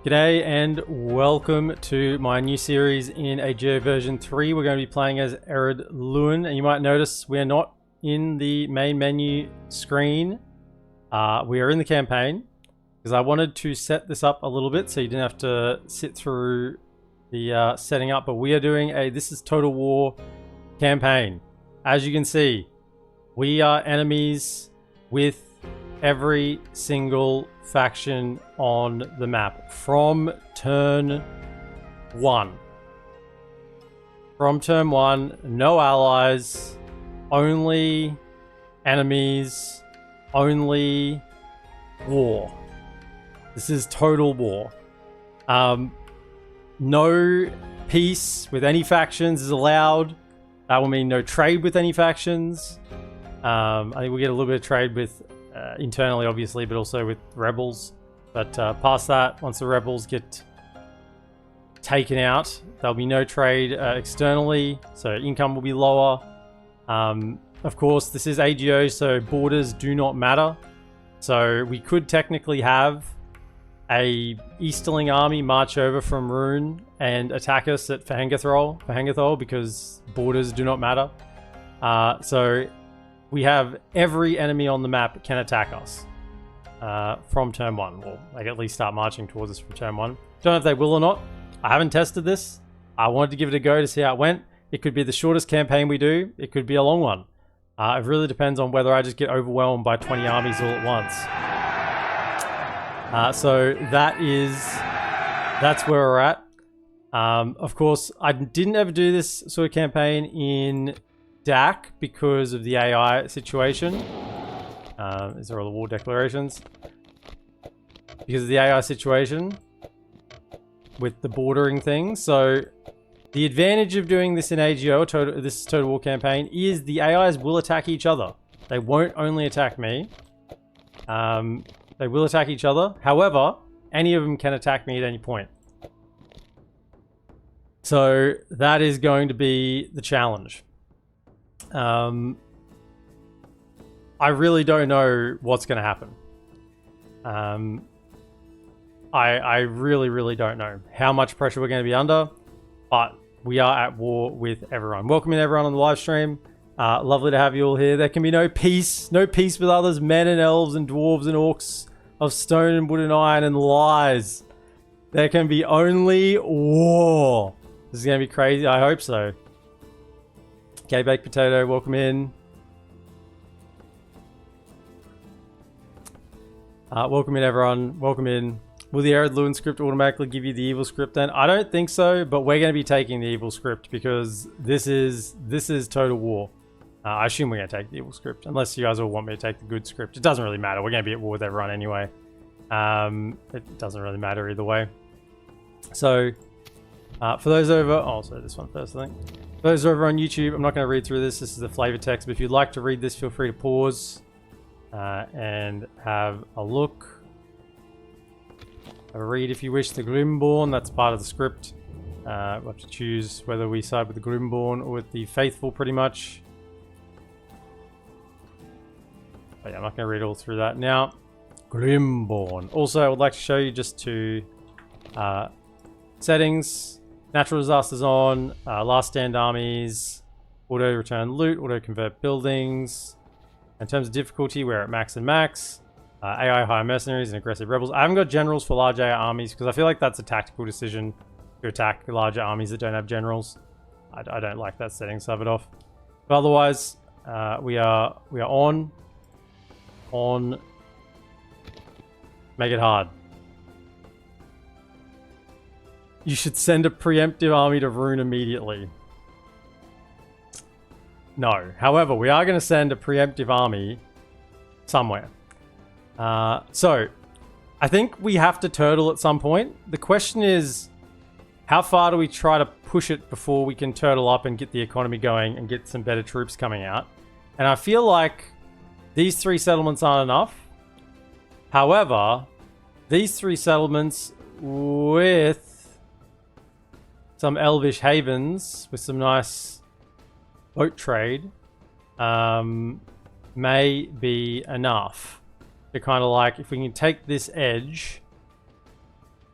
G'day and welcome to my new series in AGO version 3. We're going to be playing as EredLuin, and you might notice we are not in the main menu screen. We are in the campaign because I wanted to set this up a little bit so you didn't have to sit through the setting up, but we are doing a This is Total War campaign. As you can see, we are enemies with every single faction on the map from turn 1. From turn 1, no allies, only enemies, only war. This is total war. No peace with any factions is allowed. That will mean no trade with any factions. I think we'll get a little bit of trade with internally, obviously, but also with rebels. But past that, once the rebels get taken out, there'll be no trade externally, so income will be lower. Of course, this is AGO, so borders do not matter. So we could technically have a Easterling army march over from Ruin and attack us at Fahangathol, because borders do not matter. So we have every enemy on the map can attack us from turn 1. Well, they at least start marching towards us from turn 1. Don't know if they will or not. I haven't tested this. I wanted to give it a go to see how it went. It could be the shortest campaign we do. It could be a long one. It really depends on whether I just get overwhelmed by 20 armies all at once. So that's where we're at. Of course, I didn't ever do this sort of campaign in DAC because of the AI situation. These are all the war declarations. Because of the AI situation with the bordering thing. So the advantage of doing this in AGO, this Total War campaign, is the AIs will attack each other. They won't only attack me. They will attack each other. However, any of them can attack me at any point. So that is going to be the challenge. I really don't know what's going to happen. I really don't know how much pressure we're going to be under, but we are at war with everyone. Welcome in everyone on the live stream. Lovely to have you all here. There can be no peace with others, men and elves and dwarves and orcs of stone and wood and iron and lies. There can be only war. This is going to be crazy. I hope so. Okay, Baked Potato, welcome in. Welcome in, everyone. Welcome in. Will the EredLuin script automatically give you the evil script then? I don't think so, but we're going to be taking the evil script because this is Total War. I assume we're going to take the evil script, unless you guys all want me to take the good script. It doesn't really matter. We're going to be at war with everyone anyway. It doesn't really matter either way. So, for those over... Oh, so this one first, I think. For those over on YouTube, I'm not going to read through this. This is the flavor text, but if you'd like to read this, feel free to pause and have a look. Have a read if you wish. The Grimborn, that's part of the script. We'll have to choose whether we side with the Grimborn or with the Faithful, pretty much. But yeah, I'm not going to read all through that now. Grimborn. Also, I would like to show you just to settings. Natural disasters on, last stand armies, auto return loot, auto convert buildings. In terms of difficulty, we're at max and max. AI high mercenaries and aggressive rebels. I haven't got generals for large AI armies because I feel like that's a tactical decision to attack larger armies that don't have generals. I don't like that setting, so have it off. But otherwise, we are on. Make it hard. You should send a preemptive army to Ruin immediately. No. However, we are going to send a preemptive army somewhere. So, I think we have to turtle at some point. The question is, how far do we try to push it before we can turtle up and get the economy going and get some better troops coming out? And I feel like these 3 settlements aren't enough. However, these 3 settlements with some elvish havens with some nice boat trade may be enough to kind of like, if we can take this edge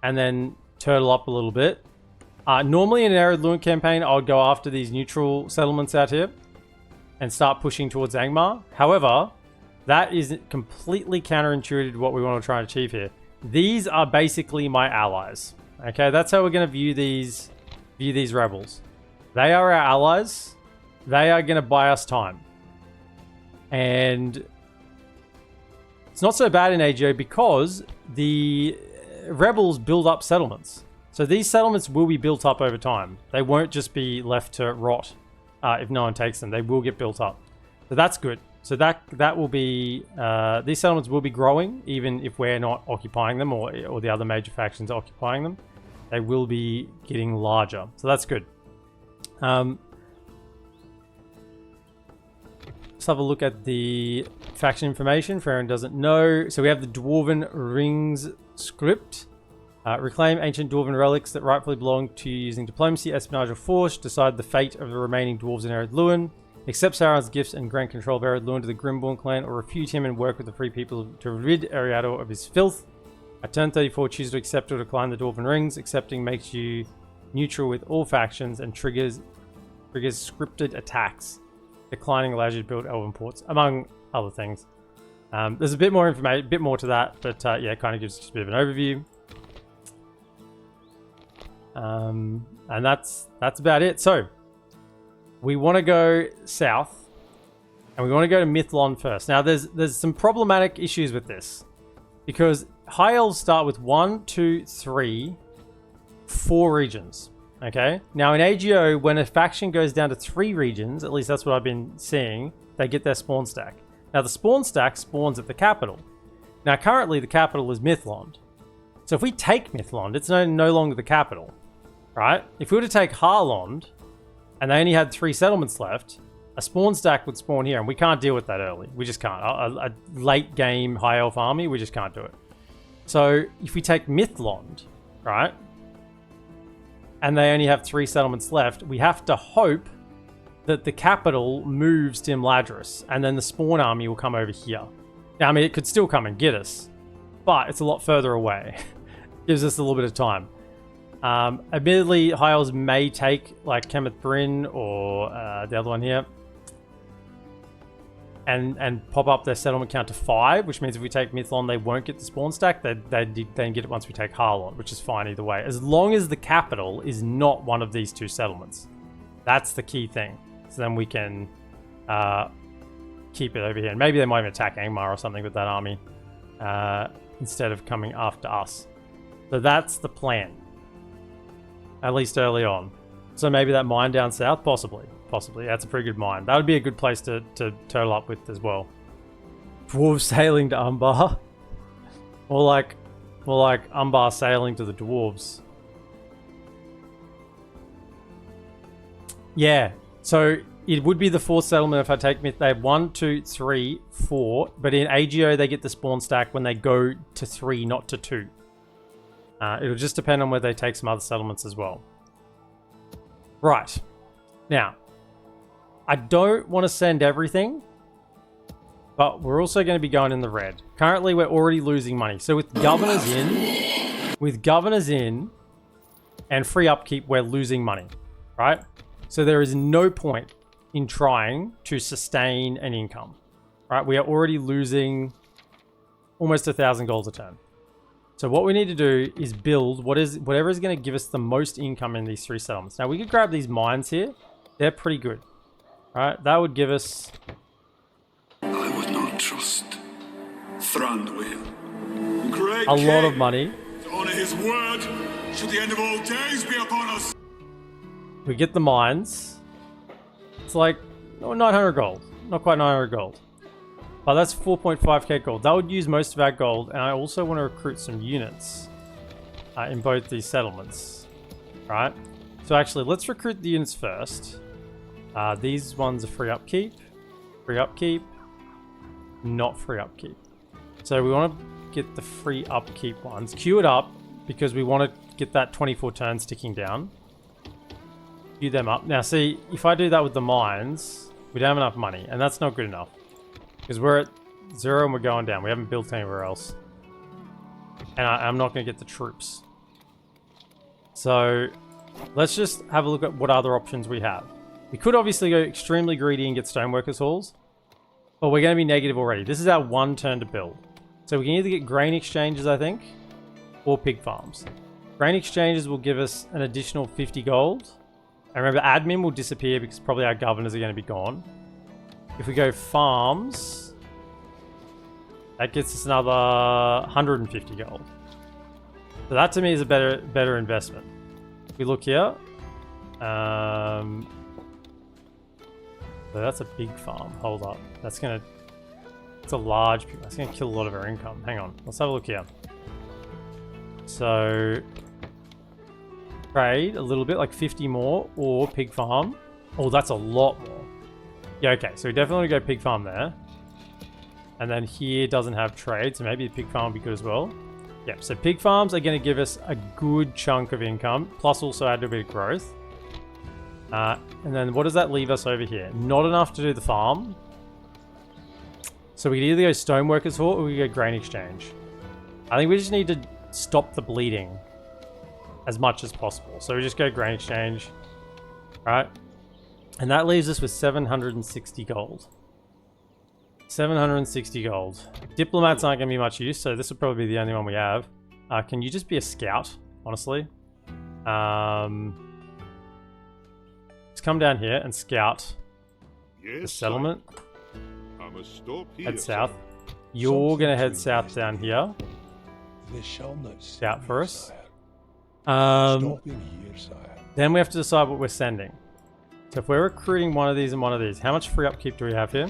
and then turtle up a little bit. Normally in an EredLuin campaign, I would go after these neutral settlements out here and start pushing towards Angmar. However, that is completely counterintuitive to what we want to try and achieve here. These are basically my allies. Okay, that's how we're going to view these rebels. They are our allies. They are going to buy us time. And it's not so bad in AGO because the rebels build up settlements. So these settlements will be built up over time. They won't just be left to rot if no one takes them. They will get built up. So that's good. So that will be... these settlements will be growing even if we're not occupying them or the other major factions are occupying them. They will be getting larger. So that's good. Let's have a look at the faction information for anyone who doesn't know. So we have the Dwarven Rings script. Reclaim ancient dwarven relics that rightfully belong to you using diplomacy, espionage, or force. Decide the fate of the remaining dwarves in EredLuin. Accept Sauron's gifts and grant control of EredLuin to the Grimborn clan, or refute him and work with the free people to rid Eriador of his filth. At turn 34, choose to accept or decline the Dwarven Rings. Accepting makes you neutral with all factions and triggers scripted attacks. Declining allows you to build elven ports, among other things. There's a bit more information, a bit more to that, but yeah, it kind of gives just a bit of an overview. And that's about it. So we want to go south, and we want to go to Mithlond first. Now, there's some problematic issues with this because High Elves start with 1, 2, 3, 4 regions. Okay. Now in AGO, when a faction goes down to 3 regions, at least that's what I've been seeing, they get their spawn stack. Now the spawn stack spawns at the capital. Now currently the capital is Mithlond. So if we take Mithlond, it's no longer the capital, right? If we were to take Harlond, and they only had 3 settlements left, a spawn stack would spawn here, and we can't deal with that early. We just can't. A late game high elf army, we just can't do it. So if we take Mithlond, right, and they only have 3 settlements left, we have to hope that the capital moves to Imladris, and then the spawn army will come over here. Now, I mean, it could still come and get us, but it's a lot further away. Gives us a little bit of time. Admittedly, High Elves may take like Kemeth Bryn or the other one here, and pop up their settlement count to 5, which means if we take Mithlond, they won't get the spawn stack. They then get it once we take Harlond, which is fine either way, as long as the capital is not one of these 2 settlements. That's the key thing. So then we can keep it over here, and maybe they might even attack Angmar or something with that army instead of coming after us. So that's the plan, at least early on. So maybe that mine down south, possibly. That's a pretty good mine. That would be a good place to turtle up with as well. Dwarves sailing to Umbar. More like Umbar sailing to the dwarves. Yeah. So it would be the 4th settlement if I take Myth. They have 1, 2, 3, 4. But in AGO, they get the spawn stack when they go to 3, not to 2. It'll just depend on whether they take some other settlements as well. Right. Now, I don't want to send everything, but we're also going to be going in the red. Currently, we're already losing money. So with governors in, and free upkeep, we're losing money, right? So there is no point in trying to sustain an income, right? We are already losing almost 1,000 gold a turn. So what we need to do is build whatever is going to give us the most income in these 3 settlements. Now we could grab these mines here. They're pretty good. Right, that would give us... I would not trust Thranduil. A lot of money. To honor his word, should the end of all days be upon us. We get the mines. It's like 900 gold. Not quite 900 gold. But that's 4.5k gold. That would use most of our gold, and I also want to recruit some units in both these settlements. Right? So actually, let's recruit the units first. These ones are free upkeep, not free upkeep. So we want to get the free upkeep ones. Queue it up because we want to get that 24 turns ticking down. Queue them up. Now see, if I do that with the mines, we don't have enough money, and that's not good enough. Because we're at 0 and we're going down. We haven't built anywhere else. And I'm not going to get the troops. So let's just have a look at what other options we have. We could obviously go extremely greedy and get stoneworkers halls, but we're going to be negative already. This is our 1 turn to build. So we can either get grain exchanges, I think, or pig farms. Grain exchanges will give us an additional 50 gold. And remember, admin will disappear because probably our governors are going to be gone. If we go farms, that gets us another 150 gold. So that to me is a better investment. If we look here, so that's a big farm. Hold up, it's a large. That's gonna kill a lot of our income. Hang on, let's have a look here. So trade a little bit, like 50 more, or pig farm. Oh, that's a lot more. Yeah, okay, so we definitely go pig farm there. And then here doesn't have trade, so maybe the pig farm would be good as well. Yep, so pig farms are going to give us a good chunk of income, plus also add a bit of growth. And then what does that leave us over here? Not enough to do the farm. So we could either go stoneworkers hall or we could go grain exchange. I think we just need to stop the bleeding as much as possible. So we just go grain exchange, right? And that leaves us with 760 gold. 760 gold. Diplomats aren't going to be much use, so this will probably be the only one we have. Can you just be a scout, honestly? Let's come down here and scout the settlement. Head south. You're going to head south down here. Scout for us. Then we have to decide what we're sending. So if we're recruiting one of these and one of these, how much free upkeep do we have here?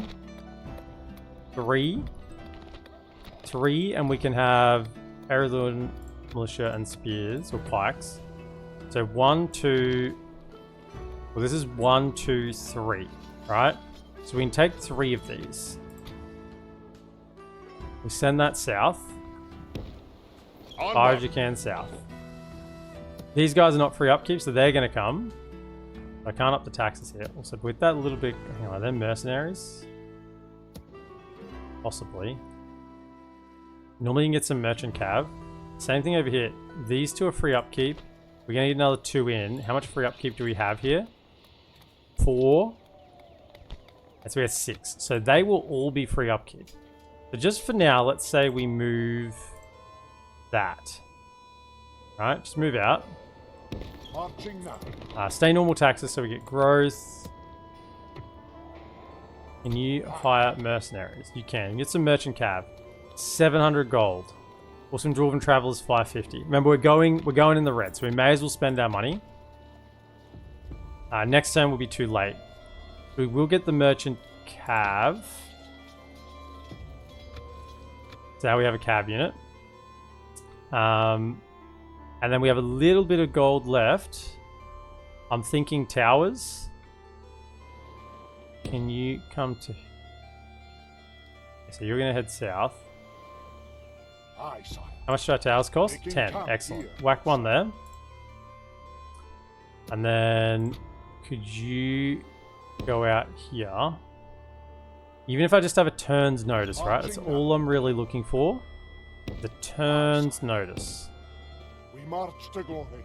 3, and we can have EredLuin, militia, and spears or pikes. So 1, 2. Well, this is 1, 2, 3, right? So we can take 3 of these. We send that south. As far as you can south. These guys are not free upkeep, so they're going to come. I can't up the taxes here. Also, with that little bit, hang on, they're mercenaries. Possibly. Normally you can get some merchant cav. Same thing over here. These 2 are free upkeep. We're going to need another 2 in. How much free upkeep do we have here? 4. And so we have 6. So they will all be free upkeep. So just for now, let's say we move that. Alright, just move out. Stay normal taxes so we get growth. Can you hire mercenaries? You can. Get some merchant cav. 700 gold. Or some dwarven travelers 550. Remember, we're going in the red, so we may as well spend our money. Next turn will be too late. We will get the merchant cav. So now we have a cav unit. And then we have a little bit of gold left. I'm thinking towers. Can you come to... So you're going to head south. How much do our towers cost? 10. Excellent. Whack one there. And then could you go out here? Even if I just have a turn's notice, right? That's all I'm really looking for. The turn's notice. We march to glory.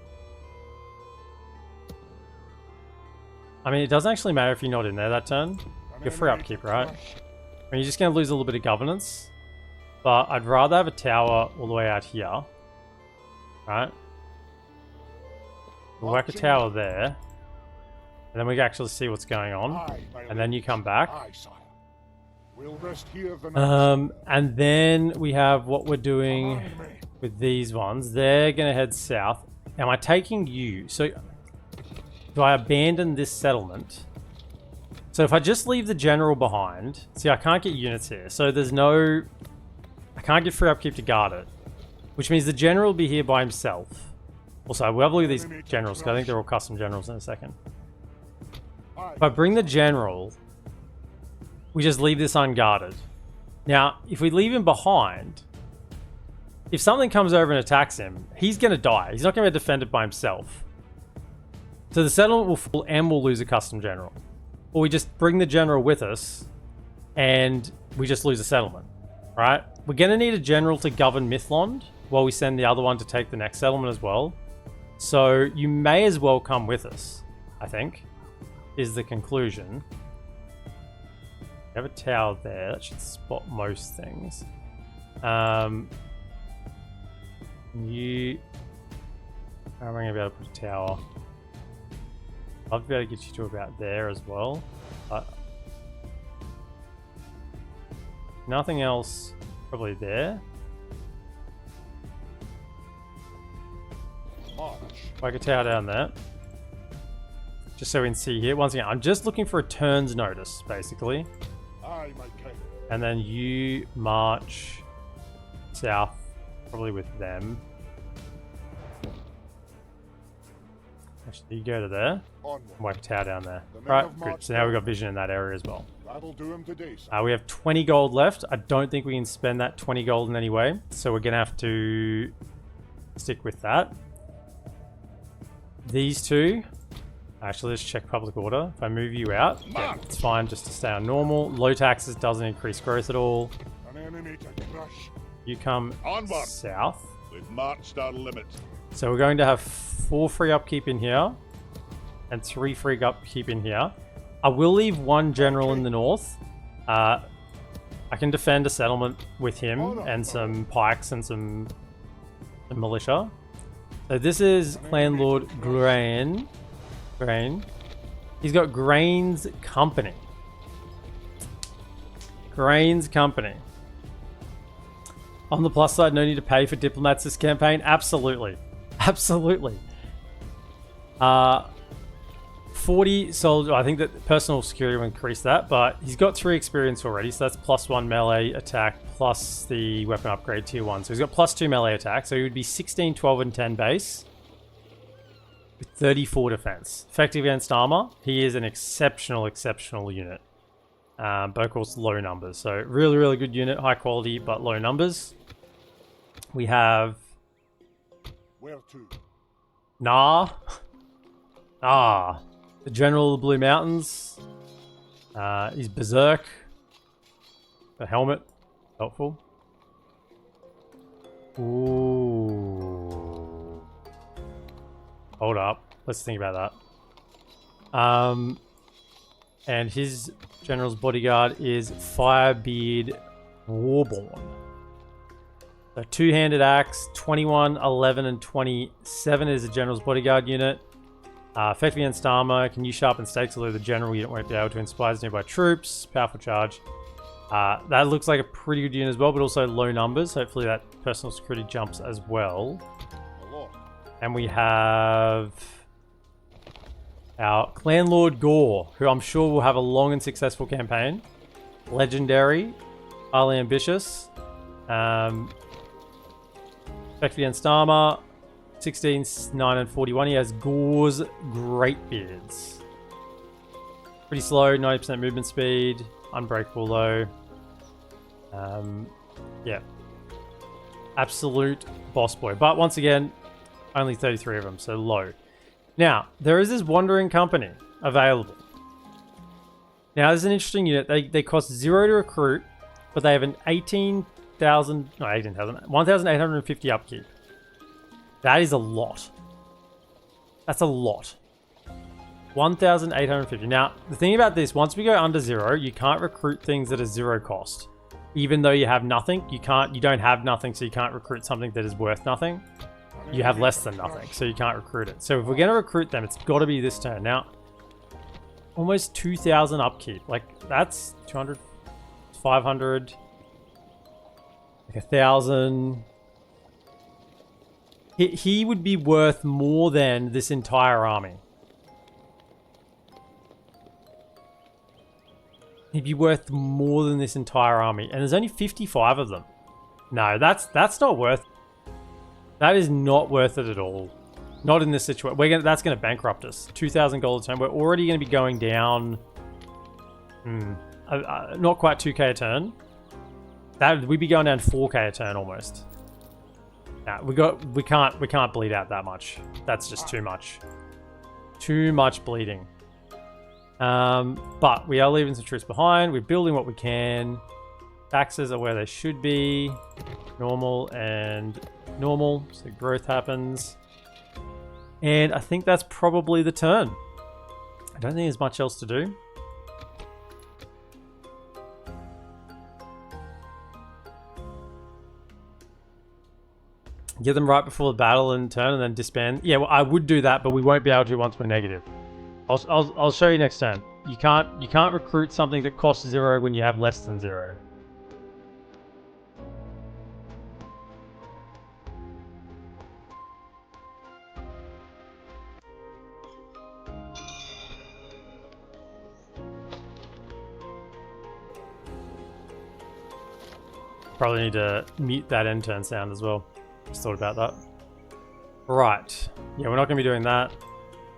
I mean, it doesn't actually matter if you're not in there that turn. You're free upkeep, right? I mean, you're just going to lose a little bit of governance. But I'd rather have a tower all the way out here. Right? We'll whack a tower there. And then we can actually see what's going on. And then you come back. We'll rest here the night. And then we have what we're doing with these ones. They're going to head south. Am I taking you? So, do I abandon this settlement? So if I just leave the general behind... See, I can't get units here. So there's no... I can't get free upkeep to guard it. Which means the general will be here by himself. Also, we'll have a look at these generals, because I think they're all custom generals in a second. If I bring the general... We just leave this unguarded. Now, if we leave him behind... If something comes over and attacks him, he's going to die. He's not going to be able to defend it by himself. So the settlement will fall and we'll lose a custom general. Or we just bring the general with us and we just lose a settlement. Right? We're going to need a general to govern Mithlond while we send the other one to take the next settlement as well. So you may as well come with us, I think, is the conclusion. We have a tower there. That should spot most things. You... How am I going to be able to put a tower? I'll be able to get you to about there as well. But nothing else probably there. Like a tower down there. Just so we can see here. Once again, I'm just looking for a turns notice, basically. Aye, my king. And then you march south, probably with them. Actually, you go to there. Onward. Whack a tower down there. The men Right, have good. marched So now we've got on. vision in that area as well. That'll do him today, sir. We have 20 gold left. I don't think we can spend that 20 gold in any way. So we're going to have to stick with that. These two. Actually, let's check public order. If I move you out, yeah, it's fine just to stay on normal. Low taxes doesn't increase growth at all. An enemy to crush. You come Onward. south. We've marched our limit. So we're going to have 4 free upkeep in here. And 3 free upkeep in here. I will leave 1 general in the north. I can defend a settlement with him and some pikes and some militia. So this is Clan Lord Grain. He's got Grain's Company. Grain's Company. On the plus side, no need to pay for diplomats this campaign. Absolutely. Absolutely. 40 soldiers. I think that personal security will increase that, but he's got 3 experience already, so that's +1 melee attack plus the weapon upgrade tier 1. So he's got +2 melee attack, so he would be 16, 12, and 10 base with 34 defense. Effective against armor. He is an exceptional unit. But of course, low numbers. So really, really good unit, high quality, but low numbers. We have Where to? The General of the Blue Mountains. He's Berserk. The helmet. Helpful. Ooh. Hold up. Let's think about that. And his General's bodyguard is Firebeard Warborn. So 2-handed axe, 21, 11, and 27 is the General's bodyguard unit. Effective against armor, can use sharpened stakes, although the general unit won't be able to inspire nearby troops. Powerful charge. That looks like a pretty good unit as well, but also low numbers. Hopefully that personal security jumps as well. And we have our Clan Lord Gore, who I'm sure will have a long and successful campaign. Legendary, highly ambitious. Effective against armor. 16, 9, and 41. He has Gore's Greatbeards. Pretty slow, 90% movement speed. Unbreakable though. Yeah. Absolute boss boy. But once again, only 33 of them, so low. Now, there is this Wandering Company available. Now, this is an interesting unit. They cost 0 to recruit, but they have an 1,850 upkeep. That is a lot. That's a lot. 1,850. Now, the thing about this, once we go under 0, you can't recruit things that are 0 cost. Even though you have nothing, you don't have nothing, so you can't recruit something that is worth nothing. You have less than nothing, so you can't recruit it. So if we're going to recruit them, it's got to be this turn. Now, almost 2,000 upkeep. Like, that's 200, 500, like 1,000... He would be worth more than this entire army. He'd be worth more than this entire army. And there's only 55 of them. No, that's not worth... That is not worth it at all. Not in this situation. That's going to bankrupt us. 2,000 gold a turn. We're already going to be going down... not quite 2k a turn. We'd be going down 4k a turn almost. Nah, we can't bleed out that much. That's just too much. Too much bleeding. But we are leaving some troops behind. We're building what we can. Taxes are where they should be. Normal and normal. So growth happens. And I think that's probably the turn. I don't think there's much else to do. Get them right before the battle and turn and then disband. Yeah, well, I would do that, but we won't be able to once we're negative. I'll show you next turn. You can't recruit something that costs 0 when you have less than 0. Probably need to mute that end turn sound as well. Just thought about that. Right. Yeah, we're not going to be doing that.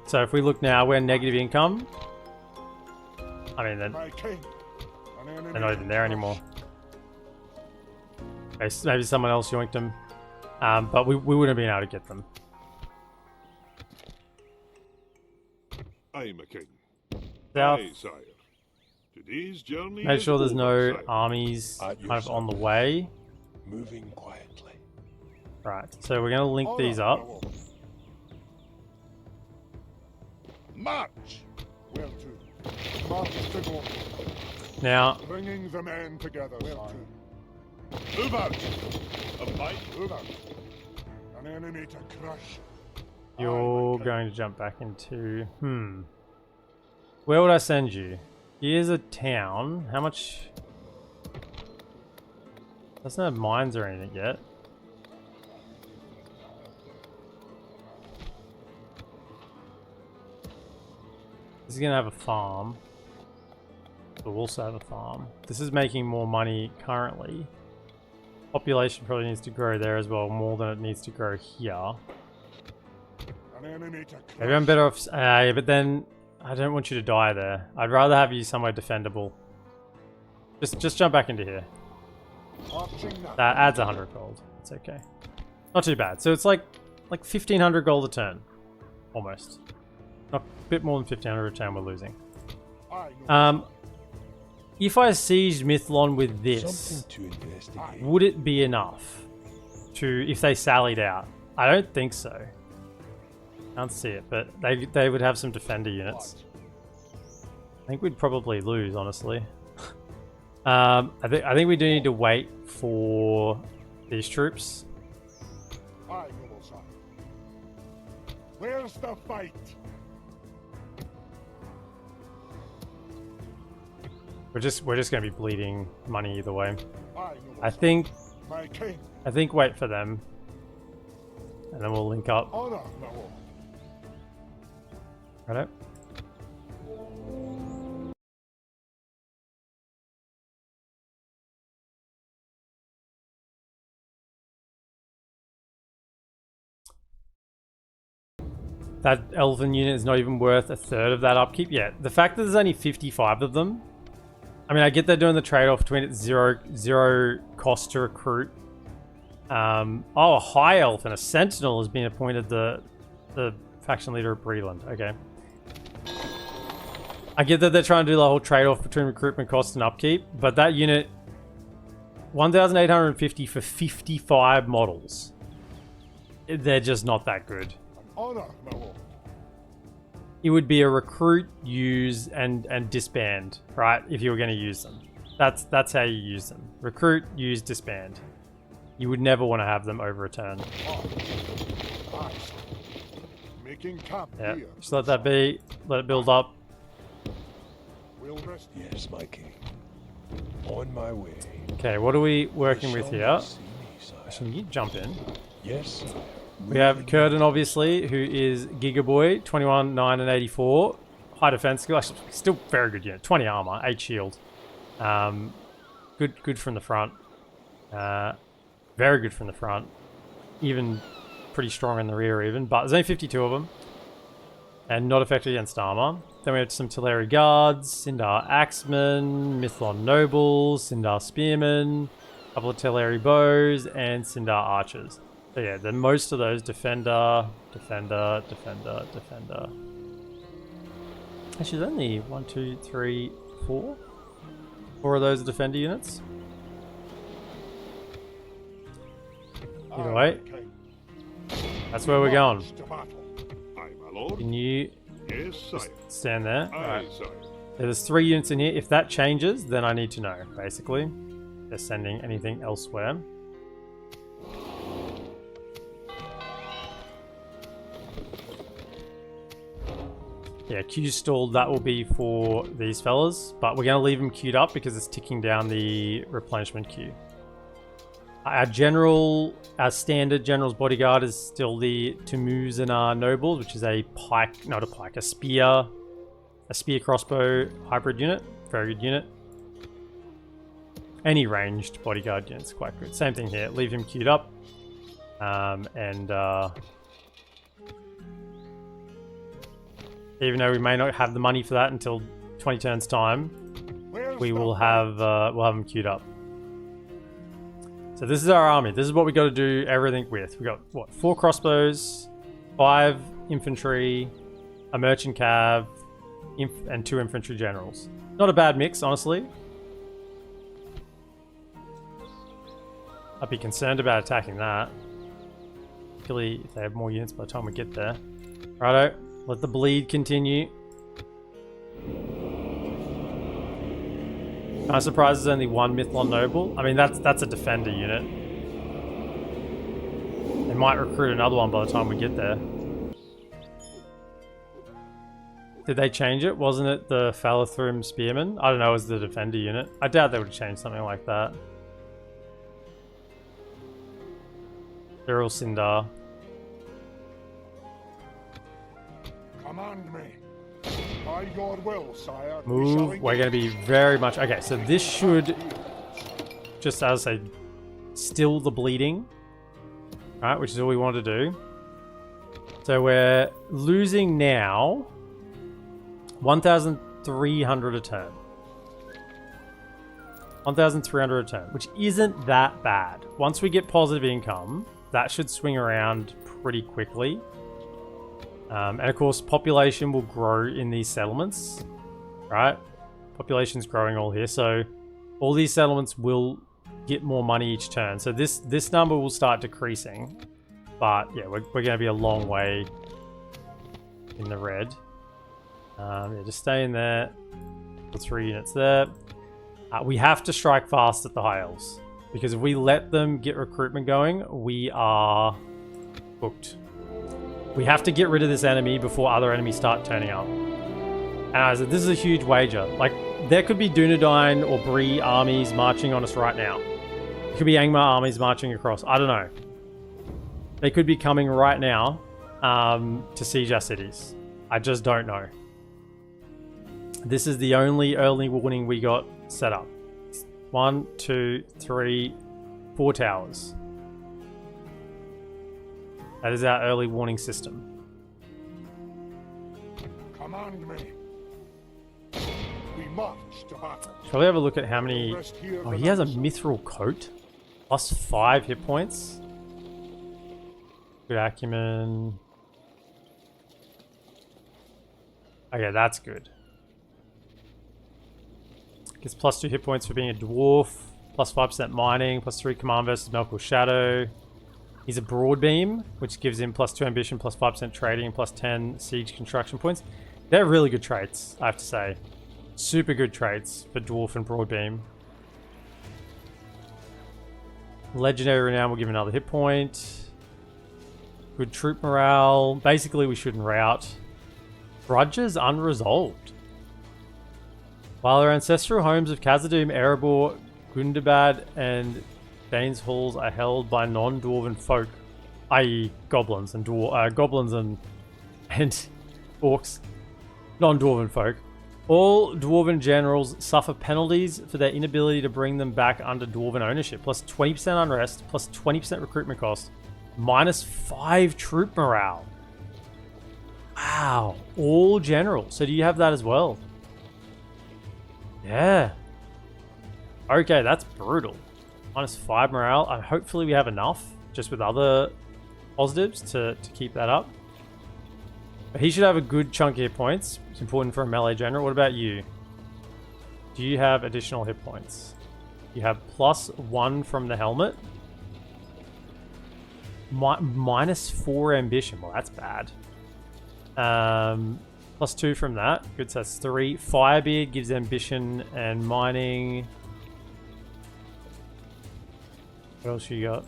So if we look now, we're negative income. I mean, they're not even there anymore. Maybe someone else yoinked them. But we wouldn't have been able to get them. I am a king. South. Aye, sire. Today's journey Make is sure there's no over, sire. armies At your kind of on the way. Moving quietly. Right, so we're going to link these up. March! Where to? March to go. Now, Bringing the men together. Where to? Move out! A fight? Move out. An enemy to crush. you're going to jump back into... Where would I send you? Here's a town. How much... Doesn't have mines or anything yet. This is going to have a farm. We'll also have a farm. This is making more money currently. Population probably needs to grow there as well, more than it needs to grow here. An enemy to crush. Maybe I'm better off... yeah, but then I don't want you to die there. I'd rather have you somewhere defendable. Just jump back into here. That adds 100 gold. It's okay. Not too bad. So it's like 1,500 gold a turn. Almost. Not a bit more than 1,500 a turn we're losing. If I sieged Mithlond with this, Something to investigate. would it be enough to, if they sallied out? I don't think so. Can't see it, but they would have some defender units. I think we'd probably lose, honestly. I think we do need to wait for these troops. Aye, noble son. Where's the fight? We're just going to be bleeding money either way. Aye, noble I son. think My king. wait for them, and then we'll link up. Honor, my lord. Right? That elven unit is not even worth a third of that upkeep yet. The fact that there's only 55 of them. I mean, I get they're doing the trade-off between it's zero cost to recruit. Oh, a high elf and a sentinel has been appointed the faction leader of Breland. Okay. I get that they're trying to do the whole trade-off between recruitment cost and upkeep, but that unit, 1,850 for 55 models. They're just not that good. Honor, my lord. It would be a recruit, use, and disband, right? If you were going to use them. That's how you use them. Recruit, use, disband. You would never want to have them over a turn. Aye, sir. Making camp Yeah, here. just let that be. Let it build up. We'll rest. Yes, my king. On my way. Okay, what are we working with Shall here? not see me, sire. Actually, you jump in. Yes, sire. We have Curtin, obviously, who is Gigaboy, 21, 9, and 84. High defense skill. Actually, still very good unit. 20 armor, 8 shield. Good from the front. Very good from the front. Even pretty strong in the rear, even. But there's only 52 of them. And not effective against armor. Then we have some Teleri Guards, Sindar Axemen, Mithlond Nobles, Sindar Spearmen, a couple of Teleri Bows, and Sindar Archers. So yeah, then most of those Defender. Actually, there's only 1, 2, 3, 4. 4 of those are Defender units. Either way, King. that's where we're going. March to battle. lord. Can you Yes, sire. stand there? Aye, Alright. sire. There's 3 units in here. If that changes, then I need to know, basically. If they're sending anything elsewhere. Yeah, Q stalled, that will be for these fellas, but we're going to leave them queued up because it's ticking down the replenishment queue. Our general, our standard general's bodyguard is still the Tumuzana Nobles, which is a pike, not a pike, a spear crossbow hybrid unit. Very good unit. Any ranged bodyguard unit's quite good. Same thing here, leave him queued up. Even though we may not have the money for that until 20 turns time, we will have we'll have them queued up. So this is our army. This is what we got to do everything with. We got what? 4 crossbows, 5 infantry, a merchant cav, and 2 infantry generals. Not a bad mix, honestly. I'd be concerned about attacking that, particularly if they have more units by the time we get there. Righto. Let the bleed continue. I'm surprised there's only 1 Mithlond noble. I mean, that's a defender unit. They might recruit another one by the time we get there. Did they change it? Wasn't it the Falathrum Spearman? I don't know, it was the defender unit. I doubt they would have changed something like that. Cyril Sindar. Command me. By your will, sire. Move. We're going to be very much... Okay, so this should, just as I say, still the bleeding. Right, which is all we want to do. So we're losing now 1,300 a turn. 1,300 a turn, which isn't that bad. Once we get positive income, that should swing around pretty quickly. And of course, population will grow in these settlements, right? Population's growing all here, so all these settlements will get more money each turn. So this number will start decreasing, but yeah, we're going to be a long way in the red. Yeah, just stay in there. Put 3 units there. We have to strike fast at the high elves, because if we let them get recruitment going, we are booked. We have to get rid of this enemy before other enemies start turning up. And I said, this is a huge wager. Like, there could be Dunedain or Bree armies marching on us right now. It could be Angmar armies marching across. I don't know. They could be coming right now to siege our cities. I just don't know. This is the only early warning we got set up. 1, 2, 3, 4 towers. That is our early warning system. Command me. We march to battle. Shall we have a look at how many... Oh, he has a mithril coat. Plus 5 hit points. Good acumen. Okay, that's good. Gets plus 2 hit points for being a dwarf. Plus 5% mining. Plus 3 command versus Melkor Shadow. He's a Broadbeam, which gives him plus 2 ambition, plus 5% trading, plus 10 siege construction points. They're really good traits, I have to say. Super good traits for Dwarf and Broadbeam. Legendary Renown will give another hit point. Good troop morale. Basically, we shouldn't rout. Grudges unresolved. While our ancestral homes of Khazad-dûm, Erebor, Gundabad, and Dane's halls are held by non-dwarven folk, i.e., goblins and orcs, non-dwarven folk. All dwarven generals suffer penalties for their inability to bring them back under dwarven ownership, plus 20% unrest, plus 20% recruitment cost, minus 5 troop morale. Wow, all generals. So do you have that as well? Yeah. Okay, that's brutal. Minus 5 morale. Hopefully we have enough, just with other positives, to keep that up. But he should have a good chunk of hit points. It's important for a melee general. What about you? Do you have additional hit points? You have plus 1 from the helmet. Minus 4 ambition. Well, that's bad. +2 from that. Good, so that's 3. Firebeard gives ambition and mining. What else you got?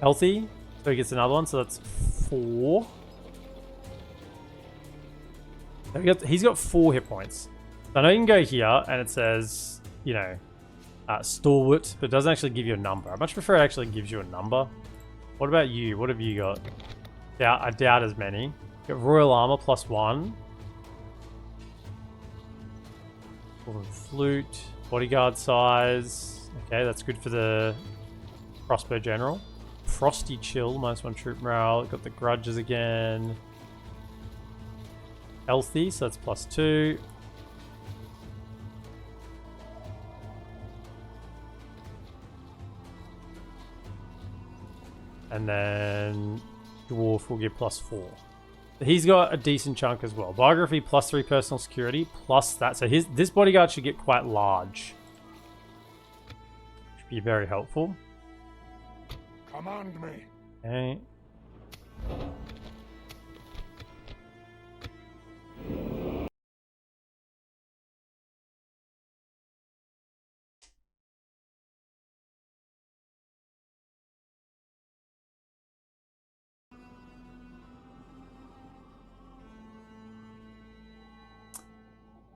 Healthy, so he gets another one, so that's 4. He's got 4 hit points. So I know you can go here and it says, you know, stalwart, but it doesn't actually give you a number. I much prefer it actually gives you a number. What about you? What have you got? I doubt as many. You got royal armor +1. Golden flute, bodyguard size. Okay, that's good for the crossbow general. Frosty chill, -1 troop morale. Got the grudges again. Healthy, so that's +2. And then dwarf will get +4. He's got a decent chunk as well. Biography +3 personal security plus that. So this bodyguard should get quite large. Should be very helpful. Command me. Okay.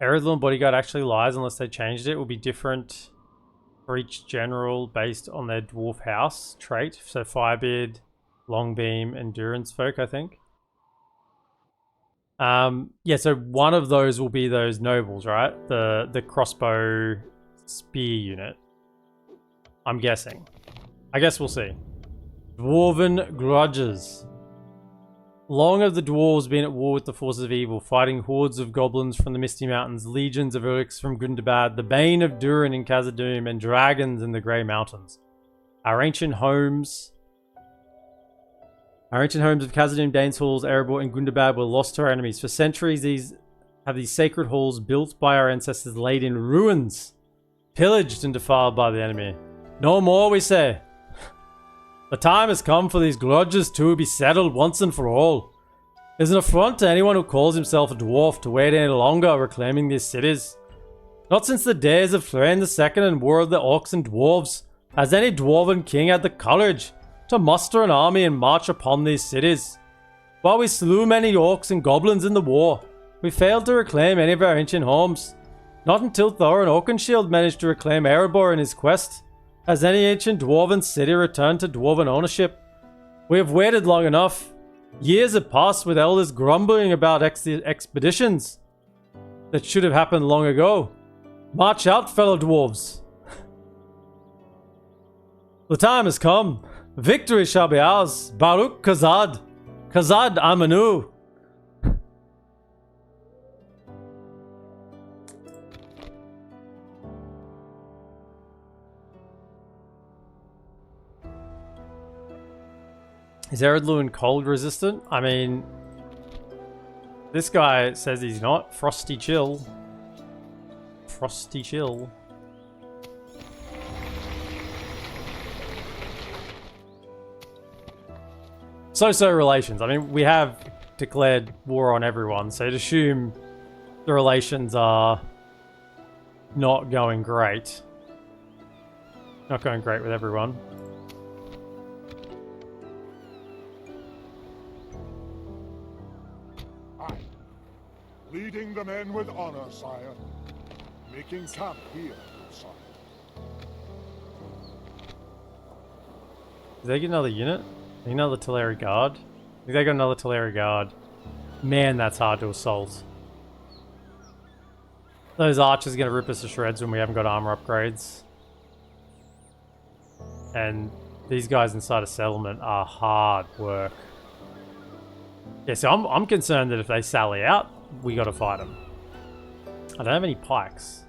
EredLuin bodyguard actually lies unless they changed it. It will be different for each general based on their dwarf house trait. So Firebeard, Longbeam, Endurance folk, I think. Yeah, so one of those will be those nobles, right? The crossbow spear unit. I'm guessing. I guess we'll see. Dwarven grudges. Long have the dwarves been at war with the forces of evil, fighting hordes of goblins from the Misty Mountains, legions of Urks from Gundabad, the bane of Durin in Khazad-dûm, and dragons in the Grey Mountains. Our ancient homes of Khazad-dûm, Danes Halls, Erebor, and Gundabad were lost to our enemies. For centuries, these sacred halls built by our ancestors laid in ruins, pillaged and defiled by the enemy. No more, we say. The time has come for these grudges to be settled once and for all. It is an affront to anyone who calls himself a dwarf to wait any longer reclaiming these cities. Not since the days of Thrain II and War of the Orcs and Dwarves has any dwarven king had the courage to muster an army and march upon these cities. While we slew many orcs and goblins in the war, we failed to reclaim any of our ancient homes. Not until Thorin Oakenshield managed to reclaim Erebor in his quest has any ancient dwarven city returned to dwarven ownership. We have waited long enough. Years have passed with elders grumbling about expeditions that should have happened long ago. March out, fellow dwarves. The time has come. Victory shall be ours. Baruch Kazad. Kazad Amanu. Is EredLuin cold resistant? I mean, this guy says he's not. Frosty chill. Frosty chill. So relations. I mean, we have declared war on everyone, so to assume the relations are not going great. Not going great with everyone. Leading the men with honor, sire. Making camp here, sire. Did they get another unit? Another Teleri Guard? I think they got another Teleri Guard. Man, that's hard to assault. Those archers are going to rip us to shreds when we haven't got armor upgrades. And these guys inside a settlement are hard work. Yeah, so I'm concerned that if they sally out, we gotta fight them. I don't have any pikes.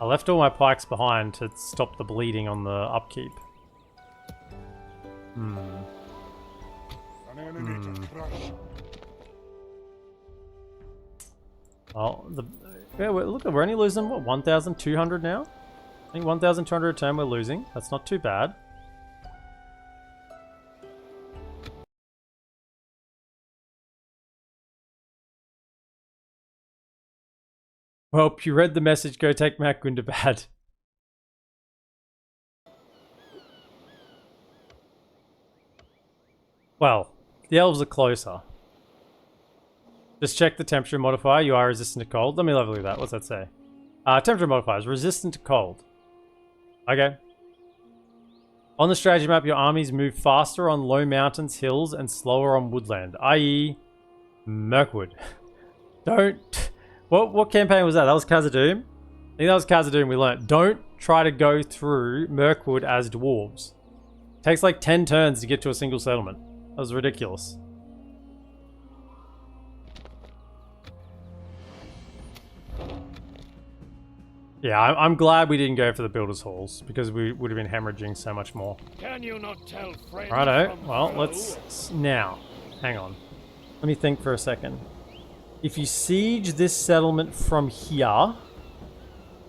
I left all my pikes behind to stop the bleeding on the upkeep. An enemy to crush. Well, look, we're only losing, what, 1,200 now? I think 1,200 a turn we're losing. That's not too bad. Well, you read the message. Go take Mac Gundabad. Well, the elves are closer. Just check the temperature modifier. You are resistant to cold. Let me level you that. What's that say? Temperature modifier is resistant to cold. Okay. On the strategy map, your armies move faster on low mountains, hills, and slower on woodland, i.e. Mirkwood. Don't... What campaign was that? That was Khazad-dûm? I think that was Khazad-dûm we learnt. Don't try to go through Mirkwood as dwarves. It takes like 10 turns to get to a single settlement. That was ridiculous. Yeah, I'm glad we didn't go for the Builders' Halls, because we would have been hemorrhaging so much more. Can you not tell friends Righto, from well, foe? let's... Now, hang on. Let me think for a second. If you siege this settlement from here,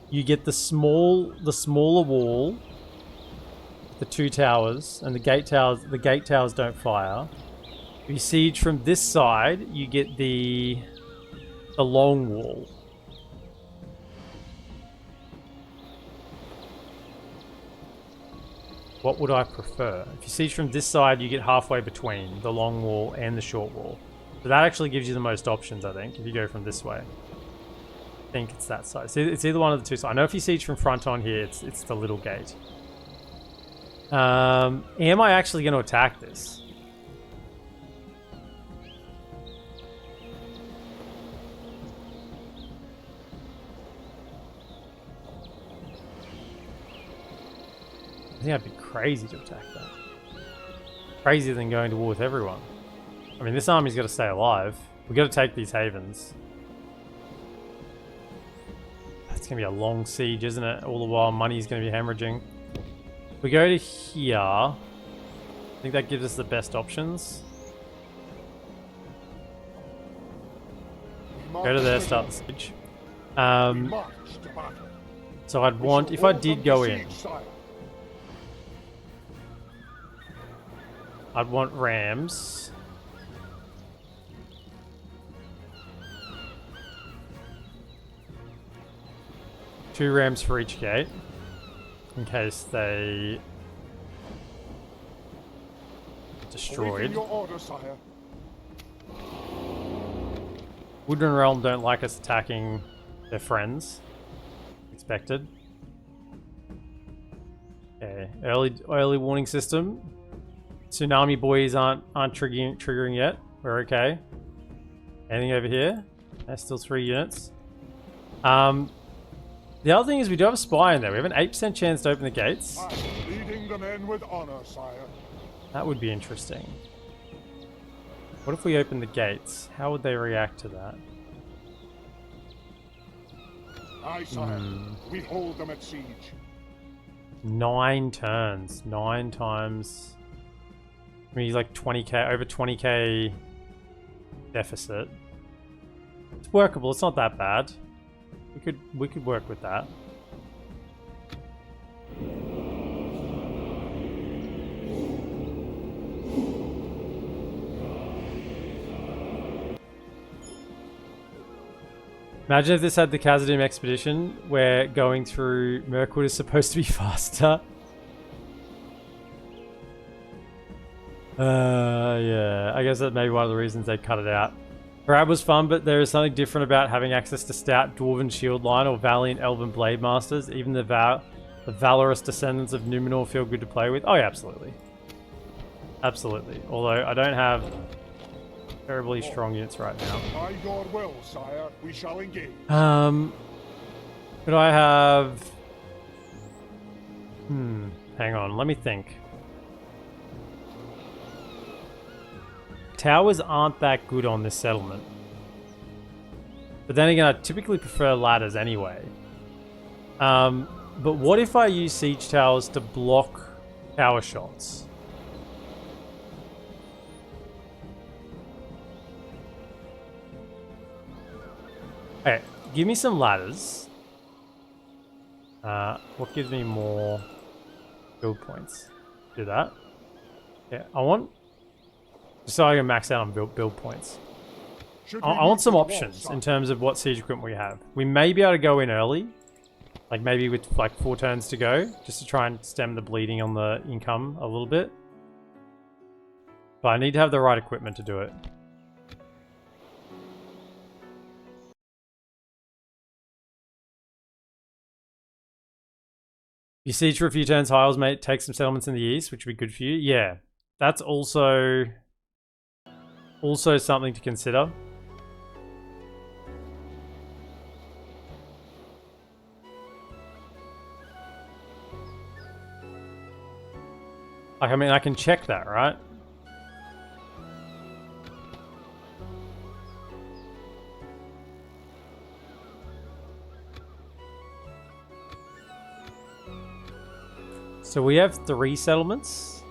you get the smaller wall, the 2 towers, and the gate towers don't fire. If you siege from this side, you get the long wall. What would I prefer? If you siege from this side, you get halfway between the long wall and the short wall. So that actually gives you the most options, I think, if you go from this way. I think it's that side. So it's either one of the two sides. I know if you siege from front on here, it's the little gate. Am I actually going to attack this? I think I'd be crazy to attack that. Crazier than going to war with everyone. I mean, this army's got to stay alive. We've got to take these havens. It's going to be a long siege, isn't it? All the while, money's going to be hemorrhaging. If we go to here, I think that gives us the best options. Go to there, start the siege. So I'd want, if I did go in, I'd want rams. Two rams for each gate, in case they destroyed. Woodrun Realm don't like us attacking their friends. Expected. Okay, early warning system. Tsunami boys aren't triggering yet. We're okay. Anything over here? That's still 3 units. The other thing is we do have a spy in there. We have an 8% chance to open the gates. Leading the men with honor, sire. That would be interesting. What if we open the gates? How would they react to that? Aye, sire. We hold them at siege. 9 turns. 9 times... I mean, he's like 20k, over 20k deficit. It's workable. It's not that bad. We could work with that. Imagine if this had the Khazad-dûm expedition where going through Mirkwood is supposed to be faster. Yeah, I guess that may be one of the reasons they cut it out. Grab was fun, but there is something different about having access to stout dwarven shield line or valiant elven blade masters. Even the valorous descendants of Numenor feel good to play with. Oh yeah, absolutely. Absolutely. Although I don't have terribly strong units right now. By your will, sire, we shall engage. Could I have... hang on, let me think. Towers aren't that good on this settlement. But then again, I typically prefer ladders anyway. But what if I use siege towers to block tower shots? Okay, give me some ladders. What gives me more build points? Do that. Yeah, I want... so I can max out on build points. Should I we want move some to the options wall, in sire? terms of what siege equipment we have. We may be able to go in early, like maybe with like 4 turns to go, just to try and stem the bleeding on the income a little bit. But I need to have the right equipment to do it. You siege for a few turns, Hiles, mate. Take some settlements in the east, which would be good for you. Yeah, that's also something to consider. Like, I mean, I can check that, right? So we have 3 settlements.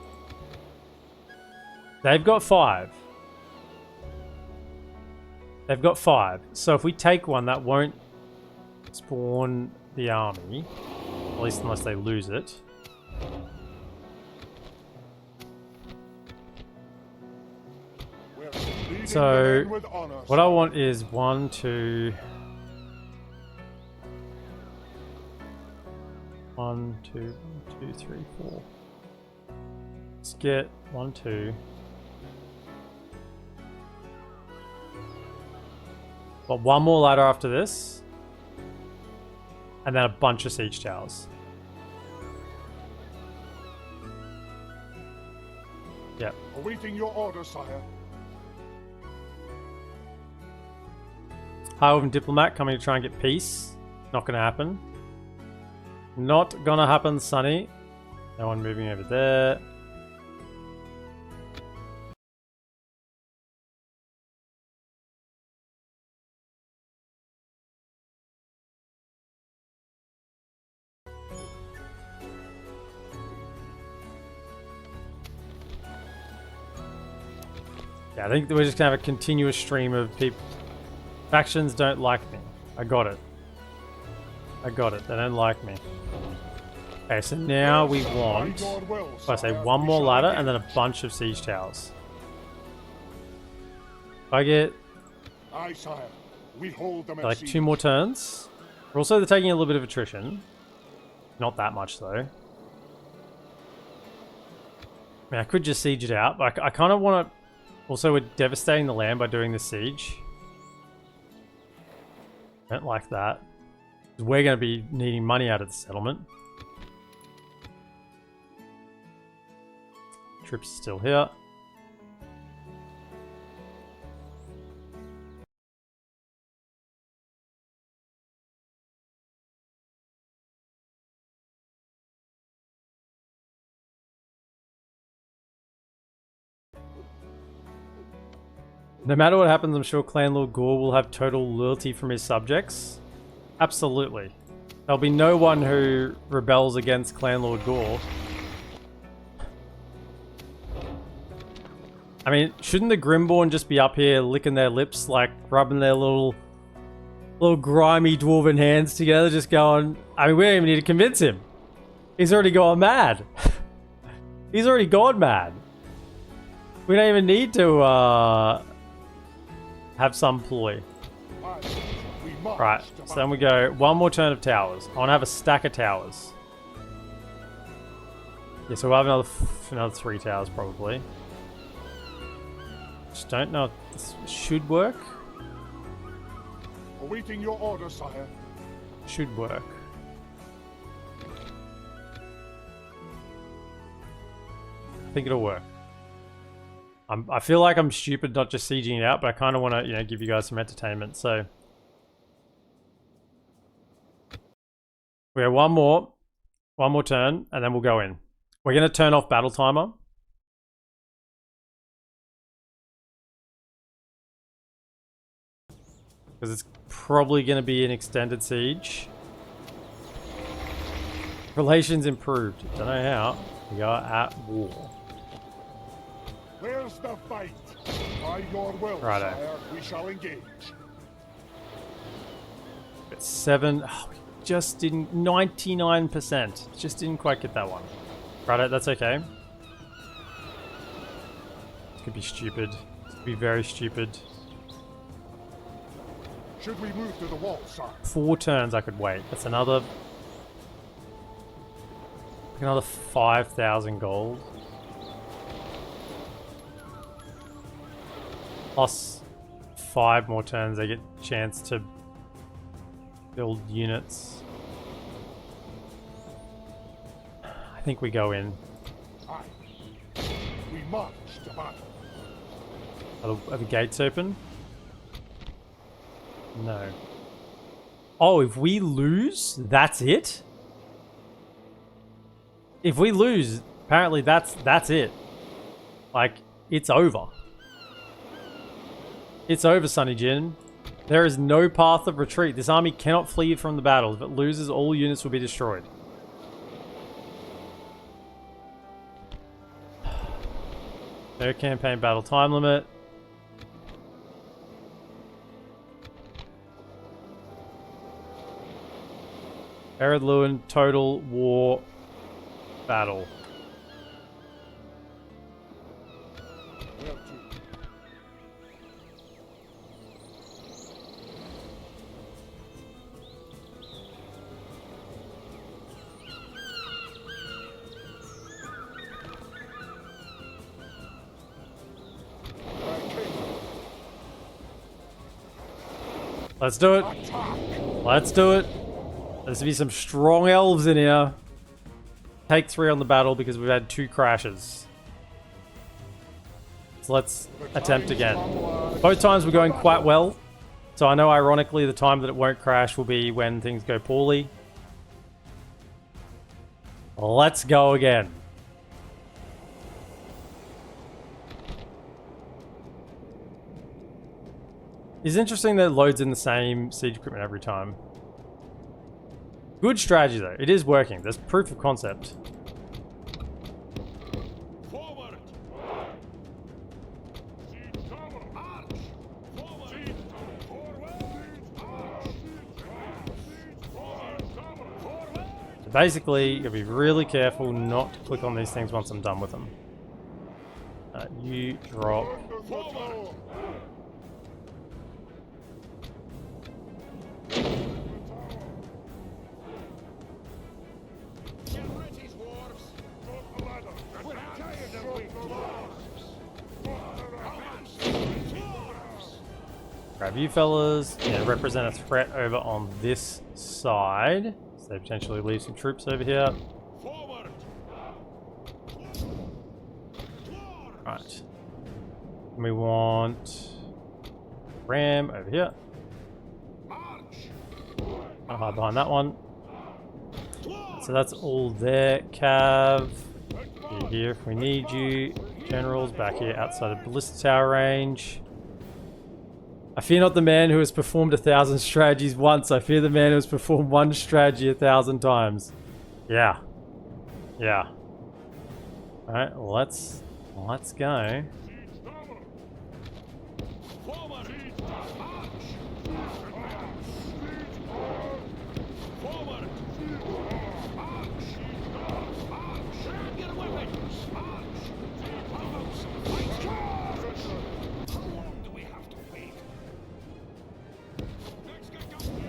They've got 5. They've got 5. So if we take one, that won't spawn the army. At least unless they lose it. We're leading the So men with honor, what I sire. want is 1, 2... 1, 2, 2, 3, 4. Let's get 1, 2. But one more ladder after this. And then a bunch of siege towers. Yep. Awaiting your order, sire. High Elven Diplomat coming to try and get peace. Not gonna happen. Not gonna happen, Sonny. No one moving over there. Yeah, I think we're just gonna have a continuous stream of people. Factions don't like me. I got it. I got it. They don't like me. Okay, so now we want, By your will, I say, sire, one we more shall ladder engage. and then a bunch of siege towers. If I get Aye, sire. We hold them at like siege. 2 more turns. We're also taking a little bit of attrition. Not that much though. I mean, I could just siege it out, but I kind of want to. Also, we're devastating the land by doing the siege. Don't like that. 'Cause we're going to be needing money out of the settlement. Troops are still here. No matter what happens, I'm sure Clan Lord Gore will have total loyalty from his subjects. Absolutely. There'll be no one who rebels against Clan Lord Gore. I mean, shouldn't the Grimborn just be up here licking their lips, like rubbing their little grimy dwarven hands together, just going, I mean, we don't even need to convince him. He's already gone mad. He's already gone mad. We don't even need to have some ploy. Aye, we march Right, to so then we battle. go one more turn of towers. I want to have a stack of towers. Yeah, so we'll have another 3 towers probably. Just don't know if this should work. Awaiting your order, sire. Should work. I think it'll work. I feel like I'm stupid not just sieging it out, but I kind of want to, give you guys some entertainment. So we have one more turn, and then we'll go in. We're going to turn off battle timer. Because it's probably going to be an extended siege. Relations improved. Don't know how. We are at war. Where's the fight? By your will, Righto. sire, we shall engage. At 7. Oh, we just didn't. 99%. Just didn't quite get that one. Righto, that's okay. This could be stupid. This could be very stupid. Should we move to the wall, sir? 4 turns I could wait. That's another 5,000 gold. Plus 5 more turns, I get a chance to build units. I think we go in. Aye. We march to battle. Are the gates open? No. Oh, if we lose, that's it? If we lose, apparently that's it. Like, it's over. It's over, Sunny Jin. There is no path of retreat. This army cannot flee from the battle. If it loses, all units will be destroyed. No campaign battle time limit. EredLuin Total War Battle. Where to? Let's do it. Attack! Let's do it. There's gonna be some strong elves in here. Take 3 on the battle because we've had 2 crashes. So let's attempt again. Both times we're going quite well. So I know ironically the time that it won't crash will be when things go poorly. Let's go again. It's interesting that it loads in the same siege equipment every time. Good strategy though. It is working. There's proof of concept. Forward! March! Forward! So basically, you gotta be really careful not to click on these things once I'm done with them. You drop. Forward! Get ready, dwarves! We're tired of we dwarves! Dwarves! Grab you fellas. Yeah, represent a threat over on this side. So they potentially leave some troops over here. Forward! Right. And we want ram over here. March! I'll hide behind that one. So that's all there. Cav, you're here if we need you. Generals back here outside of ballista tower range. I fear not the man who has performed 1,000 strategies once. I fear the man who has performed one strategy 1,000 times. Yeah. Yeah. Alright, let's go. Forward! March! Forward! March! March! Grab your weapons! March! Arms! Fight! How long do we have to wait? Let's get going!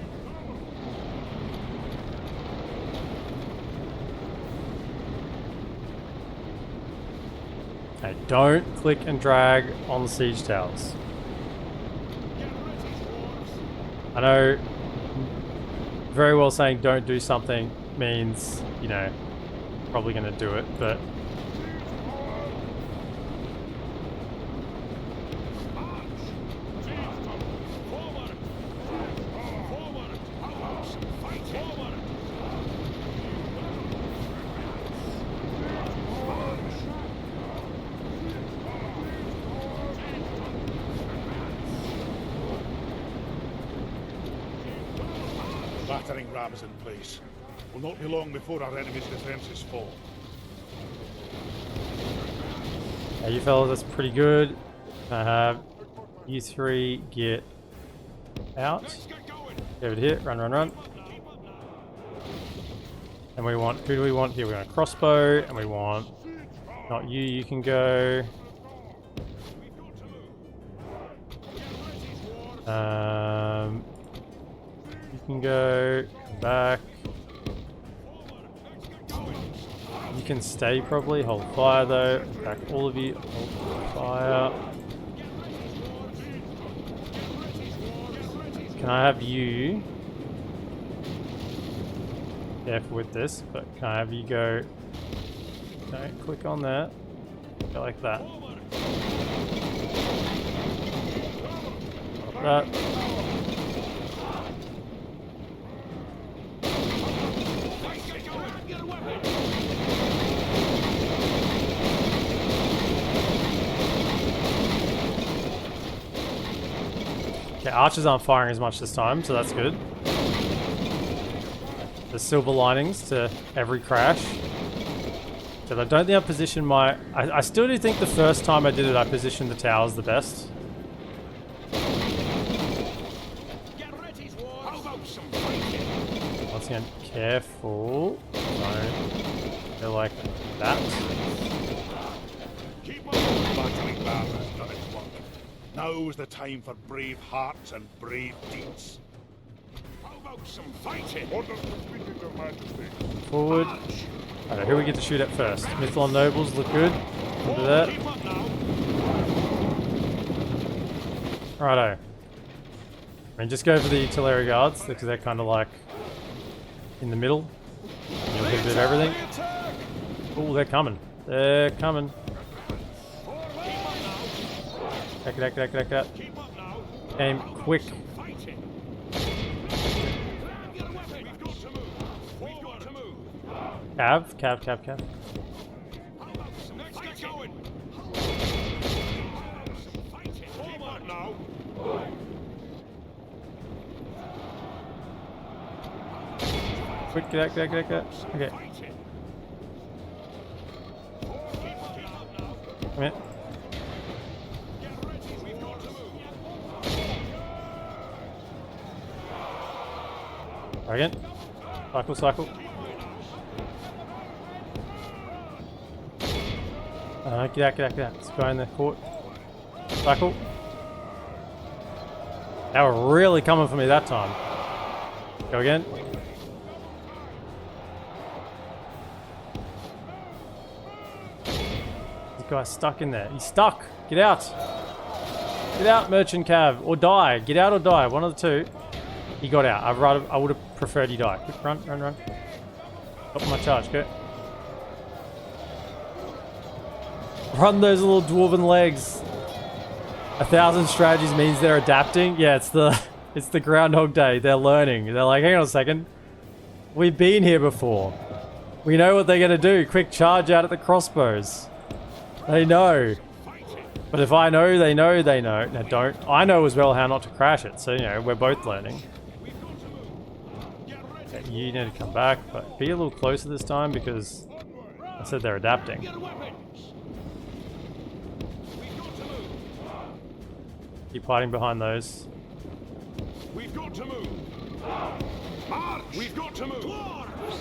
Okay, don't click and drag on the siege towers. Get ready, dwarves! I know very well saying don't do something means, you know, probably going to do it, but Forward! Forward! Arms! Fight! Forward! Battering ram is in place. Will not be long before our enemy's defences fall. yeah, you fellas, that's pretty good. You 3 get out. Let's get going! Over here, run, run, run. And we want, who do we want here? We want a crossbow, and we want, not you, you can go. We've got to move! Get ready, dwarves! can go back. You can stay probably. Hold fire though. Back all of you. Hold fire. Can I have you? Careful with this, but can I have you go? Don't click on that. Go like that. That. Okay, archers aren't firing as much this time, so that's good. There's silver linings to every crash. So I don't think I positioned my... I still do think the first time I did it, I positioned the towers the best. Once again, careful. Don't go like that. Battling ram has done its work. Now's the time for brave hearts and brave deeds. How about some fighting? Orders to speak in your majesty. Forward. Alright, who we get to shoot at first? Mithlond nobles look good. Do that. Keep up now. Righto. I mean, just go for the utility guards because they're kind of like in the middle. You'll get a bit of everything. Oh, they're coming. They're coming. That. Keep up now. Aim quick. Fighting. Get a weapon. We've got to move. We've got to move. Cav. How about some Let's get going. Fighting. Forward now. Quick, get out. Okay, Fighting. Keep up now. come here. Get ready. We've got to move. Again. Cycle. Get out. Let's go in the court. Cycle. They were really coming for me that time. Go again. This guy's stuck in there. He's stuck. Get out. Get out, Merchant Cav. Or die. Get out or die. One of the two. He got out. I would have preferred he die. Quick, run. Got my charge. Go. Run those little dwarven legs. 1,000 strategies means they're adapting. Yeah, it's the Groundhog Day. They're learning. They're like, hang on a second. We've been here before. We know what they're gonna do. Quick charge out at the crossbows. They know. But if I know, they know. Now don't. I know as well how not to crash it. So, you know, we're both learning. Okay, you need to come back, but be a little closer this time because I said they're adapting. Get a weapon. We've got to move. Keep hiding behind those. We've got to move. March. We've got to move. Dwarves.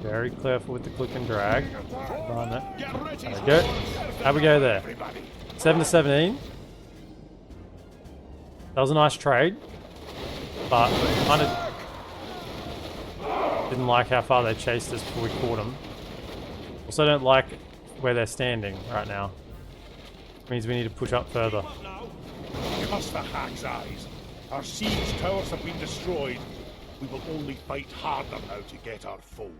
Very careful with the click and drag. Behind that. Get ready. There we go. How we go there? Everybody. 7 to 17. That was a nice trade, but kind of didn't like how far they chased us before we caught them. Also don't like where they're standing right now. Means we need to push up further. Cuss the hag's eyes. Our siege towers have been destroyed. We will only fight harder now to get our foe.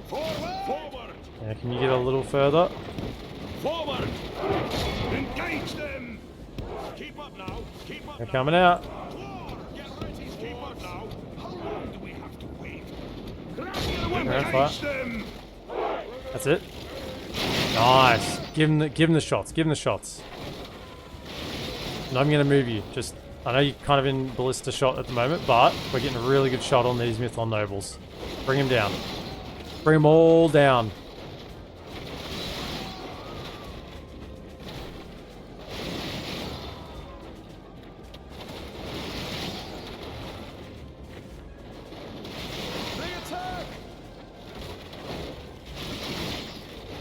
Forward. Yeah, can you get a little further? Forward. Engage them. Keep up now. Keep up They're now. coming out. Get ready. Keep up now. How long do we have to wait? Round fire. Engage them. That's it. Nice. Give him the shots. Give him the shots. And I'm gonna move you. Just, I know you're kind of in ballista shot at the moment, but we're getting a really good shot on these Mithlond nobles. Bring him down. Bring them all down.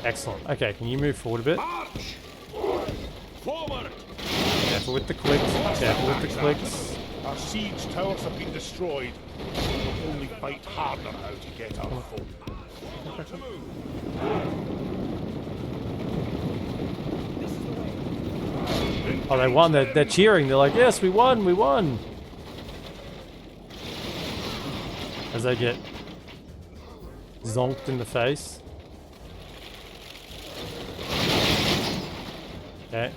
Excellent. Okay, can you move forward a bit? March. Forward. Careful with the clicks. Careful with the clicks. Our siege towers have been destroyed. We will only fight harder now to get our foe. Oh, they won. They're cheering. They're like, yes, we won, we won. As they get zonked in the face. Okay.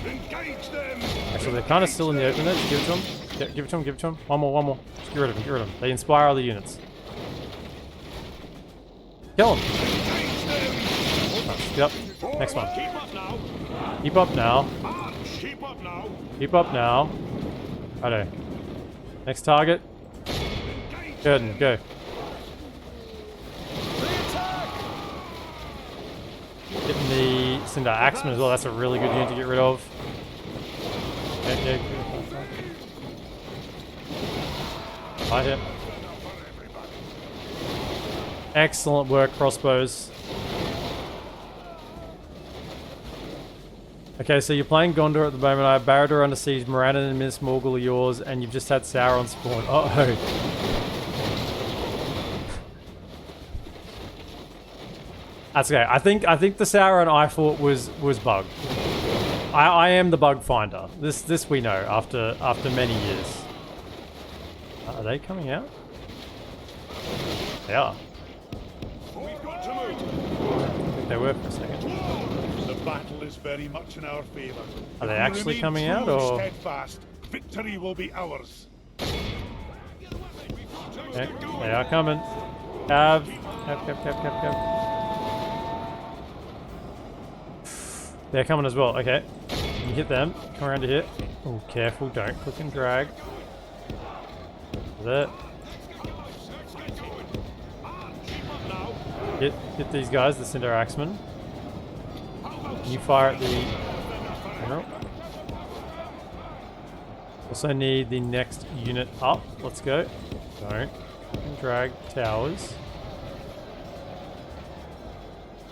Engage them! Actually, they're kind of still in the open there. Just give it to them. Yeah, give it to them, give it to them. One more, one more. Just get rid of them, get rid of them. They inspire other units. Kill them. Yep. Next one. Keep up now. Keep up now. March. Keep up now. Keep up now. Righto. Next target. Good, go. Getting the Cinder Axeman as well. That's a really good unit to get rid of. Yeah. Fight him. Excellent work, crossbows. Okay, so you're playing Gondor at the moment. I have Barad under siege, Morannon and Minas Morgul are yours, and you've just had Sauron spawn. Uh-oh. That's okay. I think the Sauron I fought was bugged. I am the bug finder. This we know after many years. Are they coming out? They are. We've got to move. I think they were for a second. The battle is very much in our favor. Are they If we actually remain coming true out, and or- steadfast, victory will be ours. Okay, they are coming. Cap. They're coming as well. Okay, you hit them. Come around to hit. Oh, careful! Don't click and drag. That. Hit these guys. The Cinder Axemen. You fire at the general. Also need the next unit up. Let's go. Don't click and drag towers.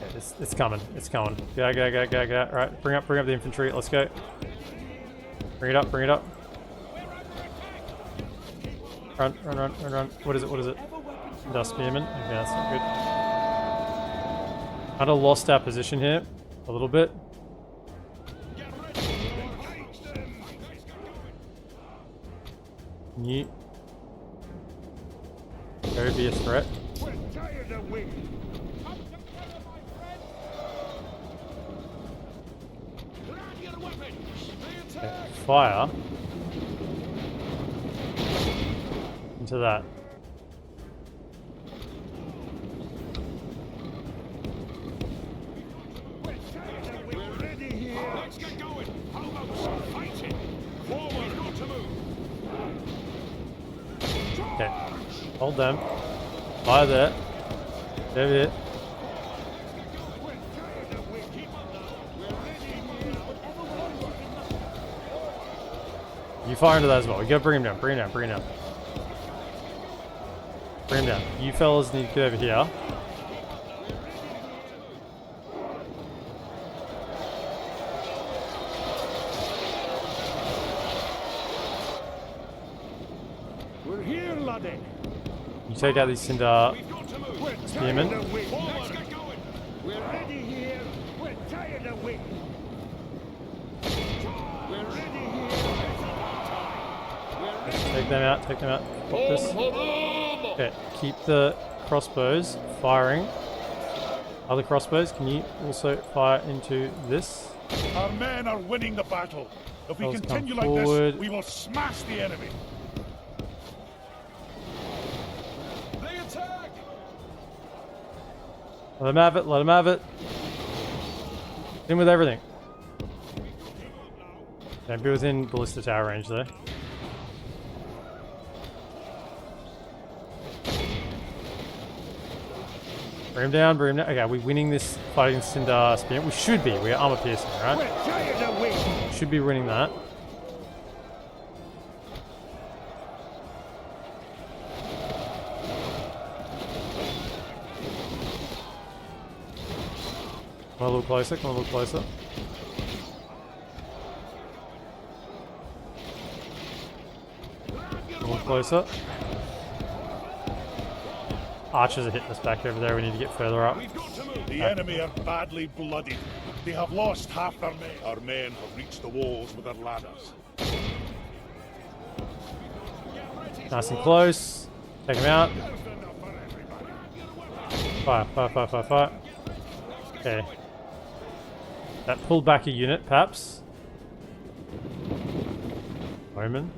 Okay, it's coming. It's coming. Go. Right, bring up the infantry. Let's go. Bring it up. Run. What is it? Dust Spearman. Okay, that's not good. Kind of lost our position here. A little bit. Can there be a threat? Okay, fire into that. Let's get going. Hobos, fight it. Forward. Got to move. Okay, hold them. Fire there. There it. You fire into that as well. You gotta bring him down. Bring him down. You fellas need to get over here. We're here, laddie. You take out these Cinder We've got to move. Spearmen. Let's get going. We're ready here. We're tired of waiting. We're ready here. Take them out. Pop this. Okay, keep the crossbows firing. Other crossbows, can you also fire into this? Our men are winning the battle. If we Those come continue like forward. this, we will smash the enemy. They attack. Let them have it. In with everything. Don't be within ballista tower range though. Bring him down. Okay, are we winning this fight against Cinder Spear? We should be. We are armor piercing, right? We're tired of waiting. Should be winning that. Come a little closer. closer. Archers are hitting us back over there. We need to get further up. We've got to move. The enemy are badly bloodied. They have lost half their men. Our men have reached the walls with their ladders. Nice and close. Take them out. Fire, fire, fire, fire, fire. Okay. That pulled back a unit, perhaps. Omen.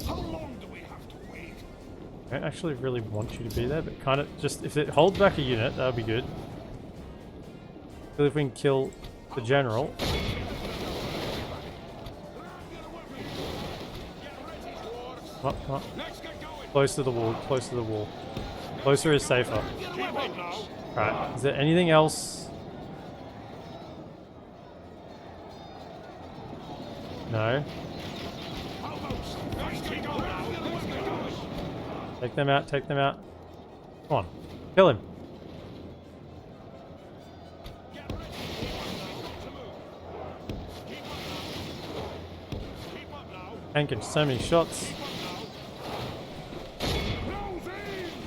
How long do we have to wait? I don't actually really want you to be there, but kind of just if it holds back a unit, that would be good. But if we can kill the general. Come on, come on. Close to the wall, close to the wall. Closer is safer. Right, is there anything else? No. Take them out, take them out. Come on, kill him. Tanking so many shots.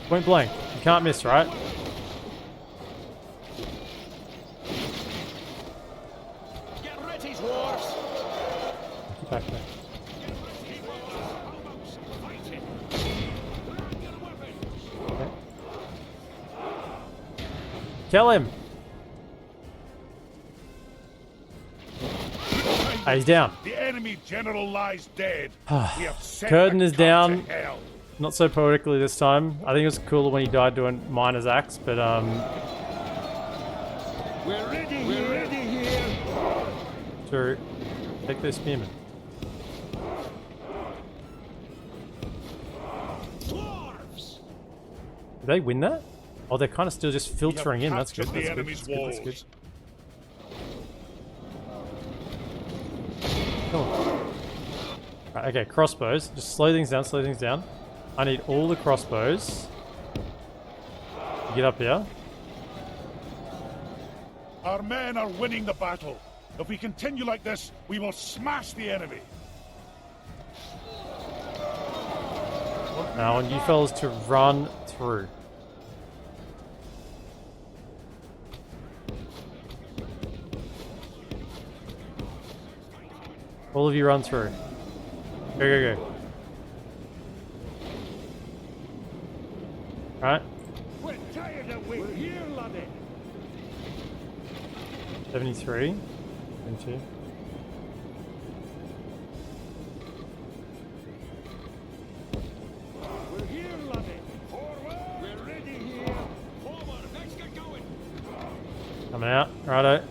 Point blank. You can't miss, right? Get ready, dwarves. Get back there. Okay. Kill him! Ah, he's down. The enemy general lies dead. We have sent Curtain the is cub down. to hell. Not so poetically this time. I think it was cooler when he died doing Miner's Axe, but We're ready here. We're ready here. to take those spearmen. Dwarves. Did they win that? Oh, they're kind of still just We have filtering in. That's good. captured That's the good. enemy's That's good. That's good. walls. Come on. Right, okay, crossbows. Just slow things down, slow things down. I need all the crossbows. Get up here. Our men are winning the battle. If we continue like this, we will smash the enemy. Now I want you fellas to run through. All of you run through. Go, go, go. Alright. We're tired of waiting. We're here, laddie. 73. 72. We're here, laddie. Forward. We're ready here. Forward. Let's get going. Coming out. Righto.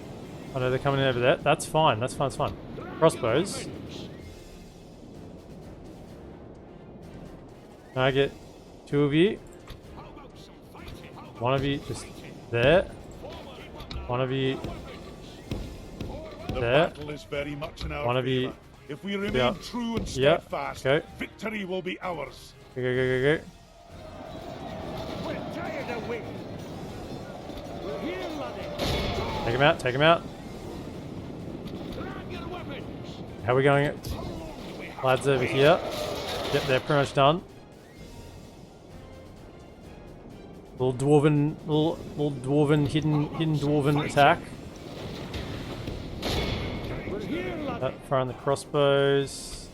I know they're coming in over there. That's fine. That's fine. That's fine. Crossbows. Can I get two of you? One of you just there. One of you The there. battle is very much in our One of favor. you- If we remain Yeah. true and Yeah. steadfast, Go. victory will be ours. Go, go, go, go, go. We're tired of waiting. We're here, laddie. Take him out. Take him out. Grab your weapons. How are we going? Lads over here. Yep, they're pretty much done. Little dwarven, hidden dwarven attack. We're here, laddie. Firing the crossbows.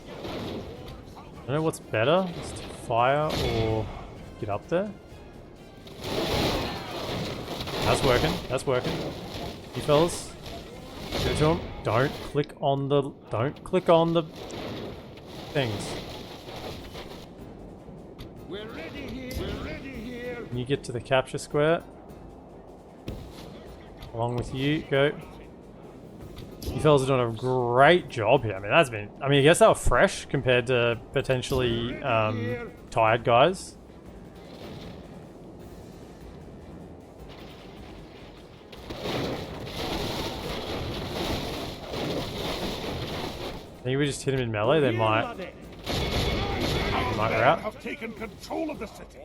I don't know what's better, is to fire or get up there. That's working. That's working. You fellas, give it to him. Don't click on the things. We're ready here. We're ready here. Can you get to the capture square? Along with you, go. You fellas are doing a great job here. I mean, I guess they were fresh compared to potentially tired guys. I think we just hit him in melee, they might Our we're men out. have taken control of the city.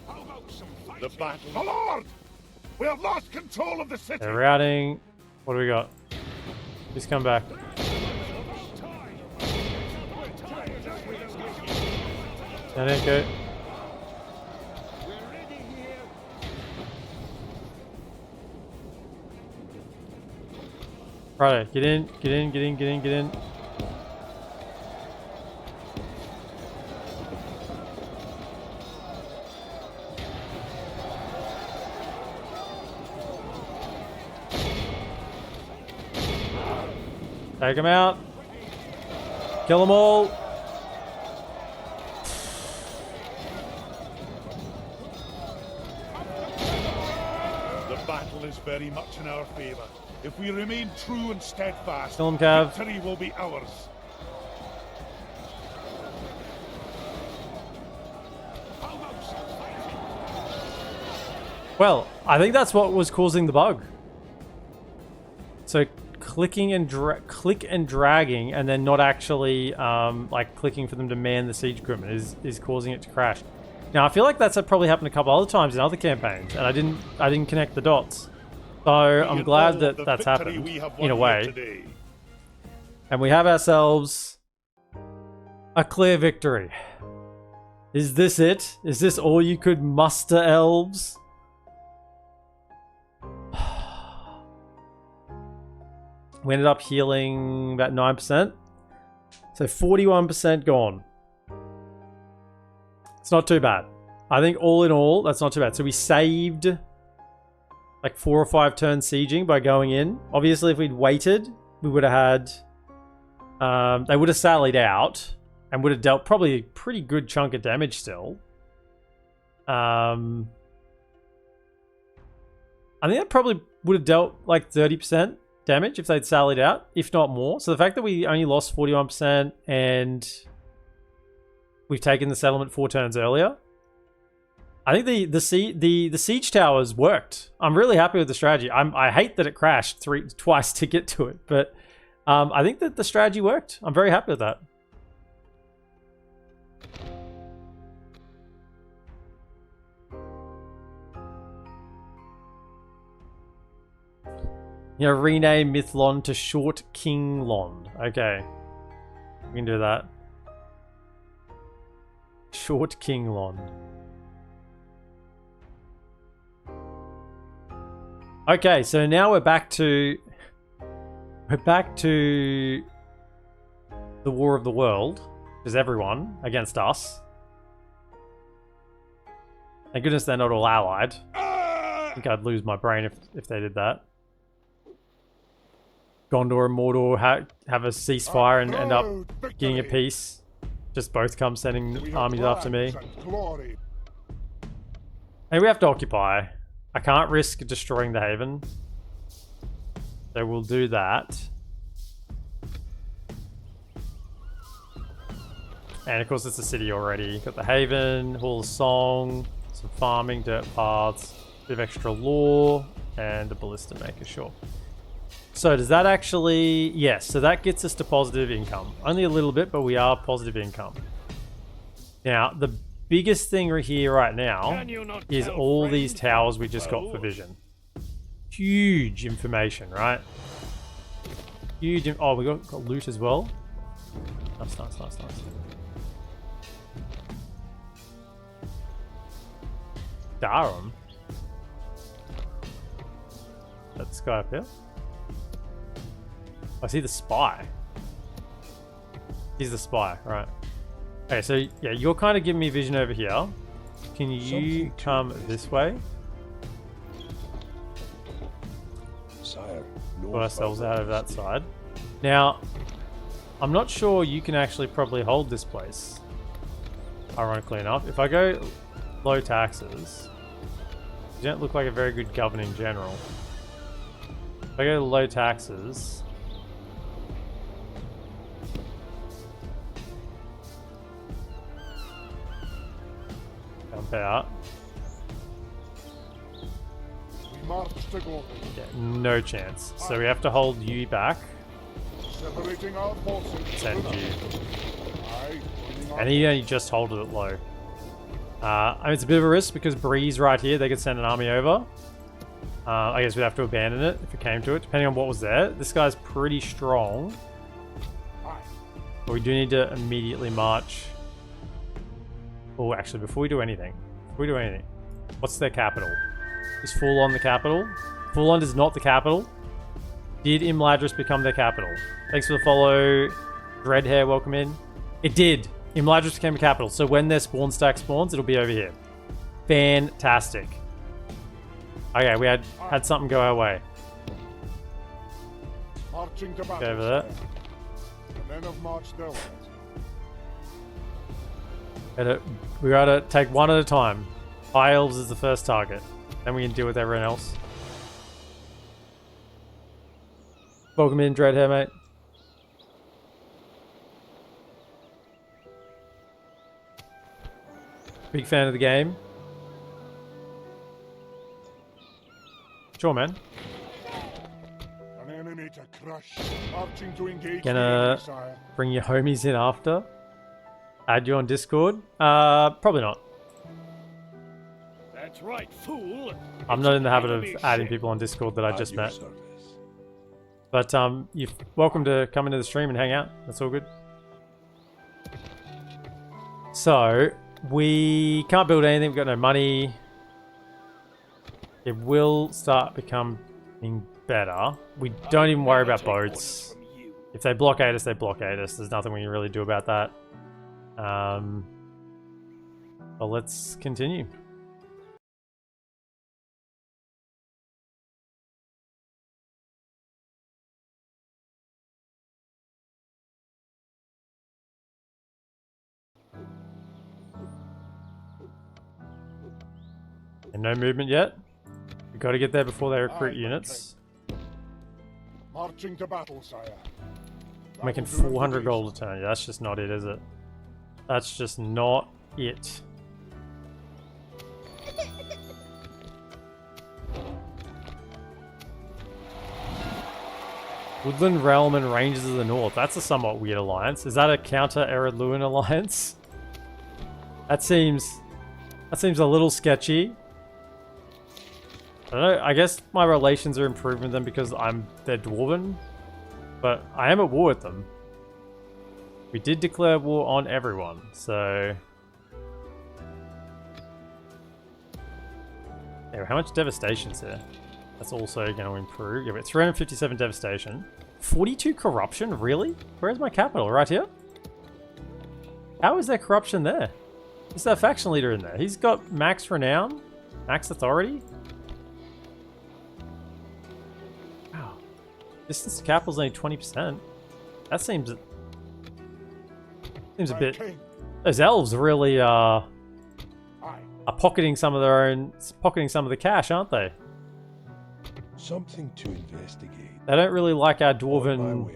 How about some fighting? The battle. The Lord! We have lost control of the city. They're routing. What do we got? Just come back. I didn't go. We're ready here. Right, get in, get in, get in, get in, get in. Take them out. Kill them all. The battle is very much in our favor. If we remain true and steadfast, Kill 'em, Cav. victory will be ours. Well, I think that's what was causing the bug. So clicking and click and dragging, and then not actually like clicking for them to man the siege equipment is causing it to crash. Now I feel like that's probably happened a couple other times in other campaigns, and I didn't connect the dots. So I'm glad that that's happened in a way. Today. And we have ourselves a clear victory. Is this it? Is this all you could muster, elves? We ended up healing about 9%. So 41% gone. It's not too bad. I think all in all, that's not too bad. So we saved like 4 or 5 turns sieging by going in. Obviously, if we'd waited, we would have had... they would have sallied out and would have dealt probably a pretty good chunk of damage still. I think that probably would have dealt like 30% damage if they'd sallied out, if not more. So the fact that we only lost 41% and we've taken the settlement 4 turns earlier, I think the siege towers worked. I'm really happy with the strategy. I hate that it crashed twice to get to it, but I think that the strategy worked. I'm very happy with that. You know, rename Mithlond to Short Kinglond. Okay. We can do that. Short Kinglond. Okay, so now we're back to the War of the World. There's everyone against us. Thank goodness they're not all allied. I think I'd lose my brain if they did that. Gondor and Mordor have a ceasefire and end up getting a peace. Just both come sending armies after me. And we have to occupy. I can't risk destroying the haven. So we'll do that. And of course it's a city already. Got the haven, Hall of Song, some farming, dirt paths, a bit of extra lore, and a ballista maker, sure. So does that actually... Yes, so that gets us to positive income. Only a little bit, but we are positive income. Now, the biggest thing here right now is all these towers we just got for vision. Huge information, right? Huge... Oh, we got loot as well. Nice, nice, nice, nice. Durham? That guy up here? I see the spy. He's the spy, right. Okay, so yeah, you're kind of giving me vision over here. Can you come this way? Sire, Put ourselves out of that side. Now, I'm not sure you can actually probably hold this place. Ironically enough. If I go low taxes, you don't look like a very good governing general. If I go low taxes... out. We march to go. Yeah, no chance. So we have to hold you back. Separating our forces. Send you. Aye, And he only just hold it low. I mean, it's a bit of a risk because Breeze right here, they could send an army over. I guess we'd have to abandon it if it came to it, depending on what was there. This guy's pretty strong. But we do need to immediately march Oh, actually, before we do anything, what's their capital? Is Fulon the capital? Fulon is not the capital. Did Imladris become their capital? Thanks for the follow. Dreadhair, welcome in. It did. Imladris became a capital. So when their spawn stack spawns, it'll be over here. Fantastic. Okay, we had something go our way. Marching to battle. Go over there. The men have marched their way. We gotta take one at a time. High Elves is the first target. Then we can deal with everyone else. Welcome in, Dreadhair, mate. Big fan of the game. Sure, man. An enemy to crush. Marching to engage the Gonna enemy, sire. bring your homies in after. Add you on Discord? Probably not. That's right, fool. I'm not in the habit of adding people on Discord that I just met. But you're welcome to come into the stream and hang out. That's all good. So we can't build anything. We've got no money. It will start becoming better. We don't even worry about boats. If they blockade us, they blockade us. There's nothing we can really do about that. But let's continue. And no movement yet. We've got to get there before they recruit units. Marching to battle, sire. I'm making 400 gold a turn. Yeah, that's just not it, is it? That's just not it. Woodland Realm and Rangers of the North. That's a somewhat weird alliance. Is that a counter EredLuin alliance? That seems a little sketchy. I don't know, I guess my relations are improving with them because they're dwarven, but I am at war with them. We did declare war on everyone, so... Yeah, how much devastation is there? That's also going to improve. Yeah, but 357 devastation. 42 corruption? Really? Where's my capital? Right here? How is there corruption there? Is that faction leader in there? He's got max renown? Max authority? Wow. Distance to capital is only 20%. That seems a bit... Those elves really are pocketing some of the cash, aren't they? Something to investigate. They don't really like our On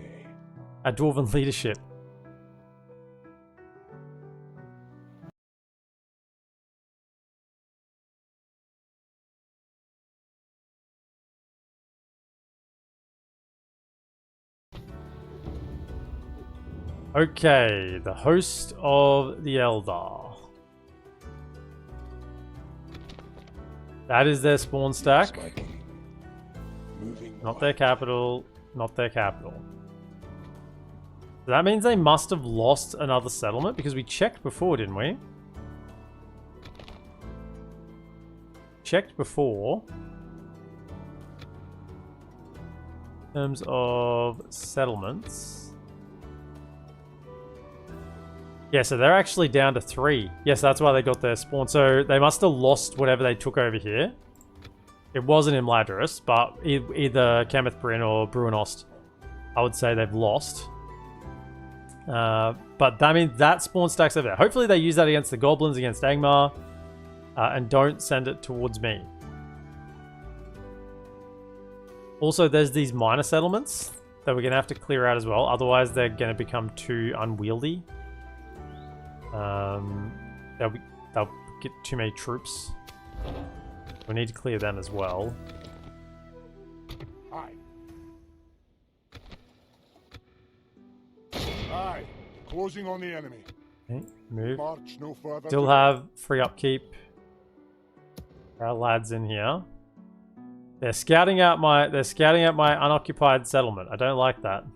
my dwarven way. leadership. Okay, the host of the Eldar. That is their spawn stack. Not their capital, not their capital. So that means they must have lost another settlement because we checked before, didn't we? Checked before. In terms of settlements. Yeah, so they're actually down to 3. Yes, that's why they got their spawn. So they must have lost whatever they took over here. It wasn't Imladris, but either Kameth Bryn or Bruinost, I would say they've lost. But that means that spawn stack's over there. Hopefully they use that against the goblins, against Angmar, and don't send it towards me. Also, there's these minor settlements that we're going to have to clear out as well. Otherwise, they're going to become too unwieldy. They'll get too many troops. We need to clear them as well. Aye. Closing on the enemy. Okay, move. March no further. Still have free upkeep. Our lads in here. They're scouting out my unoccupied settlement. I don't like that.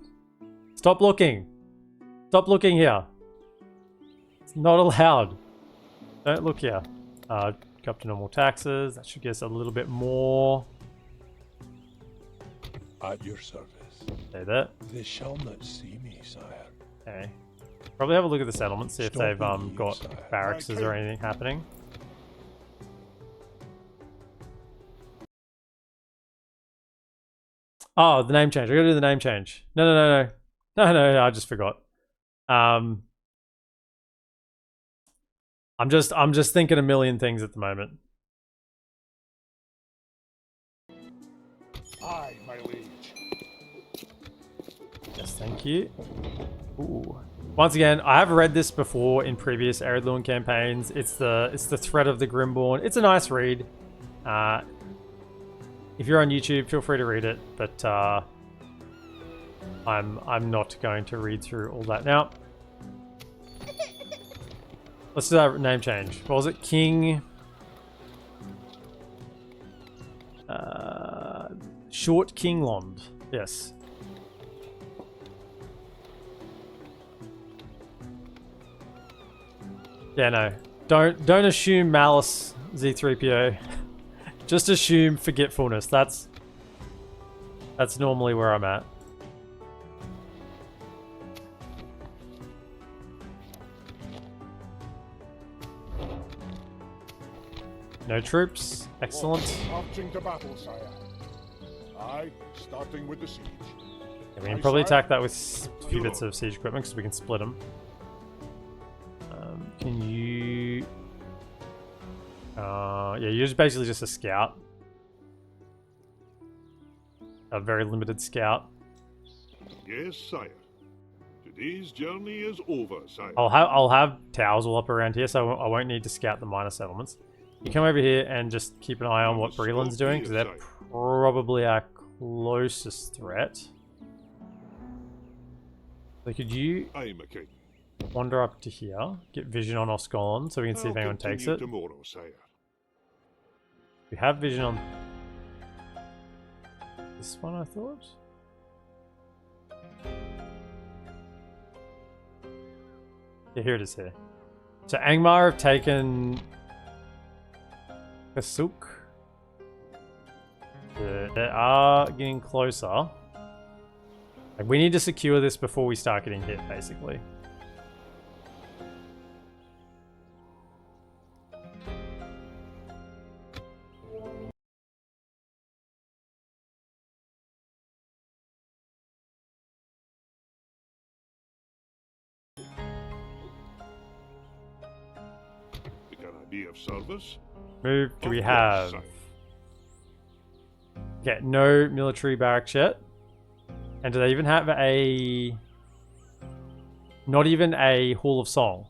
Stop looking. Stop looking here. It's not allowed. Don't look here. Go up to normal taxes. That should get us a little bit more. At your service. Say that. They shall not see me, sire. Okay. Probably have a look at the settlement, see if Stop they've me, got sire. barracks or anything happening. Oh, the name change. I gotta do the name change. No, I just forgot. I'm just thinking a million things at the moment. Aye, my liege. Yes, thank you. Ooh. Once again, I have read this before in previous EredLuin campaigns. It's the threat of the Grimborn. It's a nice read. If you're on YouTube, feel free to read it, but I'm not going to read through all that now. Let's do that name change. What was it? King. Short Kinglond. Yes. Yeah, no. Don't assume malice, Z3PO. Just assume forgetfulness. That's normally where I'm at. No troops. Excellent. Marching to battle, sire. Aye, starting with the siege. Yeah, we can probably attack that with a few bits of siege equipment because we can split them. Can you... yeah, you're basically just a scout. A very limited scout. Yes, sire. Today's journey is over, sire. I'll have towers all up around here, so I won't need to scout the minor settlements. You come over here and just keep an eye on what Breland's doing, because they're probably our closest threat. So could you I'm a king. wander up to here, get vision on Oscolon, so we can see if anyone takes it? Tomorrow, sire. We have vision on this one, I thought. Yeah, here it is here. So Angmar have taken Kasuk. They are getting closer. Like, we need to secure this before we start getting hit, basically. Can I be of service? Move do we Of course, have? sire. Okay, no military barracks yet. And do they even have a... Not even a Hall of Song.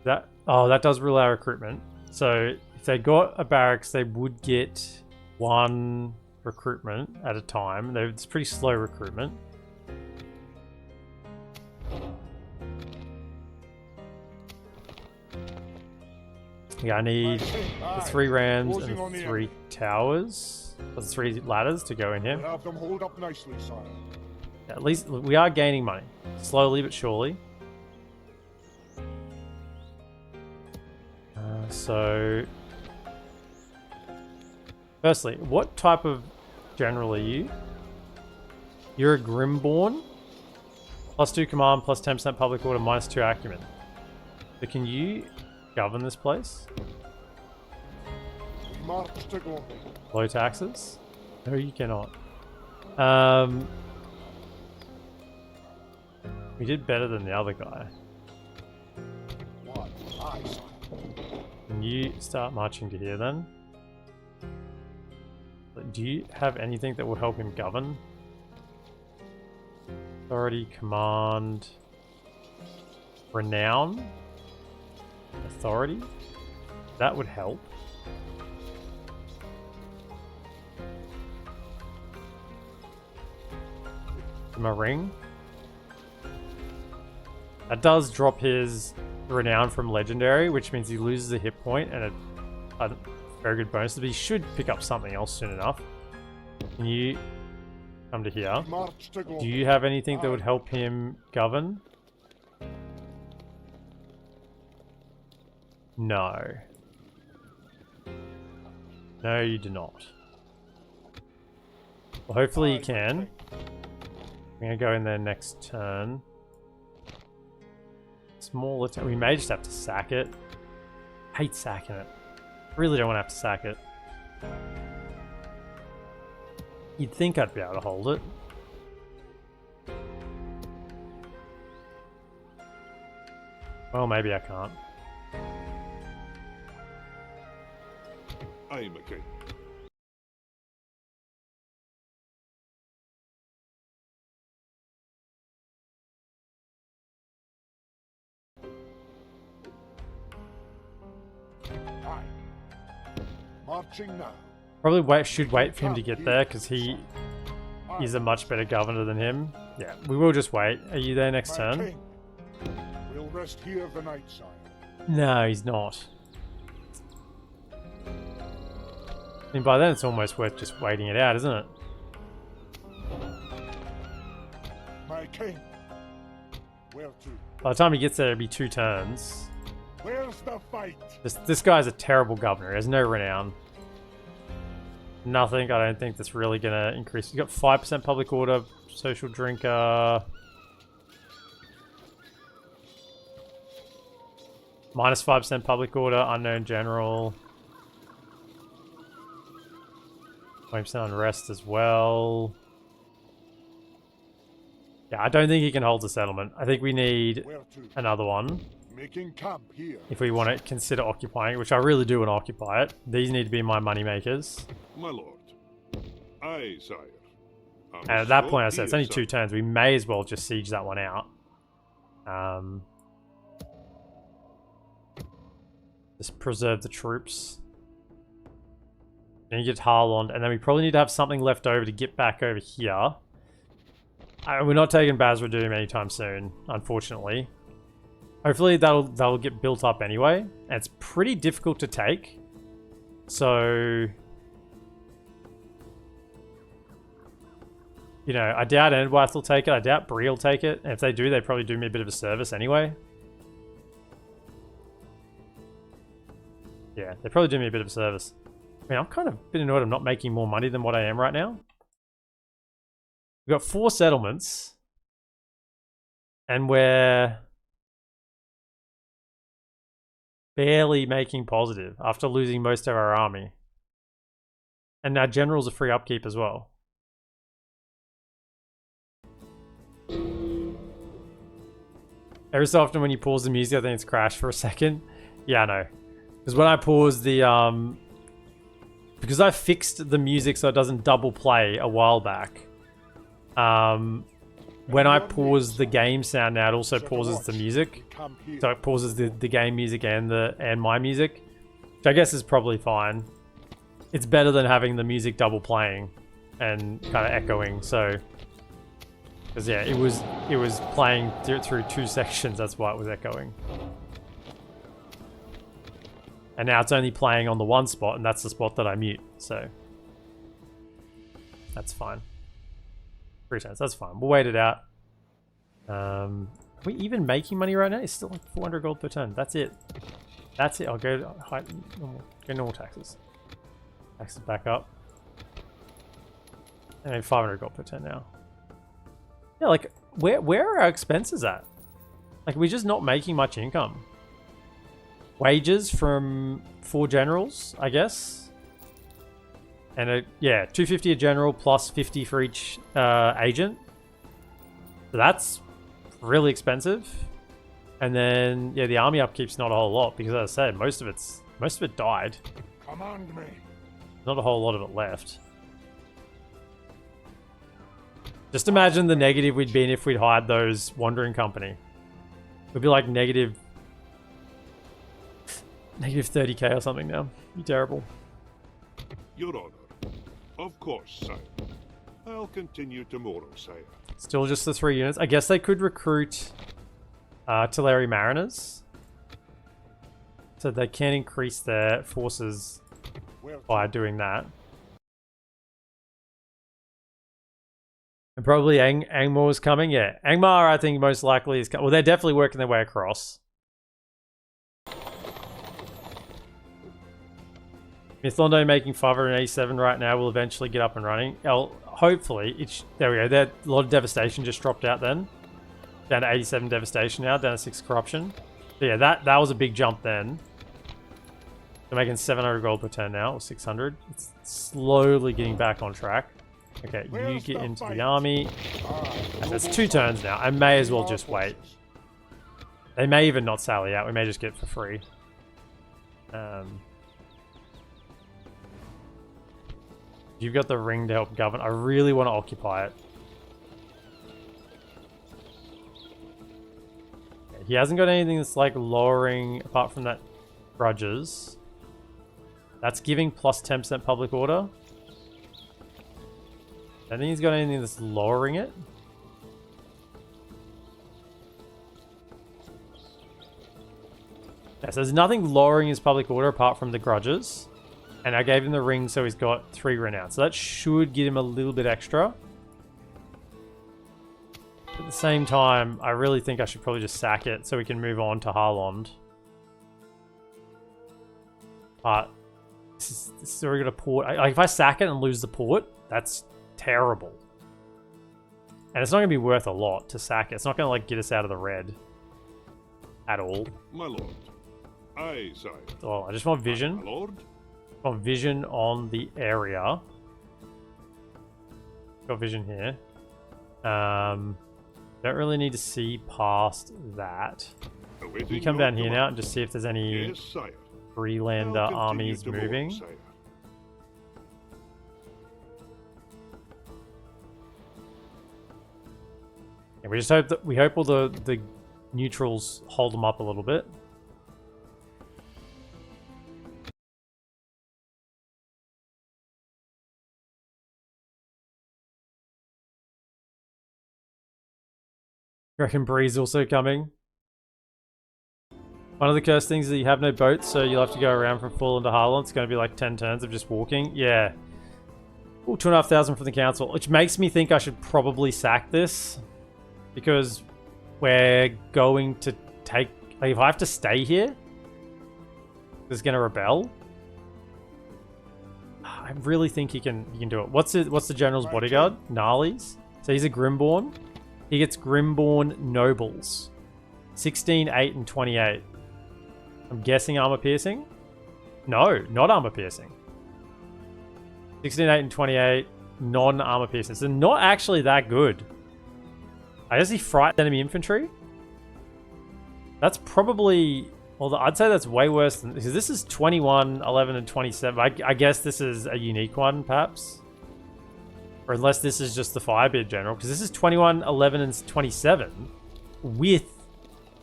That... Oh, that does rule our recruitment. So, if they got a barracks, they would get one recruitment at a time. It's pretty slow recruitment. Yeah, I need the 3 rams and the 3 towers. Or the 3 ladders to go in here. Have them hold up nicely, sire. At least we are gaining money. Slowly but surely. So... Firstly, what type of general are you? You're a Grimborn? +2 command, +10% public order, -2 acumen. So can you govern this place? We march to glory. Low taxes? No, you cannot. We did better than the other guy. One, aye, sire. Can you start marching to here then? Do you have anything that will help him govern? Authority, command, renown, authority? That would help. Give him a ring. That does drop his renown from legendary, which means he loses a hit point and a very good bonus. But he should pick up something else soon enough. Can you come to here? March to glory. Do you have anything that would help him govern? No. No, you do not. Well, hopefully you can. I'm gonna go in there next turn. Smaller turn. We may just have to sack it. Hate sacking it. Really don't want to have to sack it. You'd think I'd be able to hold it. Well, maybe I can't. I'm a king. Aye. Marching now. Probably should wait for him to get there because he is a much better governor than him. Yeah, we will just wait. Are you there next My turn? king. We'll rest here the night, sire. No, he's not. I mean, by then it's almost worth just waiting it out, isn't it? My king. Where to? By the time he gets there, it'll be 2 turns. Where's the fight? This guy's a terrible governor. He has no renown. Nothing. I don't think that's really going to increase. He's got 5% public order, social drinker. Minus 5% public order, unknown general. 20% unrest as well. Yeah, I don't think he can hold the settlement. I think we need Where to? another one Making camp here. if we want to consider occupying it, which I really do want to occupy it. These need to be my money makers. My lord. Aye, sire. And at that point, I said it's only 2 turns. We may as well just siege that one out. Just preserve the troops. Then you get Harlond, and then we probably need to have something left over to get back over here. We're not taking Basradoom anytime soon, unfortunately. Hopefully that'll get built up anyway. And it's pretty difficult to take. So, you know, I doubt Endwath will take it. I doubt Bree will take it. And if they do, they probably do me a bit of a service anyway. Yeah, they probably do me a bit of a service. I mean, I'm kind of a bit annoyed I'm not making more money than what I am right now. We've got 4 settlements. And we're barely making positive after losing most of our army. And our generals are free upkeep as well. Every so often when you pause the music, I think it's crashed for a second. Yeah, I know. Because when I pause the... because I fixed the music so it doesn't double play a while back. When I pause the game sound now, it also pauses the music. So it pauses the game music and my music. Which I guess is probably fine. It's better than having the music double playing and kind of echoing, so... Because yeah, it was playing through 2 sections, that's why it was echoing. And now it's only playing on the one spot, and that's the spot that I mute, so... That's fine. 3 cents, that's fine. We'll wait it out. Are we even making money right now? It's still like 400 gold per turn. That's it. That's it. I'll go to normal taxes. Taxes back up. And 500 gold per turn now. Yeah, like, where are our expenses at? Like, we're just not making much income. Wages from 4 generals, I guess. And yeah, 250 a general plus 50 for each agent. So that's really expensive. And then yeah, the army upkeep's not a whole lot because, as I said, most of it died. Command me. Not a whole lot of it left. Just imagine the negative we'd be in if we'd hired those Wandering Company. We'd be like negative 30k or something now. Be terrible. Your Honor. Of course, sire. I'll continue tomorrow, sire. Still just the 3 units. I guess they could recruit artillery mariners. So they can increase their forces by doing that. And probably Angmar's coming. Yeah, Angmar I think most likely is coming. Well, they're definitely working their way across. Mithlond making 587 right now will eventually get up and running. Hopefully, there we go. There, a lot of devastation just dropped out then. Down to 87 devastation now, down to 6 corruption. So yeah, that was a big jump then. They're making 700 gold per turn now, or 600. It's slowly getting back on track. Okay, you get into the army. That's 2 turns now. I may as well just wait. They may even not sally out. We may just get it for free. You've got the ring to help govern. I really want to occupy it. He hasn't got anything that's like lowering, apart from that grudges. That's giving plus 10% public order. I don't think he's got anything that's lowering it. Yeah, so there's nothing lowering his public order apart from the grudges. And I gave him the ring, so he's got 3 renown. So that should get him a little bit extra. At the same time, I really think I should probably just sack it so we can move on to Harlond. But this is already got a port. Like if I sack it and lose the port, that's terrible. And it's not going to be worth a lot to sack it. It's not going to like get us out of the red at all. My lord. Aye, sire. Oh, I just want vision. My lord. Got vision on the area. Got vision here. Don't really need to see past that. Awaiting You come your down here command. now and just see if there's any Yes, sire. Freelander I'll continue armies to move, moving. sire. Yeah, we just hope that all the neutrals hold them up a little bit. I reckon Breeze also coming. One of the cursed things is that you have no boats, so you'll have to go around from Full into Harlond. It's going to be like 10 turns of just walking. Yeah. Ooh, 2,500 from the council, which makes me think I should probably sack this. Because we're going to take... Like, if I have to stay here, it's going to rebel. I really think he can do it. What's the general's bodyguard? Gnarlies. So he's a Grimborn. He gets Grimborn Nobles. 16, 8, and 28. I'm guessing armor piercing? No, not armor piercing. 16, 8, and 28, non-armor piercing. So not actually that good. I guess he frightens enemy infantry. That's probably... Well, I'd say that's way worse than... Because this is 21, 11, and 27. I guess this is a unique one, perhaps. Or unless this is just the Firebeard General. Because this is 21, 11, and 27. With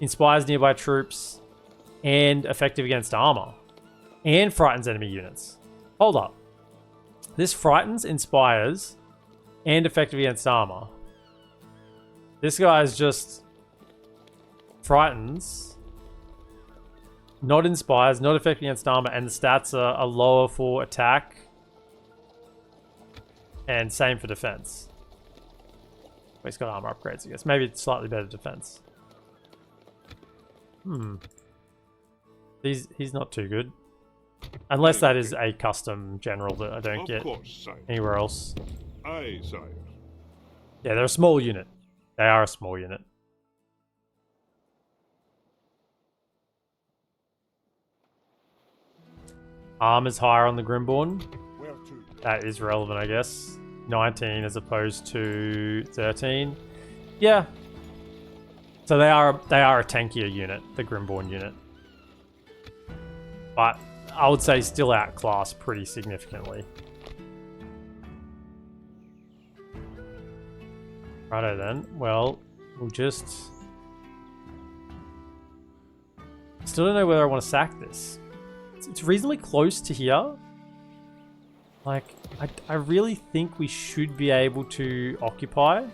inspires nearby troops and effective against armor. And frightens enemy units. Hold up. This frightens, inspires, and effective against armor. This guy is just... frightens... Not inspires, not effective against armor, and the stats are lower for attack. And same for defense. Well, he's got armor upgrades, I guess. Maybe it's slightly better defense. He's not too good. Unless that is a custom general that I don't get anywhere else. Aye, sire. Yeah, they're a small unit. They are a small unit. Armor's higher on the Grimborn. Where to? That is relevant, I guess. 19 as opposed to 13. Yeah. So they are a tankier unit, the Grimborn unit. But I would say still outclassed pretty significantly. Righto then. Well, we'll just... Still don't know whether I want to sack this. It's reasonably close to here. Like, I really think we should be able to occupy.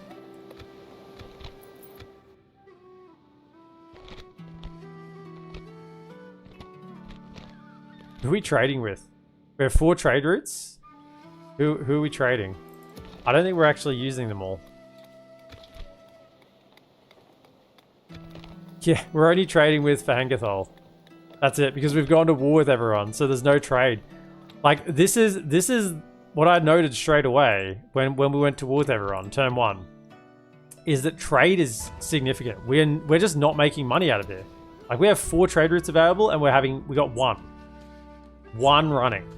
Who are we trading with? We have 4 trade routes? Who are we trading? I don't think we're actually using them all. Yeah, we're only trading with Fangathol. That's it, because we've gone to war with everyone, so there's no trade. Like this is what I noted straight away when we went towards everyone, turn 1, is that trade is significant. We're just not making money out of here. Like we have 4 trade routes available and we got one running.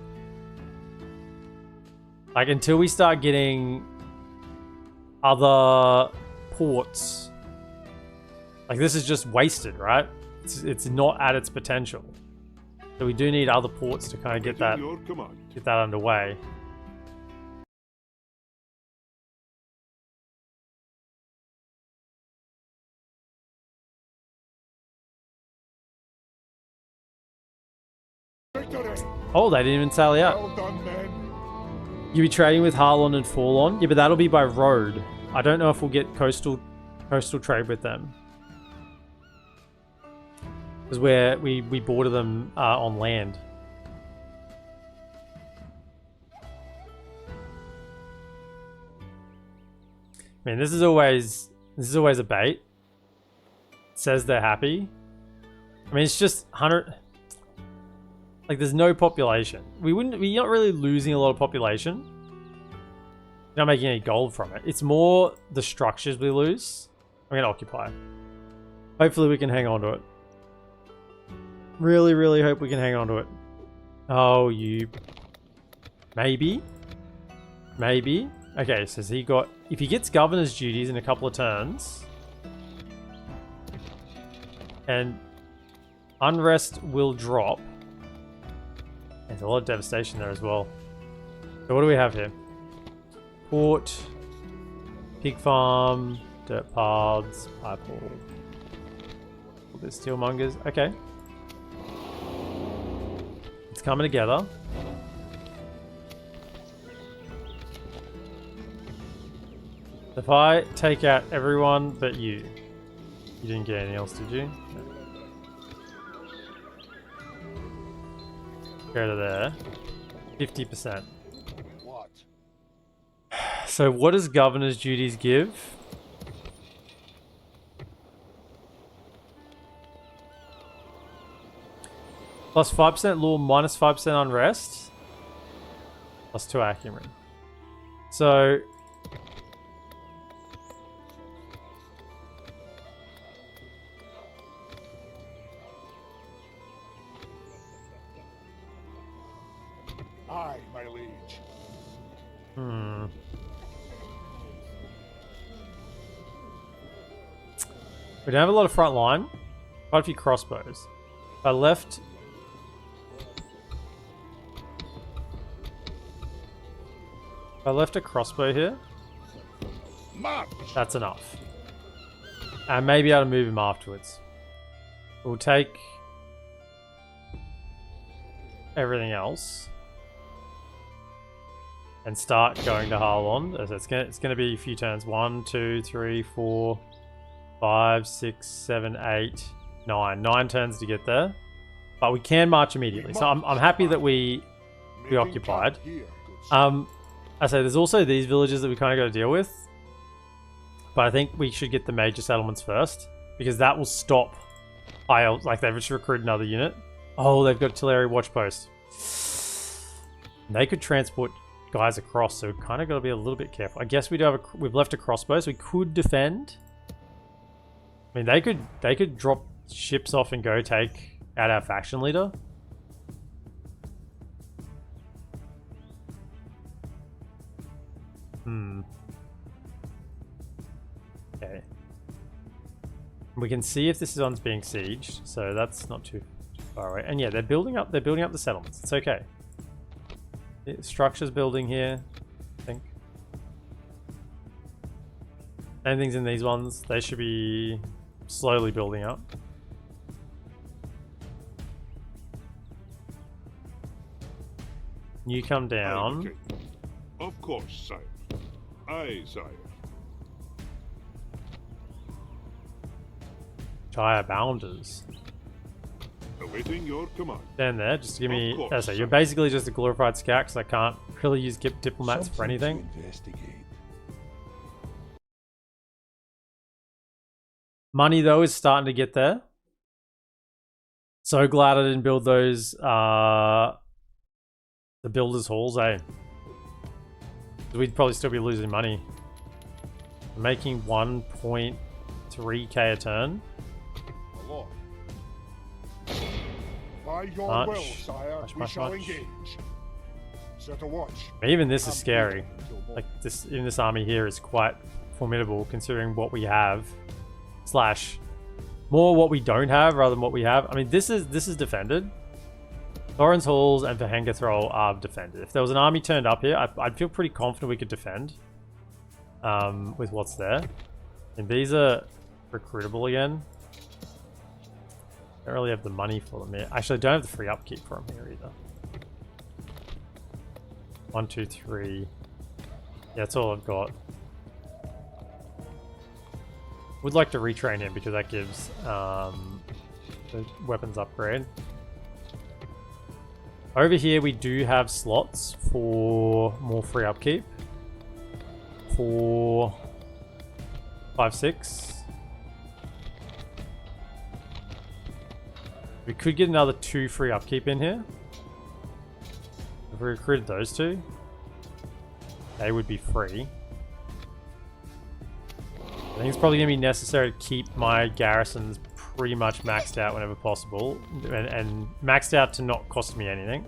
Like until we start getting other ports, like this is just wasted, right? It's not at its potential. So we do need other ports to kind of get that underway. Oh, they didn't even sally out. Well done, men. You be trading with Harlon and Forlon? Yeah, but that'll be by road. I don't know if we'll get coastal trade with them. Because we border them on land. I mean, this is always a bait. It says they're happy. I mean, it's just 100. Like, there's no population. We're not really losing a lot of population. We're not making any gold from it. It's more the structures we lose. I'm gonna occupy. Hopefully we can hang on to it. Really, really hope we can hang on to it. Oh, you... Maybe? Maybe? Okay, so he got... If he gets governor's duties in a couple of turns... And... Unrest will drop. There's a lot of devastation there as well. So what do we have here? Port... Pig farm... Dirt paths... Pipe hall... The steelmongers... Okay. It's coming together. If I take out everyone but you didn't get anything else, did you? No. Go to there. 50%. What? So what does governor's duties give? Plus 5% law, minus 5% unrest. Plus 2 acumen. So... Aye, my liege. We don't have a lot of front line. Quite a few crossbows. If I left... If I left a crossbow here, March! that's enough. And maybe I'll move him afterwards. We'll take everything else and start going to Harlond. It's gonna be a few turns. 1, 2, 3, 4, 5, 6, 7, 8, 9. 9 turns to get there. But we can march immediately. So I'm happy that we occupied. I say there's also these villages that we kind of got to deal with. But I think we should get the major settlements first. Because that will stop like they've just recruited another unit. Oh, they've got artillery watch post. They could transport guys across, so we kind of got to be a little bit careful. I guess we've left a crossbow, so we could defend. I mean, they could drop ships off and go take out our faction leader. Okay. We can see if this one's being sieged, so that's not too far away. And yeah, they're building up the settlements. It's okay. The structure's building here, I think. Same things in these ones. They should be slowly building up. You come down. Of course, sire. Aye, sire. Shire Bounders. Awaiting your command. Stand there, just to give me... As I say, you're basically just a glorified scout, because I can't really use diplomats for anything. Money, though, is starting to get there. So glad I didn't build those... the The builders' halls, eh? We'd probably still be losing money. Making 1.3k a turn. A lot. By your Much. will, sire, Much, we much, shall much. engage. Set a watch. Even this is And scary. until morning. Like this, even this army here is quite formidable considering what we have. Slash, more what we don't have rather than what we have. I mean, this is defended. Thorin's Halls and Verhengathral are defended. If there was an army turned up here, I'd feel pretty confident we could defend. With what's there. And these are recruitable again. Don't really have the money for them here. Actually, I don't have the free upkeep for them here either. 1, 2, 3. Yeah, that's all I've got. Would like to retrain him because that gives the weapons upgrade. Over here we do have slots for more free upkeep. 4, 5, 6. We could get another 2 free upkeep in here. If we recruited those 2, they would be free. I think it's probably going to be necessary to keep my garrisons pretty much maxed out whenever possible. And maxed out to not cost me anything.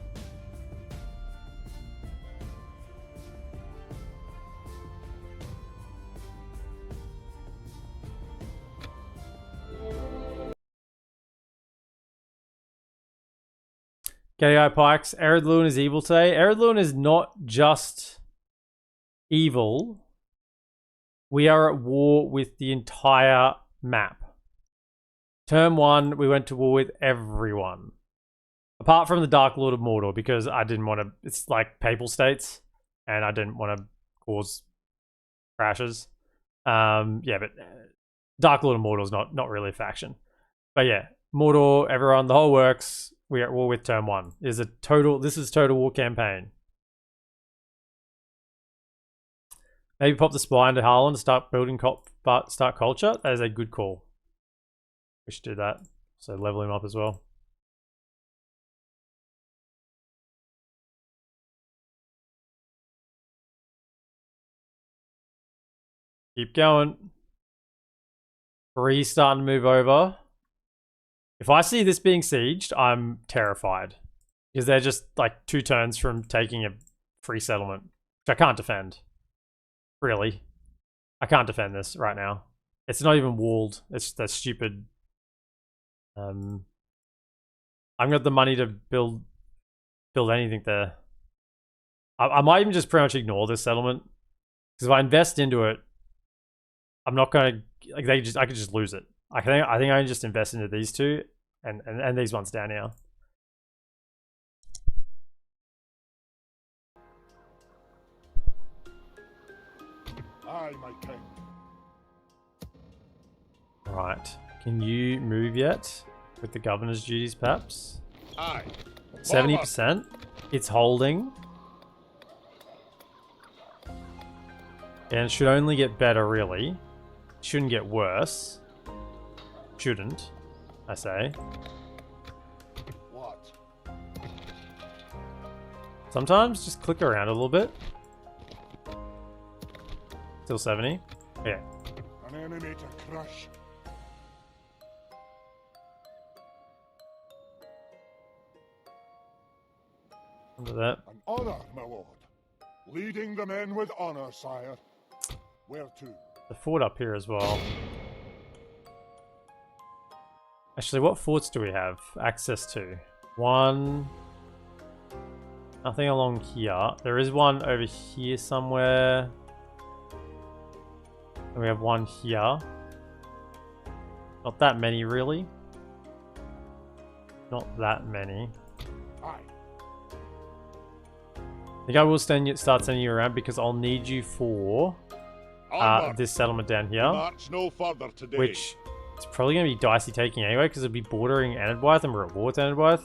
G'day Pikes, EredLuin is evil today. EredLuin is not just evil. We are at war with the entire map. Term 1, we went to war with everyone. Apart from the Dark Lord of Mordor, because I didn't want to... It's like Papal States, and I didn't want to cause crashes. Yeah, but Dark Lord of Mordor is not really a faction. But yeah, Mordor, everyone, the whole works. We are at war with Term 1. This is Total War campaign. Maybe pop the spy into Harlan to start building start culture. That is a good call. We should do that. So level him up as well. Keep going. 3 starting to move over. If I see this being sieged, I'm terrified. Because they're just like 2 turns from taking a free settlement. Which I can't defend. Really. I can't defend this right now. It's not even walled. It's that stupid. I've got the money to build anything there. I might even just pretty much ignore this settlement. Because if I invest into it, I'm not gonna like I could just lose it. I think I can just invest into these 2 and these ones down here. Aye, my king. Right. Can you move yet? With the governor's duties, perhaps? Aye. 70%. It's holding. And it should only get better, really. It shouldn't get worse. Shouldn't, I say. What? Sometimes just click around a little bit. Still 70. Yeah. An enemy to crush. Under that. An honor, my lord. Leading the men with honor, sire. Where to? The fort up here as well. Actually, what forts do we have access to? One. Nothing along here. There is one over here somewhere. And we have one here. Not that many, really. Not that many. Aye. I think I will start sending you around because I'll need you for this settlement down here. March no further today. Which it's probably going to be dicey taking anyway because it'll be bordering Anadwyth and we're at war with Anadwyth.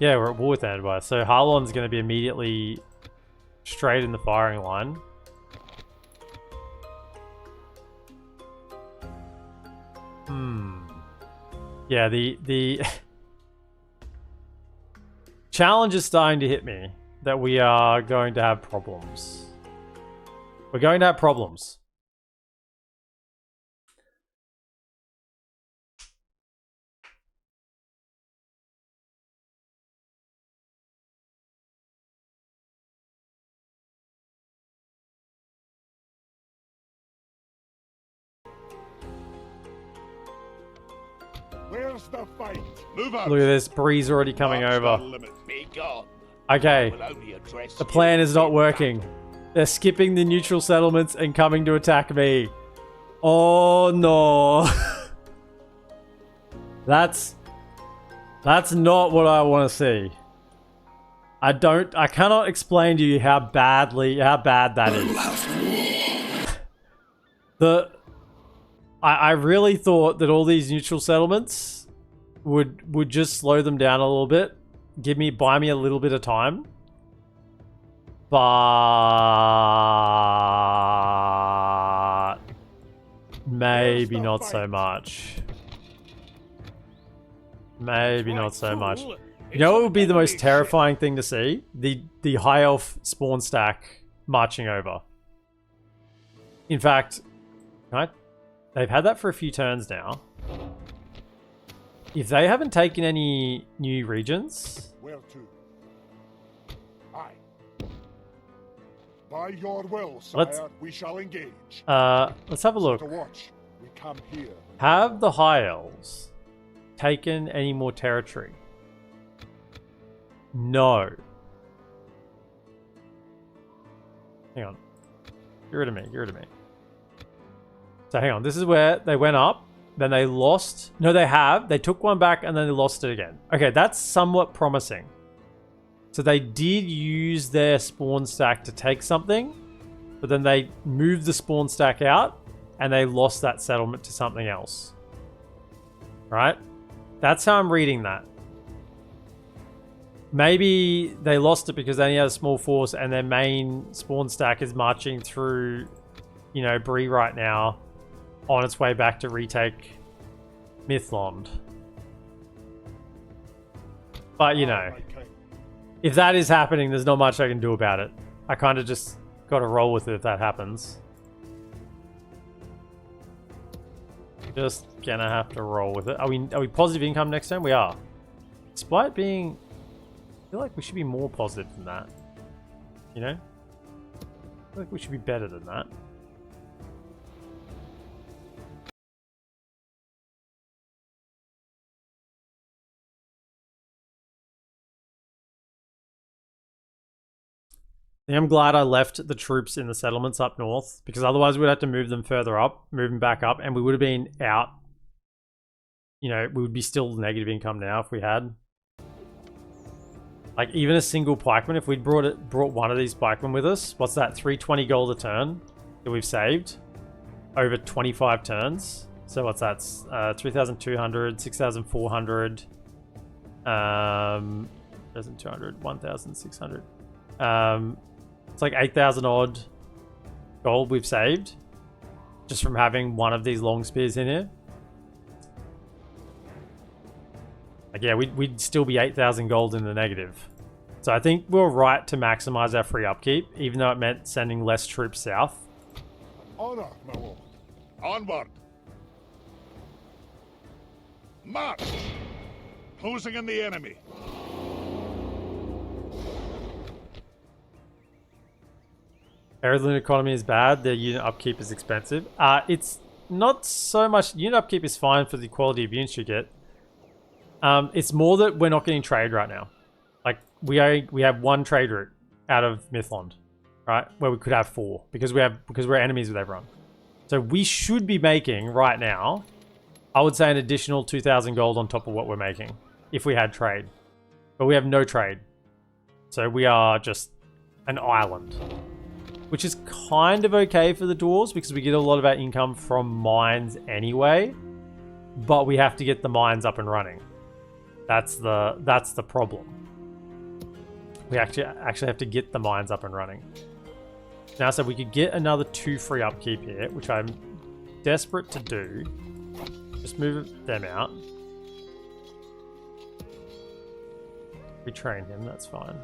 Yeah, we're at war with Anadwyth. So Harlon's going to be immediately straight in the firing line. Yeah, the challenge is starting to hit me that we are going to have problems. We're going to have problems. Where's the fight? Move out. Look at this breeze already coming March over. the limit. Be gone. Okay, Will only address the you plan is not in working. They're skipping the neutral settlements and coming to attack me. Oh no. That's not what I want to see. I cannot explain to you how bad that is. I really thought that all these neutral settlements would just slow them down a little bit, buy me a little bit of time. But maybe not so much. Maybe not so much. You know what would be the most terrifying thing to see? The high elf spawn stack marching over. In fact, they've had that for a few turns now. If they haven't taken any new regions... Where to? Aye. By your will, sire, we shall engage. Let's have a look. To watch, we come here. Have the High Elves taken any more territory? No. Hang on. Get rid of me. Get rid of me. So hang on. This is where they went up. Then they lost. No, they have. They took one back and then they lost it again. Okay, that's somewhat promising. So they did use their spawn stack to take something. But then they moved the spawn stack out. And they lost that settlement to something else. Right? That's how I'm reading that. Maybe they lost it because they only had a small force and their main spawn stack is marching through, you know, Bree right now on its way back to retake Mithlond. But, you know, if that is happening, there's not much I can do about it. I kind of just got to roll with it if that happens. Just gonna have to roll with it. Are we positive income next turn? We are. Despite being... I feel like we should be more positive than that. You know? I feel like we should be better than that. I'm glad I left the troops in the settlements up north, because otherwise we'd have to move them further up, move them back up, and we would have been out. You know, we would be still negative income now if we had. Like, even a single pikeman, if we'd brought one of these pikemen with us, what's that, 320 gold a turn that we've saved over 25 turns. So what's that, 3,200, 6,400, 1,200, 1,600. It's like 8,000 odd gold we've saved just from having one of these long spears in here. Like, yeah, we'd still be 8,000 gold in the negative. So I think we're right to maximize our free upkeep, even though it meant sending less troops south. Honor, my lord. Onward. March. Closing in the enemy. EredLuin economy is bad. Their unit upkeep is expensive. It's not so much... Unit upkeep is fine for the quality of units you get. It's more that we're not getting trade right now. Like, we have one trade route out of Mithlond, right? Where we could have 4 because we're enemies with everyone. So we should be making right now, I would say, an additional 2,000 gold on top of what we're making if we had trade. But we have no trade. So we are just an island. Which is kind of okay for the dwarves because we get a lot of our income from mines anyway. But we have to get the mines up and running. That's the problem. We actually have to get the mines up and running. Now, so we could get another 2 free upkeep here, which I'm desperate to do. Just move them out. Retrain him, that's fine.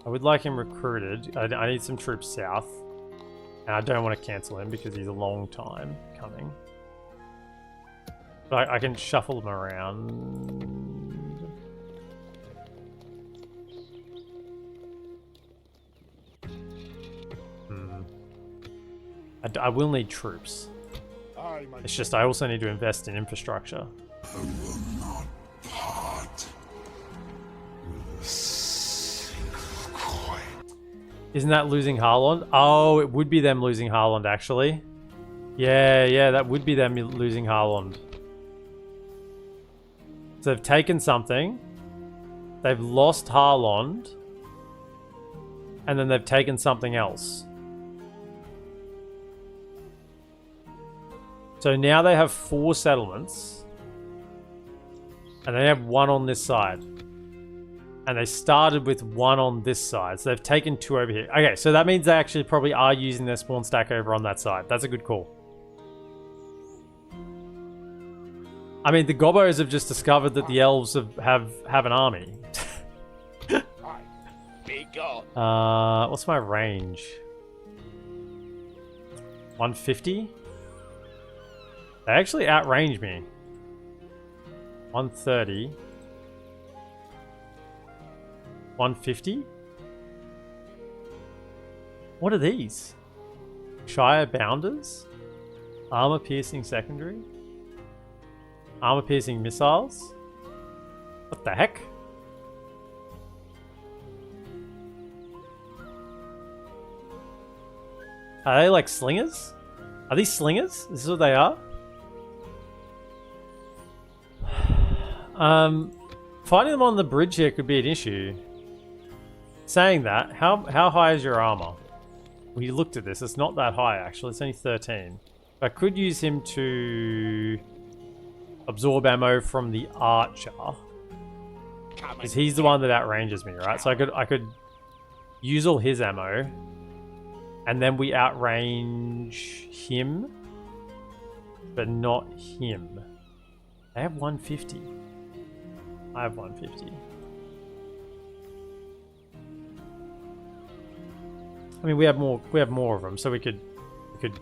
I would like him recruited. I need some troops south. And I don't want to cancel him because he's a long time coming. But I can shuffle them around. I will need troops. It's just I also need to invest in infrastructure. I will not part with a single coin. Isn't that losing Harland? Oh, it would be them losing Harland, actually. Yeah, that would be them losing Harland. So they've taken something. They've lost Harland. And then they've taken something else. So now they have 4 settlements. And they have 1 on this side. And they started with 1 on this side. So they've taken 2 over here. Okay, so that means they actually probably are using their spawn stack over on that side. That's a good call. I mean, the Gobos have just discovered that the elves have an army. What's my range? 150? They actually outrange me. 130. 150? What are these? Shire Bounders? Armor piercing secondary? Armor piercing missiles? What the heck? Are they like slingers? Are these slingers? This is what they are? Finding them on the bridge here could be an issue. Saying that, how high is your armor? We looked at this. It's not that high, actually. It's only 13. I could use him to absorb ammo from the archer. Because he's the one that outranges me, right? So I could use all his ammo. And then we outrange him. But not him. They have 150. I have 150. I mean, we have more of them, so we could get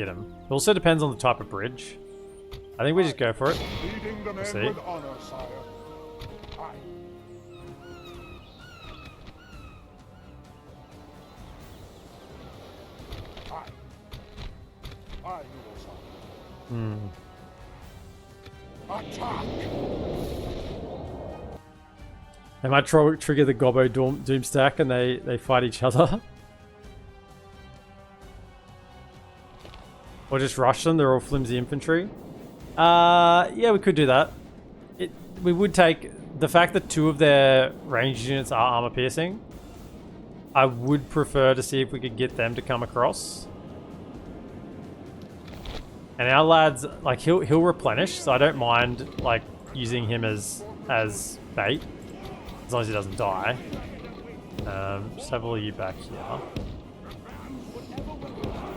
them. It also depends on the type of bridge. I think we just go for it. We'll see. They might trigger the Gobbo Doom stack and they fight each other. Or just rush them, they're all flimsy infantry. Yeah, we could do that. We would take the fact that 2 of their ranged units are armor piercing. I would prefer to see if we could get them to come across. And our lads, like he'll replenish, so I don't mind like using him as bait. As long as he doesn't die. Just have all of you back here.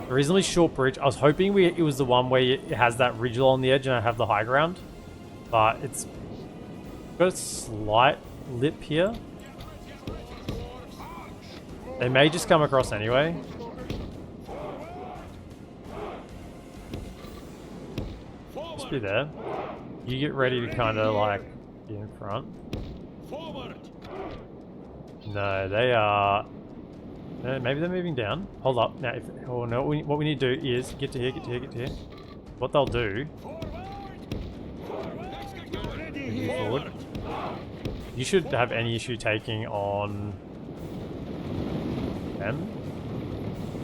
A reasonably short bridge. I was hoping it was the one where it has that ridge on the edge and I have the high ground. But it's got a slight lip here. They may just come across anyway. Just be there. You get ready to kind of like be in front. No, they are... maybe they're moving down. Hold up. Now, what we need to do is get to here, get to here, get to here. What they'll do... Move forward. You should have any issue taking on... them.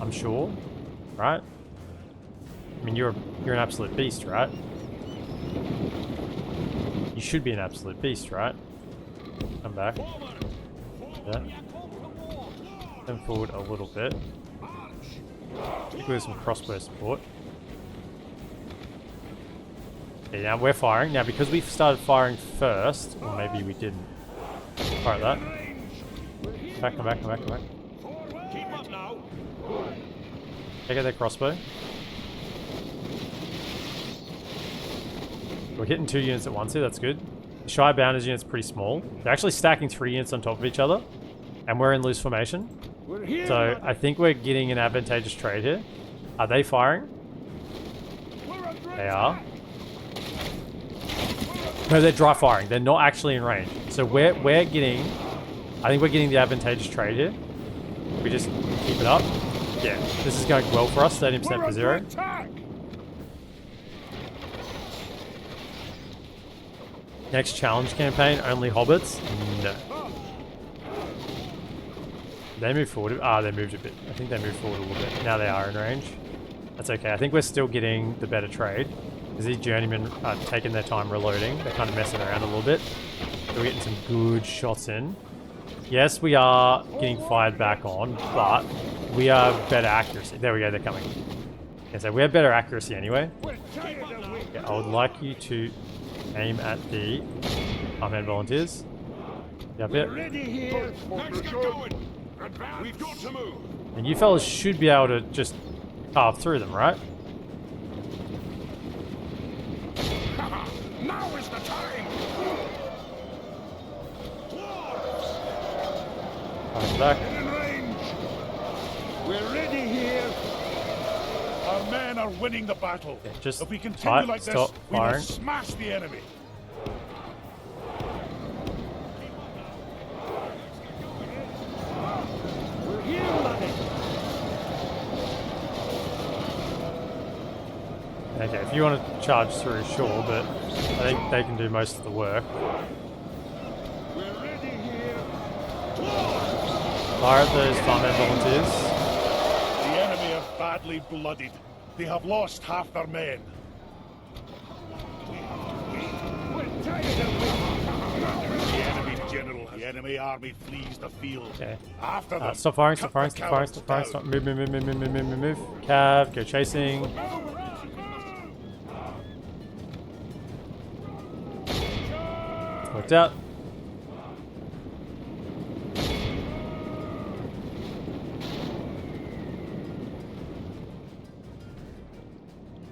I'm sure. Right? I mean, you're an absolute beast, right? You should be an absolute beast, right? Come back. Yeah. Come forward a little bit. With some crossbow support. Okay, now we're firing. Now, because we started firing first, or maybe we didn't. Fire that. Come back. Keep up now. Take out their crossbow. We're hitting 2 units at once here, that's good. The Shy Bounders unit's pretty small. They're actually stacking 3 units on top of each other. And we're in loose formation. So I think we're getting an advantageous trade here. Are they firing? They are. No, they're dry firing. They're not actually in range. So we're getting... I think we're getting the advantageous trade here. We just keep it up. Yeah, this is going well for us. 30% for 0. Next challenge campaign, only hobbits? No. They moved forward. Ah, they moved a bit. I think they moved forward a little bit. Now they are in range. That's okay. I think we're still getting the better trade. Because these journeymen are taking their time reloading. They're kind of messing around a little bit. So we're getting some good shots in. Yes, we are getting fired back on, but we have better accuracy. There we go, they're coming. Okay, so we have better accuracy anyway. Yeah, I would like you to aim at the armed volunteers. Yep, yep. Let's get going. We've got to move. And you fellas should be able to just carve through them, right? Now is the time. Dwarves, Back. In range. We're ready here. Our men are winning the battle. Yeah, just if we continue like this, stop we will firing. smash the enemy. we're here, laddie. Okay, if you want to charge through, sure, but I think they can do most of the work. We're ready here. Fire at those farmhand volunteers. The enemy are badly blooded. They have lost half their men. We're tired of The enemy general, the enemy army flees the field. Okay. After them. Stop firing, stop cut firing, the stop firing, cowards stop firing, down. stop. Move, move, move, move, move, move, move, move, move. Cav, go chasing. Worked out.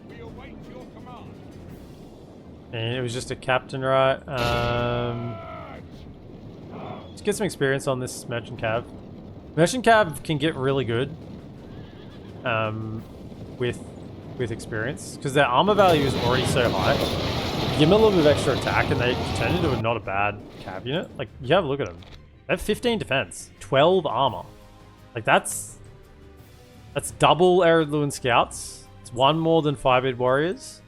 We await your command. And it was just a captain, right? Let's get some experience on this merchant cav. Merchant cav can get really good with experience because their armor value is already so high. Give them a little bit of extra attack and they turn into not a bad cav unit. Like, you have a look at them. They have 15 defense, 12 armor. Like, that's double EredLuin scouts. It's 1 more than 5-bid warriors.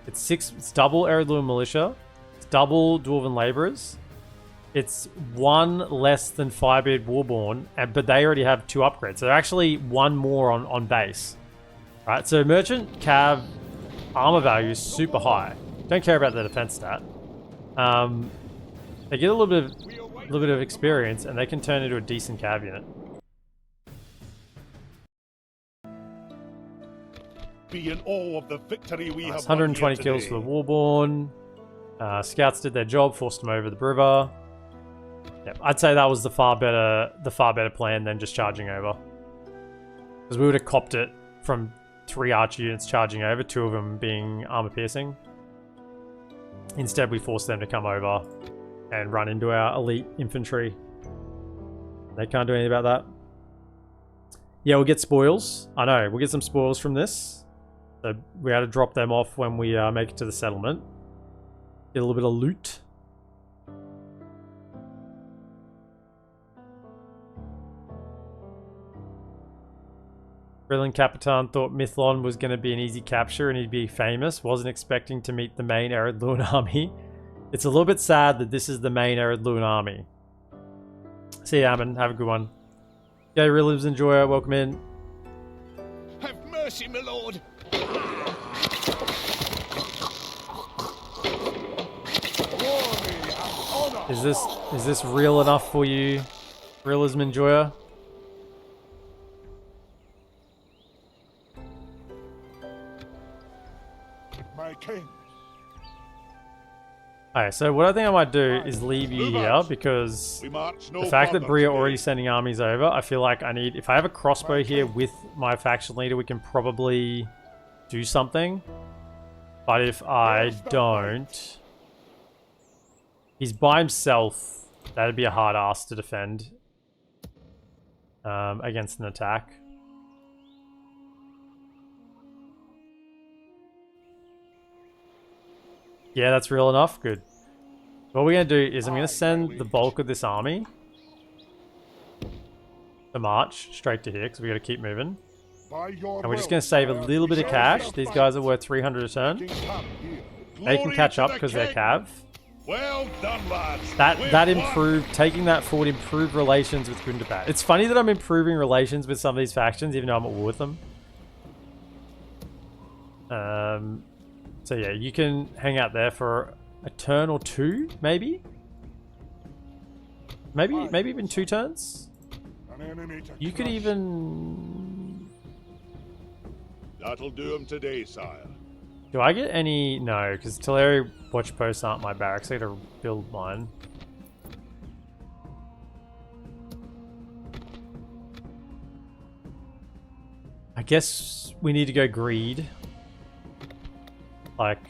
It's double EredLuin militia. It's double dwarven laborers. It's 1 less than 5-bid warborn, but they already have 2 upgrades. So they're actually 1 more on base. Right, so merchant cav armor value is super high. Don't care about the defense stat. They get a little bit of experience, and they can turn into a decent cav unit. Be in awe of the victory we have 120 won here kills today. for the warborn. Scouts did their job, forced them over the river. Yep, I'd say that was the far better plan than just charging over. Because we would have copped it from 3 archer units charging over, 2 of them being armor piercing. Instead, we forced them to come over and run into our elite infantry. They can't do anything about that. Yeah, we'll get spoils. I know, we'll get some spoils from this. So we had to drop them off when we make it to the settlement. Get a little bit of loot. Brilliant Capitan thought Mithlond was going to be an easy capture and he'd be famous. Wasn't expecting to meet the main EredLuin army. It's a little bit sad that this is the main EredLuin army. See ya, Ammon. Have a good one. Okay, Relives Enjoyer, welcome in. Have mercy, my lord. Is this real enough for you, Realism Enjoyer? My king. Alright, so what I think I might do is leave you here because We march no the fact that further Brie are today. already sending armies over, I feel like I need... If I have a crossbow here with my faction leader, we can probably do something. But if I don't... He's by himself. That'd be a hard ass to defend. Against an attack. Yeah, that's real enough. Good. What we're going to do is I'm going to send the bulk of this army to march straight to here because we got to keep moving. And we're just going to save a little bit of cash. These guys are worth 300 a turn. They can catch up because they're cav. Well done, lads. That improved, taking that forward improved relations with Gundabad. It's funny that I'm improving relations with some of these factions even though I'm at war with them. So yeah, you can hang out there for a turn or two, maybe? Maybe even 2 turns? You could even... That'll do him today, sire. Do I get any... No, because Teleri watch posts aren't my barracks. I gotta build mine. I guess we need to go greed. Like...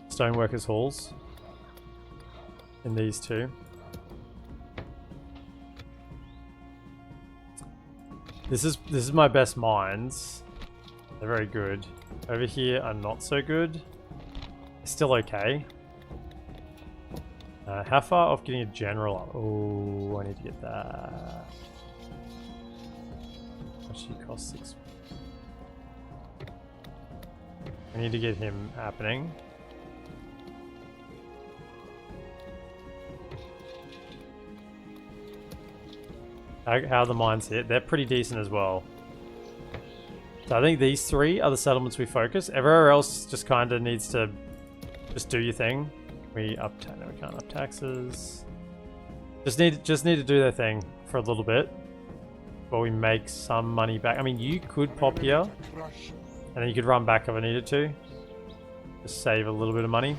Stoneworkers' halls. In these two. This is my best mines. They're very good. Over here are not so good. Still okay. How far off getting a general up? Oh, I need to get that. Actually cost 6. I need to get him happening. How are the mines hit? They're pretty decent as well. So I think these 3 are the settlements we focus. Everywhere else just kind of needs to just do your thing. No, we can't up taxes. Just need to do their thing for a little bit while we make some money back. I mean, you could pop here and then you could run back if I needed to. Just save a little bit of money.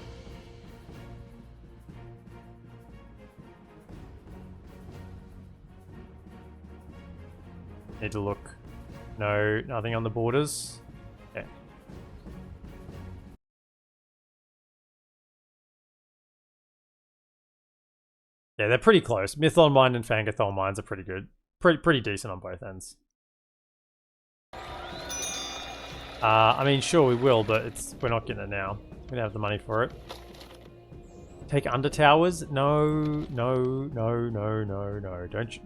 Need to look. No, nothing on the borders. Okay. Yeah, they're pretty close. Mithlond mine and Fangathol mines are pretty good. Pretty decent on both ends. I mean, sure we will, but we're not getting it now. We don't have the money for it. Take under towers? No. Don't you...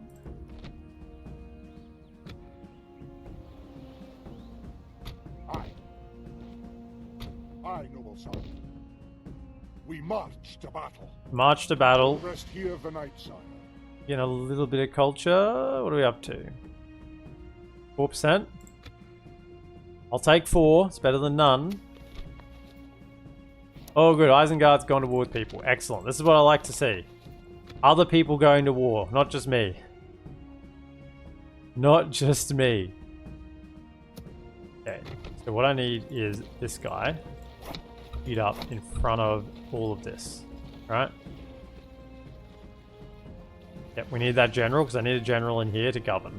Aye, noble son. We march to battle. March to battle. Rest here the night, sire. Getting a little bit of culture. What are we up to? 4%. I'll take 4. It's better than none. Oh, good. Isengard's gone to war with people. Excellent. This is what I like to see. Other people going to war, not just me. Not just me. Okay. So what I need is this guy. Up in front of all of this, right? Yep, we need that general because I need a general in here to govern.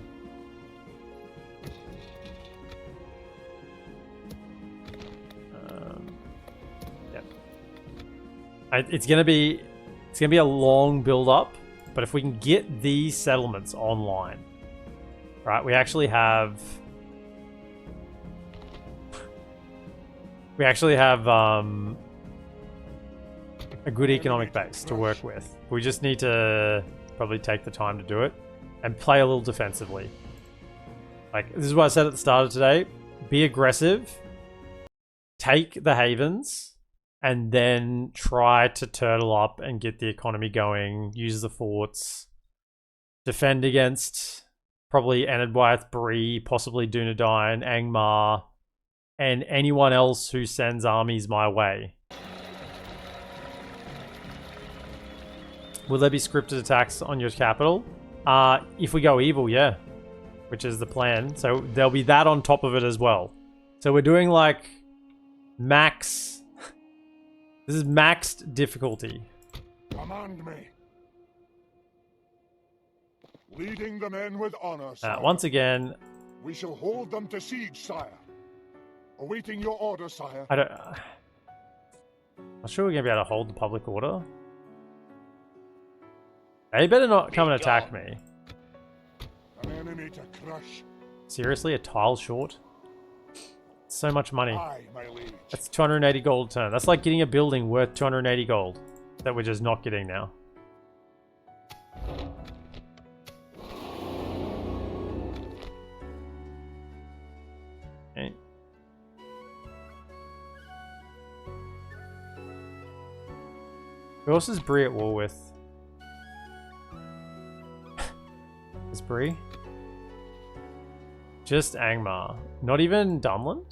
Yep. It's gonna be a long build up, but if we can get these settlements online, right? We actually have a good economic base to work with. We just need to probably take the time to do it and play a little defensively. Like, this is what I said at the start of today. Be aggressive, take the havens, and then try to turtle up and get the economy going, use the forts, defend against probably Enedwyth, Bree, possibly Dunedain, Angmar, and anyone else who sends armies my way. Will there be scripted attacks on your capital? If we go evil, yeah. Which is the plan. So there'll be that on top of it as well. So we're doing like max... This is maxed difficulty. Command me. Leading the men with honor, sire. Once again... We shall hold them to siege, sire. Awaiting your order, sire. I don't... I'm not sure we're going to be able to hold the public order. They better not come and attack me. An enemy to crush. Seriously, a tile short? So much money. Aye, my liege. That's 280 gold a turn. That's like getting a building worth 280 gold that we're just not getting now. Okay. Who else is Bree at war with? Is Bree? Just Angmar. Not even Dunland?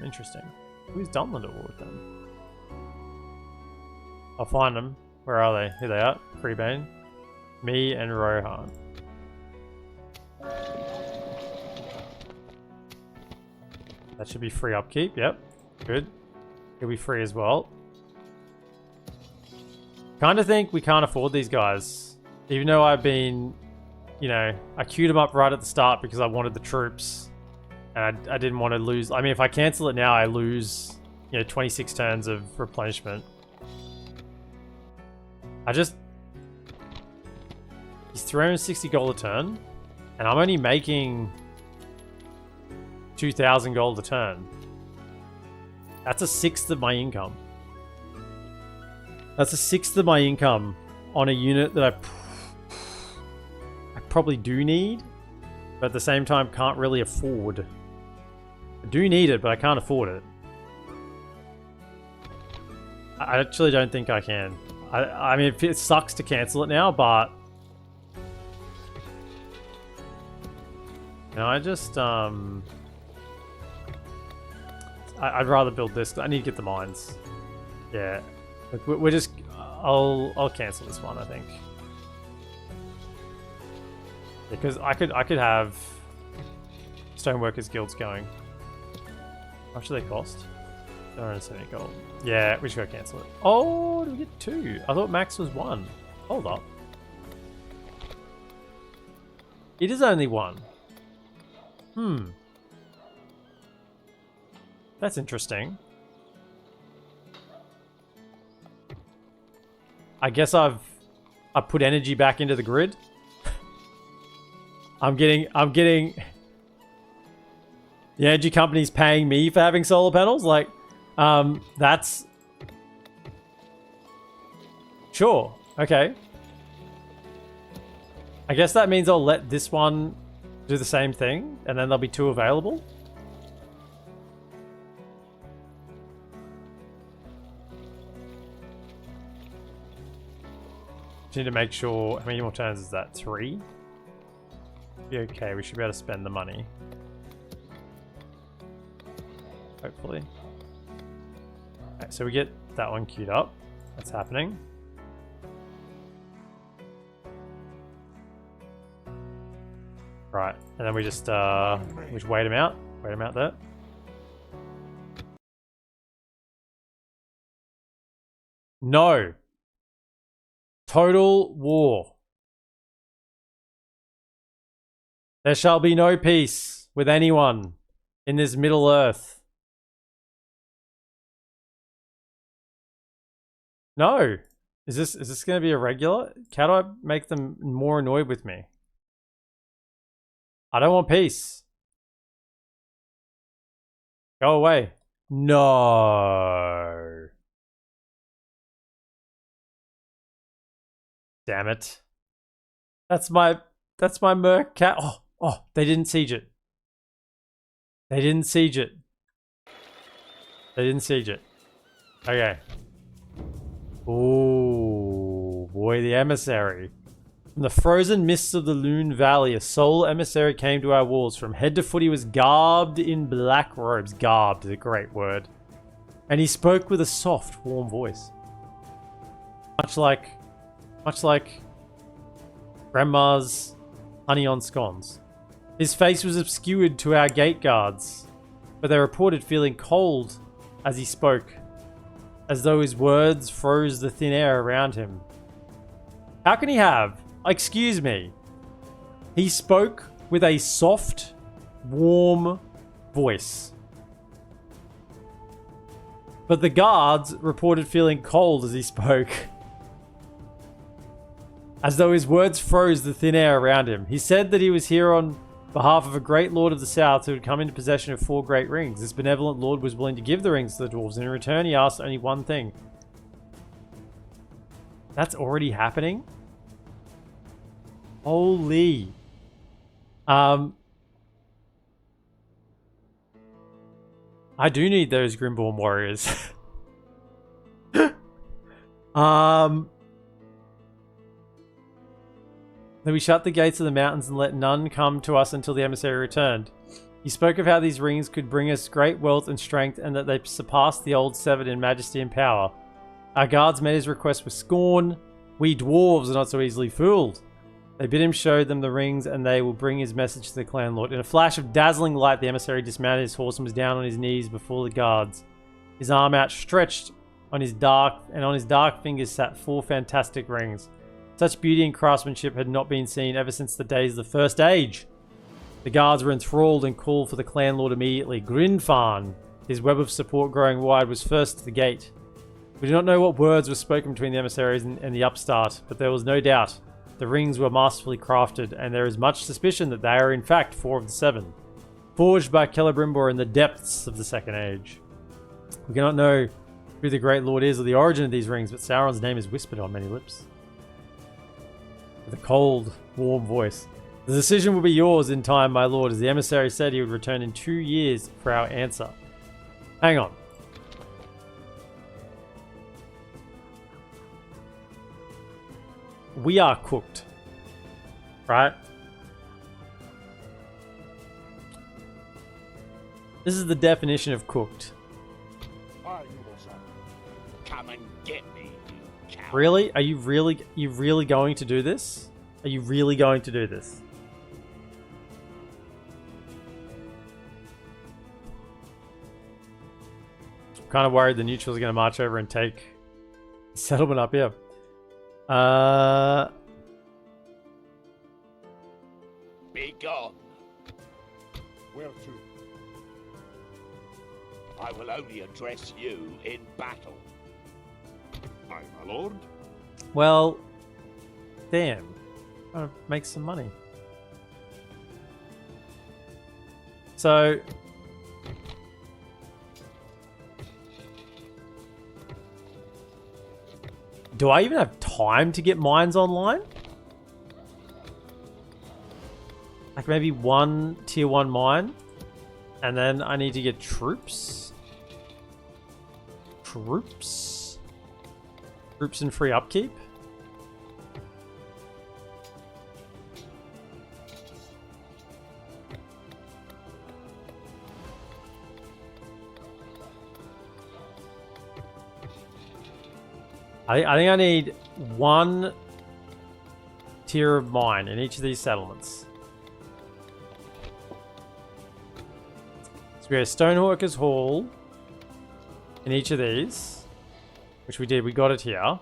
Interesting. Who's Dunland at war with them? I'll find them. Where are they? Here they are. Freebane. Me and Rohan. That should be free upkeep. Yep. Good. He'll be free as well. Kind of think we can't afford these guys. Even though I've been, you know, I queued them up right at the start because I wanted the troops. And I didn't want to lose. I mean, if I cancel it now, I lose, you know, 26 turns of replenishment. He's 360 gold a turn. And I'm only making 2,000 gold a turn. That's a sixth of my income. That's a sixth of my income on a unit that I probably do need, but at the same time can't really afford. I do need it, but I can't afford it. I actually don't think I can. I mean, it sucks to cancel it now, but... You know, I just, I'd rather build this. I need to get the mines. Yeah. We're just... I'll cancel this one, I think. Because I could have Stoneworkers Guilds going. How much do they cost? 270 gold. Yeah, we should go cancel it. Oh, did we get 2? I thought max was 1. Hold up. It is only 1. That's interesting. I guess I've put energy back into the grid. I'm getting the energy company's paying me for having solar panels. Like, that's sure. Okay. I guess that means I'll let this one do the same thing, and then there'll be 2 available. Just need to make sure. How many more turns is that? 3? Be okay. We should be able to spend the money. Hopefully. Okay, so we get that one queued up. That's happening. Right, and then we just wait him out. Wait him out there. No. Total war. There shall be no peace with anyone in this Middle Earth. No. Is this going to be a regular? How do I make them more annoyed with me? I don't want peace. Go away. No. Damn it. That's my merc cat. Oh, they didn't siege it. They didn't siege it. They didn't siege it. Okay. Oh boy, the emissary. From the frozen mists of the Luin Valley, a sole emissary came to our walls. From head to foot, he was garbed in black robes. Garbed is a great word. And he spoke with a soft, warm voice. Much like Grandma's honey on scones. His face was obscured to our gate guards, but they reported feeling cold as he spoke, as though his words froze the thin air around him. How can he have... Excuse me. He spoke with a soft, warm voice. But the guards reported feeling cold as he spoke, as though his words froze the thin air around him. He said that he was here on behalf of a great lord of the south who had come into possession of 4 great rings. This benevolent lord was willing to give the rings to the dwarves, and in return he asked only one thing. That's already happening? Holy. I do need those Grimborn warriors. Then we shut the gates of the mountains and let none come to us until the emissary returned. He spoke of how these rings could bring us great wealth and strength, and that they surpassed the old seven in majesty and power. Our guards met his request with scorn. We dwarves are not so easily fooled. They bid him show them the rings, and they will bring his message to the clan lord. In a flash of dazzling light, the emissary dismounted his horse and was down on his knees before the guards. His arm outstretched on his dark fingers sat 4 fantastic rings. Such beauty and craftsmanship had not been seen ever since the days of the First Age. The guards were enthralled and called for the clan lord immediately. Grinfarn, his web of support growing wide, was first to the gate. We do not know what words were spoken between the emissaries and the upstart, but there was no doubt. The rings were masterfully crafted, and there is much suspicion that they are in fact 4 of the 7, forged by Celebrimbor in the depths of the Second Age. We cannot know who the Great Lord is or the origin of these rings, but Sauron's name is whispered on many lips. With a cold, warm voice. The decision will be yours in time, my lord, as the emissary said he would return in 2 years for our answer. Hang on. We are cooked. Right? This is the definition of cooked. Aye, noble son. Come and get me, you coward. Really? Are you really going to do this? Are you really going to do this? I'm kind of worried the neutrals are going to march over and take the settlement up here. Be gone. Where to? I will only address you in battle. Aye, my lord. Well, damn. Trying to make some money. So, do I even have time to get mines online? Like maybe 1 tier 1 mine, and then I need to get troops. Troops and free upkeep. I think I need 1 tier of mine in each of these settlements. So we have Stonehawker's Hall in each of these, which we did. We got it here.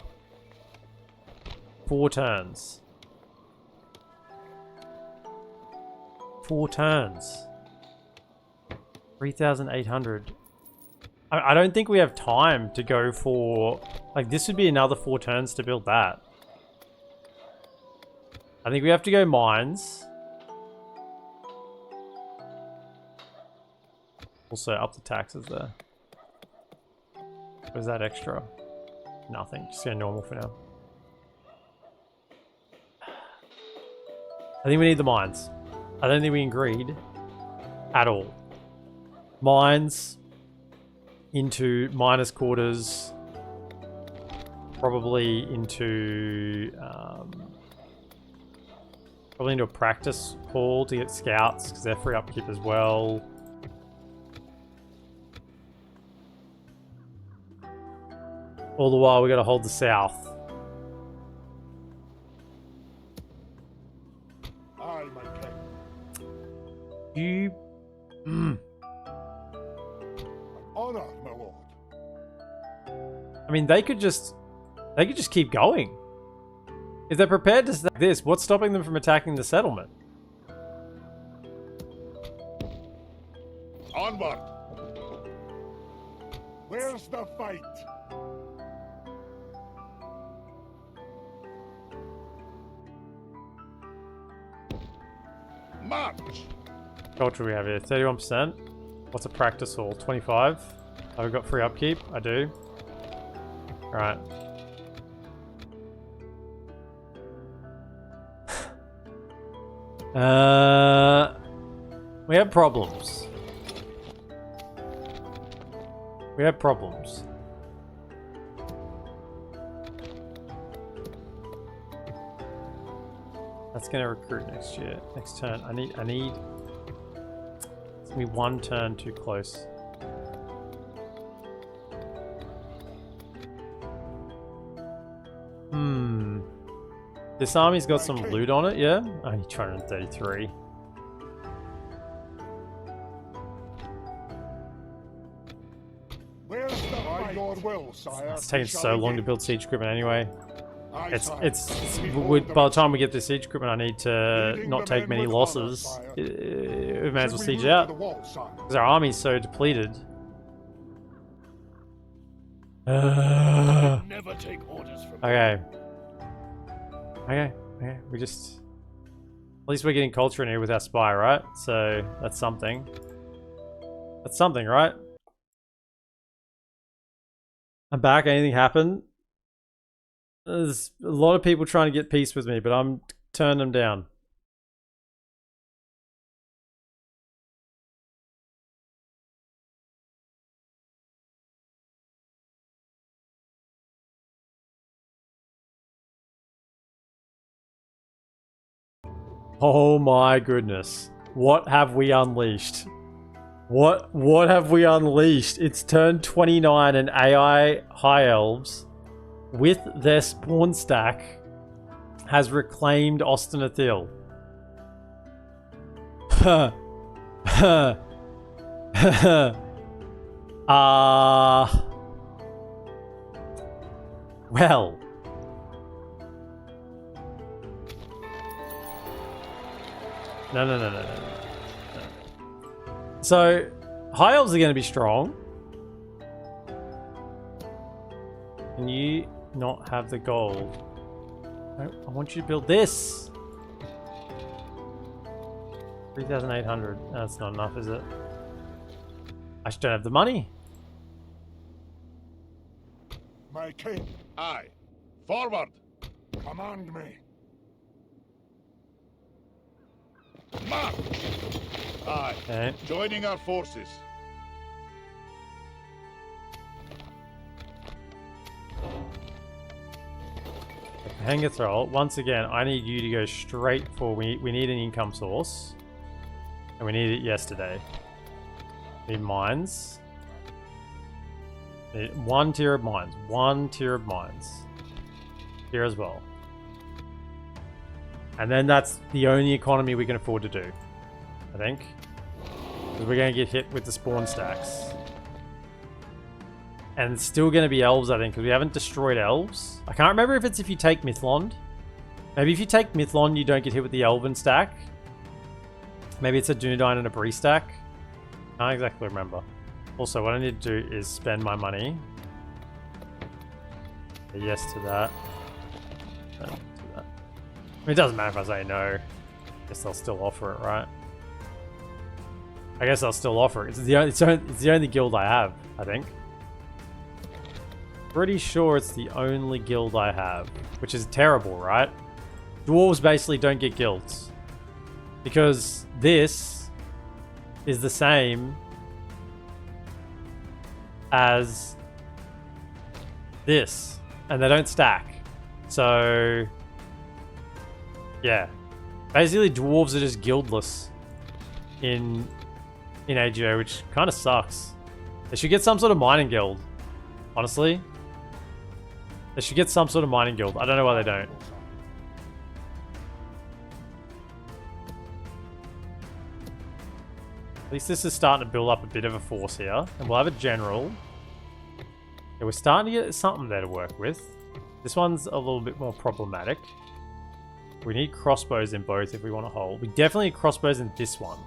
4 turns. 4 turns. 3,800. I don't think we have time to go for... Like, this would be another 4 turns to build that. I think we have to go mines. Also, up the taxes there. What is that extra? Nothing. Just go normal for now. I think we need the mines. I don't think we can greed at all. Mines into miners' quarters. Probably into a practice hall to get scouts because they're free upkeep as well. All the while we got to hold the south. Aye, my king. You. Honor, my lord. I mean, they could just keep going. If they're prepared to stack this, what's stopping them from attacking the settlement? Onward. Where's the fight? March! Culture we have here, 31%. What's a practice hall? 25. Have I got free upkeep? I do. Alright. We have problems. We have problems. That's gonna recruit next year. Next turn. I need it's gonna be one turn too close. This army's got some loot on it, yeah? Only 233. Where's the fight? Your will, sire. It's taking so long to build siege equipment anyway. Aye, sire. By the time we get this siege equipment, I need to not take many losses. We may as well siege it out. Because our army's so depleted. Never take orders from Okay. Okay. We just... At least we're getting culture in here with our spy, right? So, that's something. That's something, right? I'm back. Anything happened? There's a lot of people trying to get peace with me, but I'm turning them down. Oh my goodness. What have we unleashed? What have we unleashed? It's turn 29 and AI High Elves with their spawn stack has reclaimed Ostenithil. Well. No. So, High Elves are going to be strong. Can you not have the gold? I want you to build this. 3,800. That's not enough, is it? I just don't have the money. My king. Aye. Forward. Command me. March. Aye. Okay. Joining our forces. Hanger Thrall. Once again, I need you to go straight for... We need an income source. And we need it yesterday. We need mines. We need one tier of mines. One tier of mines. Here as well. And then that's the only economy we can afford to do. I think. Because we're going to get hit with the spawn stacks. And it's still going to be elves, I think, because we haven't destroyed elves. I can't remember if it's if you take Mithlond. Maybe if you take Mithlond, you don't get hit with the elven stack. Maybe it's a Dunedain and a Bree stack. Can't exactly remember. Also, what I need to do is spend my money. Say yes to that. No, to that. I mean, it doesn't matter if I say no. I guess they'll still offer it, right? I guess I'll still offer it. It's the only guild I have, I think. Pretty sure it's the only guild I have, which is terrible, right? Dwarves basically don't get guilds because this is the same as this, and they don't stack. So, yeah, basically dwarves are just guildless in AGO, which kind of sucks. They should get some sort of mining guild, honestly. They should get some sort of mining guild. I don't know why they don't. At least this is starting to build up a bit of a force here. And we'll have a general. Yeah, we're starting to get something there to work with. This one's a little bit more problematic. We need crossbows in both if we want to hold. We definitely need crossbows in this one.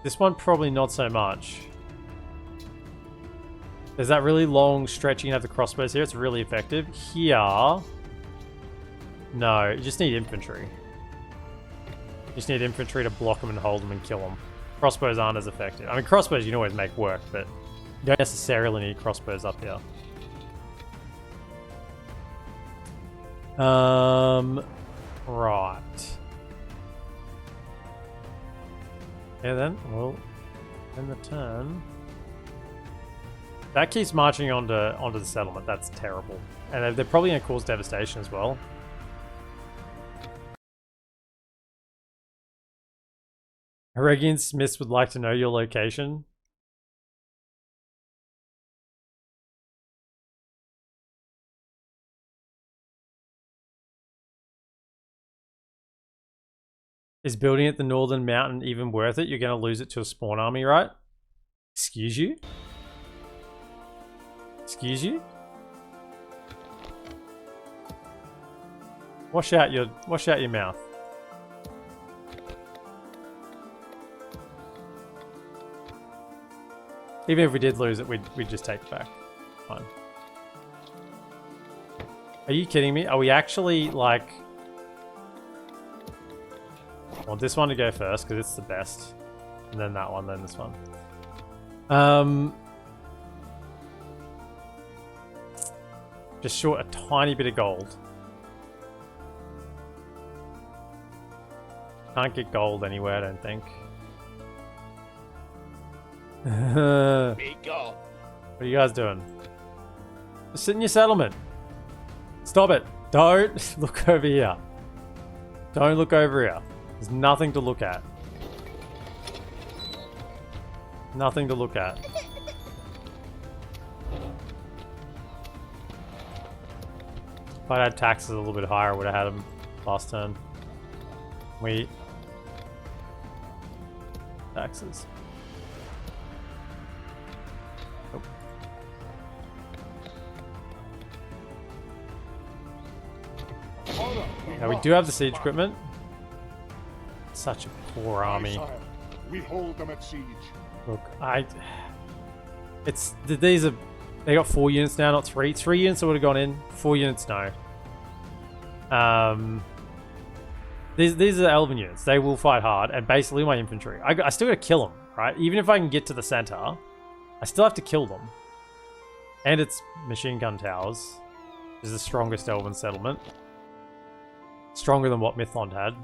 This one probably not so much. There's that really long stretch you can have the crossbows here. It's really effective. Here, no, you just need infantry. You just need infantry to block them and hold them and kill them. Crossbows aren't as effective. I mean, crossbows you can always make work, but you don't necessarily need crossbows up here. Right. Yeah, then we'll end the turn. That keeps marching onto the settlement. That's terrible. And they're probably going to cause devastation as well. Heregian Smiths would like to know your location. Is building at the northern mountain even worth it? You're going to lose it to a spawn army, right? Excuse you? Excuse you? Wash out your mouth. Even if we did lose it, we'd just take it back. Fine. Are you kidding me? Are we actually like... I want this one to go first because it's the best. And then that one, then this one. Just short a tiny bit of gold. Can't get gold anywhere, I don't think. What are you guys doing? Just sit in your settlement. Stop it. Don't look over here. Don't look over here. There's nothing to look at. Nothing to look at. If I'd had taxes a little bit higher, I would have had them last turn. Wait. Taxes. Nope. Now we do have the siege equipment. Such a poor army. We hold them at siege. Look, these are, they got 4 units now, not 3. 3 units that would have gone in. 4 units, no. These are the elven units. They will fight hard, and basically my infantry. I still gotta kill them, right? Even if I can get to the center, I still have to kill them. And it's machine gun towers, which is the strongest elven settlement. Stronger than what Mithlond had.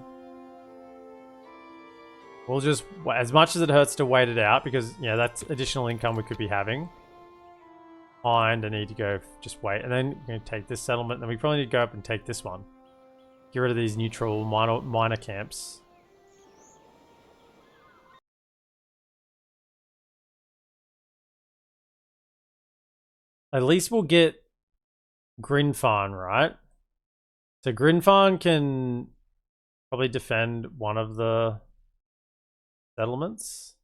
We'll just, as much as it hurts to wait it out, because, yeah, that's additional income we could be having. And I need to go, just wait. And then we're going to take this settlement, and then we probably need to go up and take this one. Get rid of these neutral minor camps. At least we'll get Grinfarn, right? So Grinfarn can probably defend one of the settlements.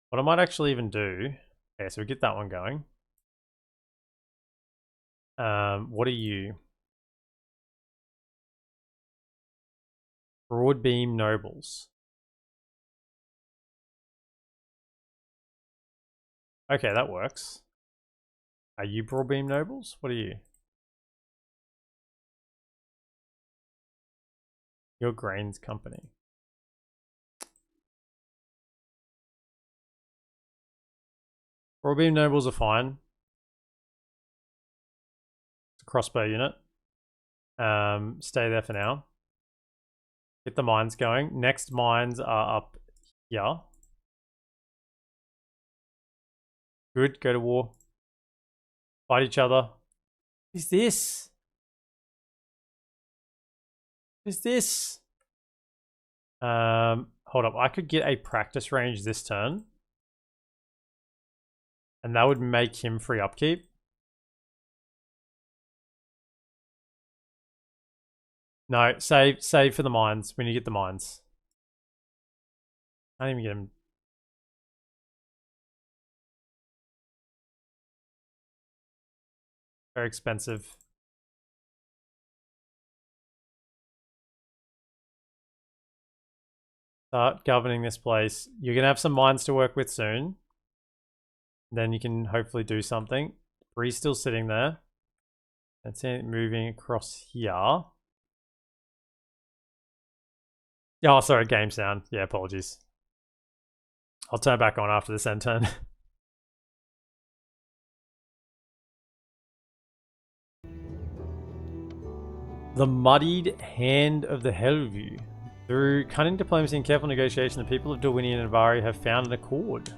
What I might actually even do... Okay, so we get that one going. What are you? Broadbeam Nobles. Okay, that works. Are you Broadbeam Nobles? What are you? Your Grains Company. Broadbeam Nobles are fine. It's a crossbow unit. Stay there for now. Get the mines going. Next mines are up here. Good, go to war. Fight each other. What is this? What is this? Hold up. I could get a practice range this turn. And that would make him free upkeep. No, save for the mines when you get the mines. I can't even get him. Very expensive. Start governing this place. You're going to have some mines to work with soon. Then you can hopefully do something. Bree's still sitting there. That's it, moving across here. Oh, sorry, game sound. Yeah, apologies. I'll turn back on after this end turn. The muddied hand of the Helvu. Through cunning diplomacy and careful negotiation, the people of Dorwinian and Avari have found an accord.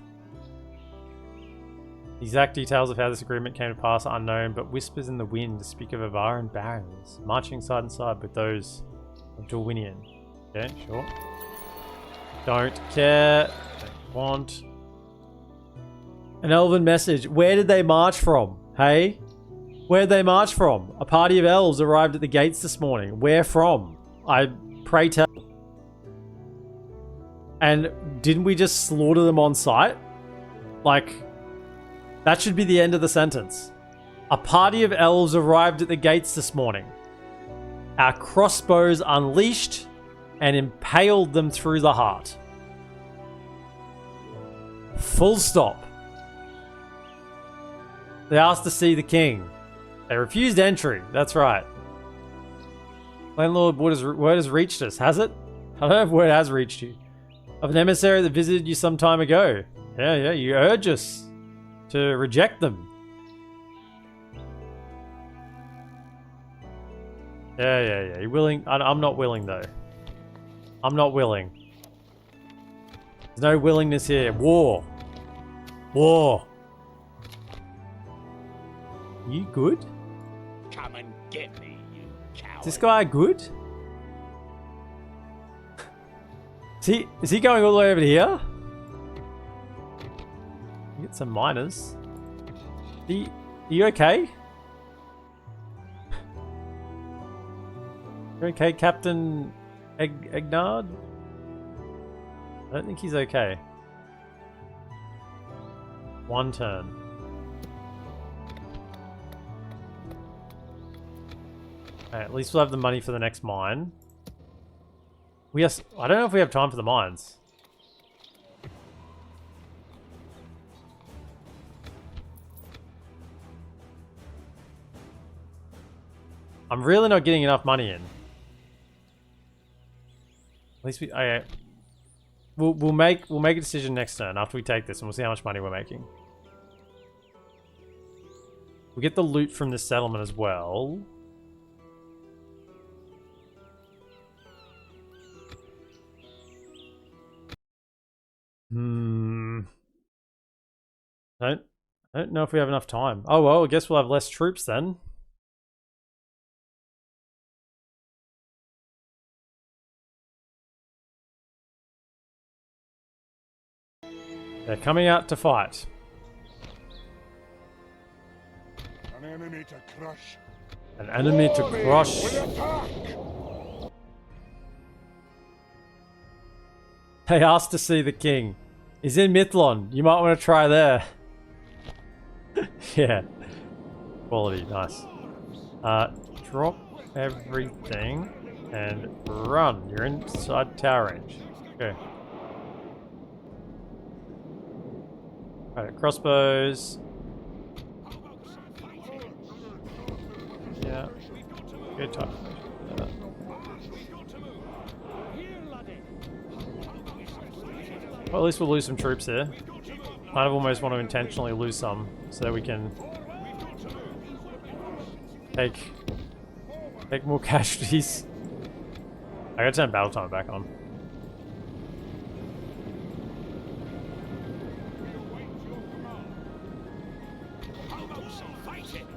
The exact details of how this agreement came to pass are unknown, but whispers in the wind speak of Avaran barons marching side and side with those of Dorwinian. Okay, sure. Don't care. Don't want. An elven message. Where did they march from? Hey? Where'd they march from? A party of elves arrived at the gates this morning. Where from? I pray tell. And didn't we just slaughter them on sight? Like, that should be the end of the sentence. A party of elves arrived at the gates this morning. Our crossbows unleashed and impaled them through the heart. Full stop. They asked to see the king. They refused entry. That's right. Landlord, word has reached us, has it? I don't know if word has reached you. Of an emissary that visited you some time ago. Yeah, you urge us to reject them. Yeah. You're willing? I'm not willing, though. I'm not willing. There's no willingness here. War. You good? Come and get me, you coward. Is this guy good? Is he going all the way over here? Get some miners. Are you okay? You okay, Captain Egnard? I don't think he's okay. One turn. Okay, at least we'll have the money for the next mine. I don't know if we have time for the mines. I'm really not getting enough money in. At least we'll make a decision next turn after we take this, and we'll see how much money we're making. We'll get the loot from this settlement as well. I don't know if we have enough time. Oh well, I guess we'll have less troops then. They're coming out to fight. An enemy to crush. An enemy to crush. They asked to see the king. He's in Mithlond. You might want to try there. Yeah. Quality, nice. Drop everything and run. You're inside tower range. Okay. Alright, crossbows. Yeah. Good time. Well, at least we'll lose some troops here. Kind of almost want to intentionally lose some so that we can take more casualties. I gotta turn battle time back on.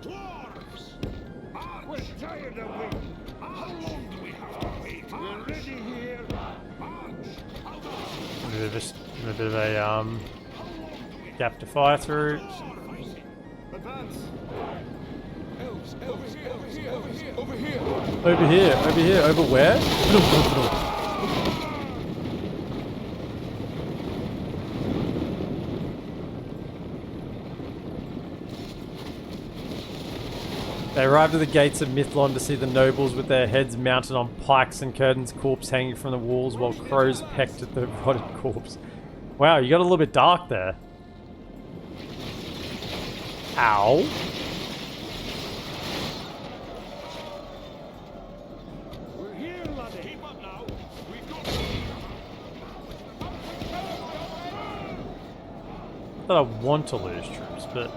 Dwarves! We're tired of waiting. How long do we have to wait? We're ready here. Just a bit of a gap to fire through. Advance. Over here. Over where? They arrived at the gates of Mithlond to see the nobles with their heads mounted on pikes and curtains, corpse hanging from the walls while crows pecked at the rotted corpse. Wow, you got a little bit dark there. Ow. We're here, laddie. Keep up now. We've got Not that I want to lose troops, but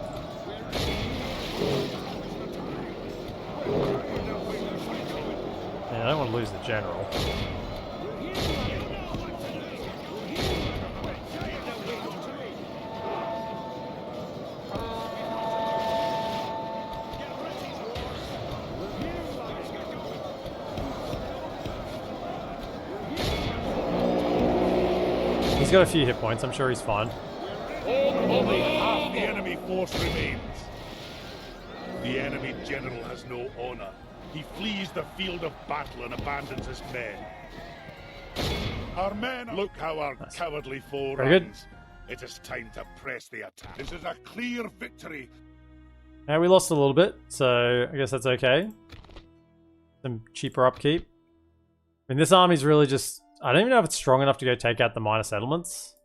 yeah, I don't want to lose the general. He's got a few hit points. I'm sure he's fine. Only half the enemy force remains. The enemy general has no honor. He flees the field of battle and abandons his men. Our men, look how our cowardly foe Very good. runs. It is time to press the attack. This is a clear victory. Now we lost a little bit, so I guess that's okay. Some cheaper upkeep. I mean, this army's really just... I don't even know if it's strong enough to go take out the minor settlements.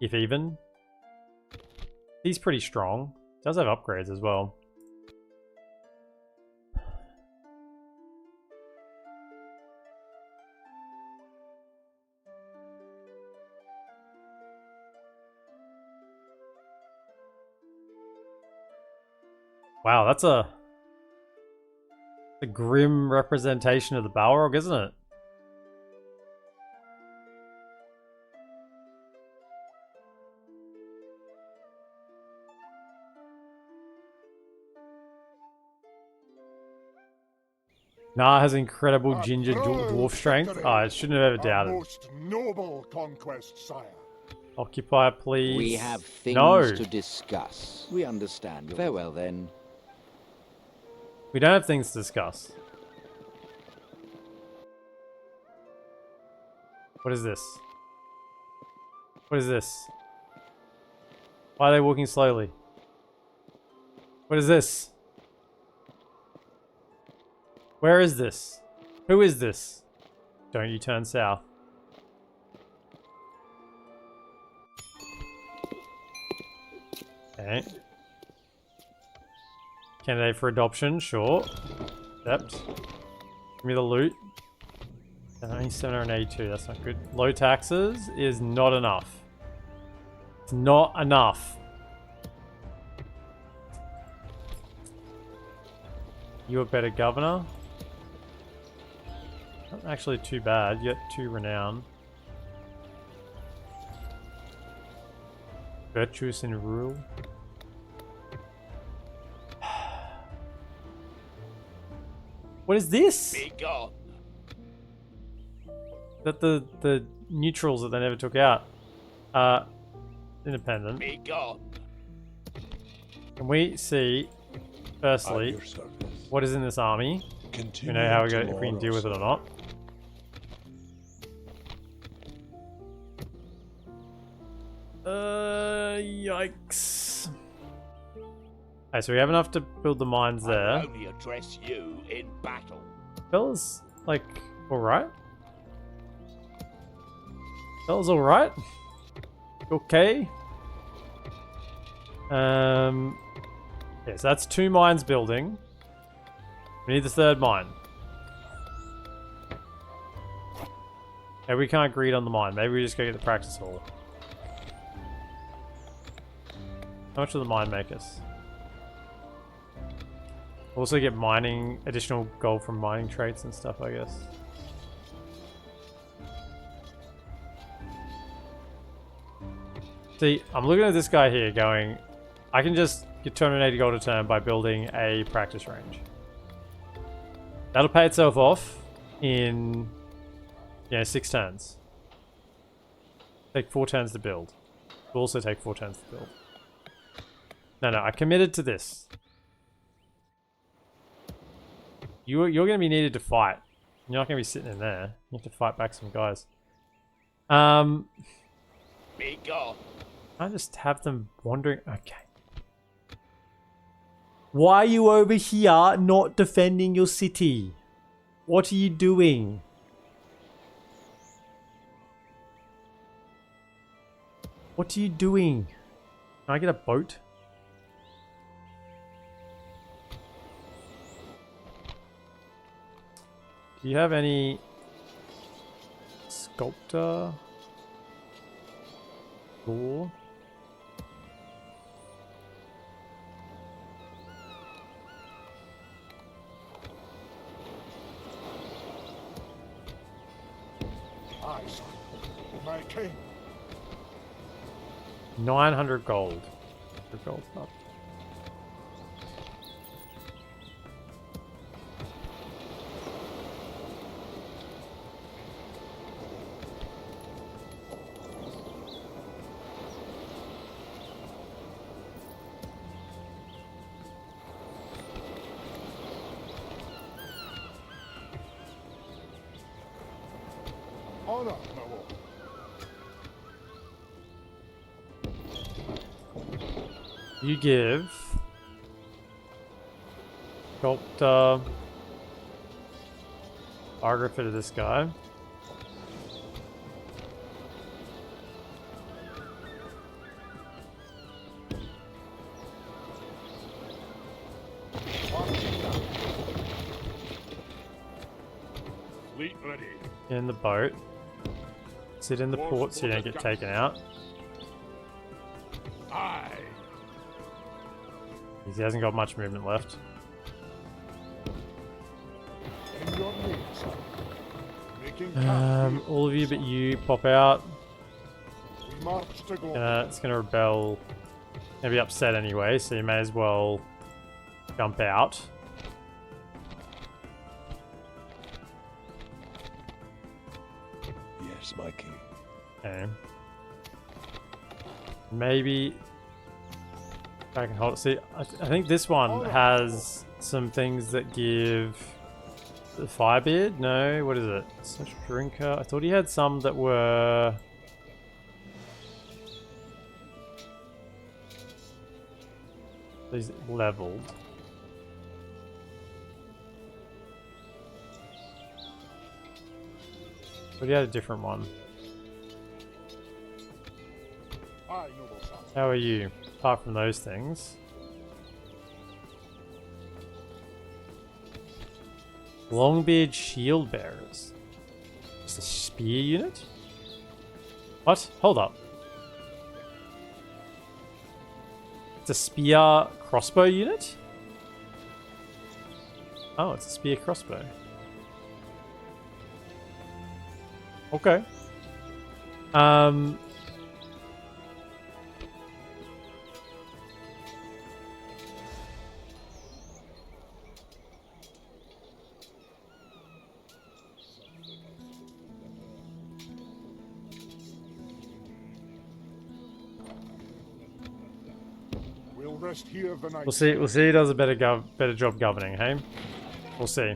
If even. He's pretty strong. Does have upgrades as well. Wow, that's a grim representation of the Balrog, isn't it? Nah, has incredible ginger dwarf strength. I shouldn't have ever doubted. Most noble conquest, sire. Occupier, please. We have things No. to discuss. We understand. Farewell, then. We don't have things to discuss. What is this? What is this? Why are they walking slowly? What is this? Where is this? Who is this? Don't you turn south. Okay. Candidate for adoption, sure. Accept. Give me the loot. Only 782, that's not good. Low taxes is not enough. It's not enough. You a better governor? Not actually too bad, yet 2 renown. Virtuous in rule. What is this? Be gone. That the neutrals that they never took out. Independent. Be gone. Can we see, firstly, what is in this army? We know how we go, if we can deal with it or not. Yikes. Okay, so we have enough to build the mines there. I'll only address you in battle. Fella's, like, alright? Fella's alright? Okay. Yeah, so that's 2 mines building. We need the 3rd mine. Okay, we can't greed on the mine. Maybe we just go get the practice hall. How much will the mine make us? Also get mining, additional gold from mining traits and stuff, I guess. See, I'm looking at this guy here going, I can just get 280 gold a turn by building a practice range. That'll pay itself off in, 6 turns. Take 4 turns to build. Will also take 4 turns to build. No, I committed to this. You're going to be needed to fight. You're not going to be sitting in there. You have to fight back some guys. Be gone. I just have them wandering. Okay. Why are you over here not defending your city? What are you doing? What are you doing? Can I get a boat? Do you have any sculptor? Law? Aye, son. My king. 900 gold. 100 gold up. Honor, my lord. You give sculptor biography to this guy. Fleet ready. In the boat. Sit in the port so you don't get taken out. Aye. He hasn't got much movement left. In your name, son. Making camp. All of you but you pop out. We march to glory. It's gonna rebel. Gonna be upset anyway, so you may as well jump out. Yes, my king. Okay. Maybe I can hold it. See, I think this one has some things that give the Firebeard. No, what is it? Social drinker. I thought he had some that were. These leveled. But he had a different one. Aye, noble son. How are you? Apart from those things. Longbeard shield bearers. Just a spear unit? What? Hold up. It's a spear crossbow unit? Oh, it's a spear crossbow. Okay. We'll rest here the night. We'll see. We'll see. Who does a better job governing. Hey, we'll see.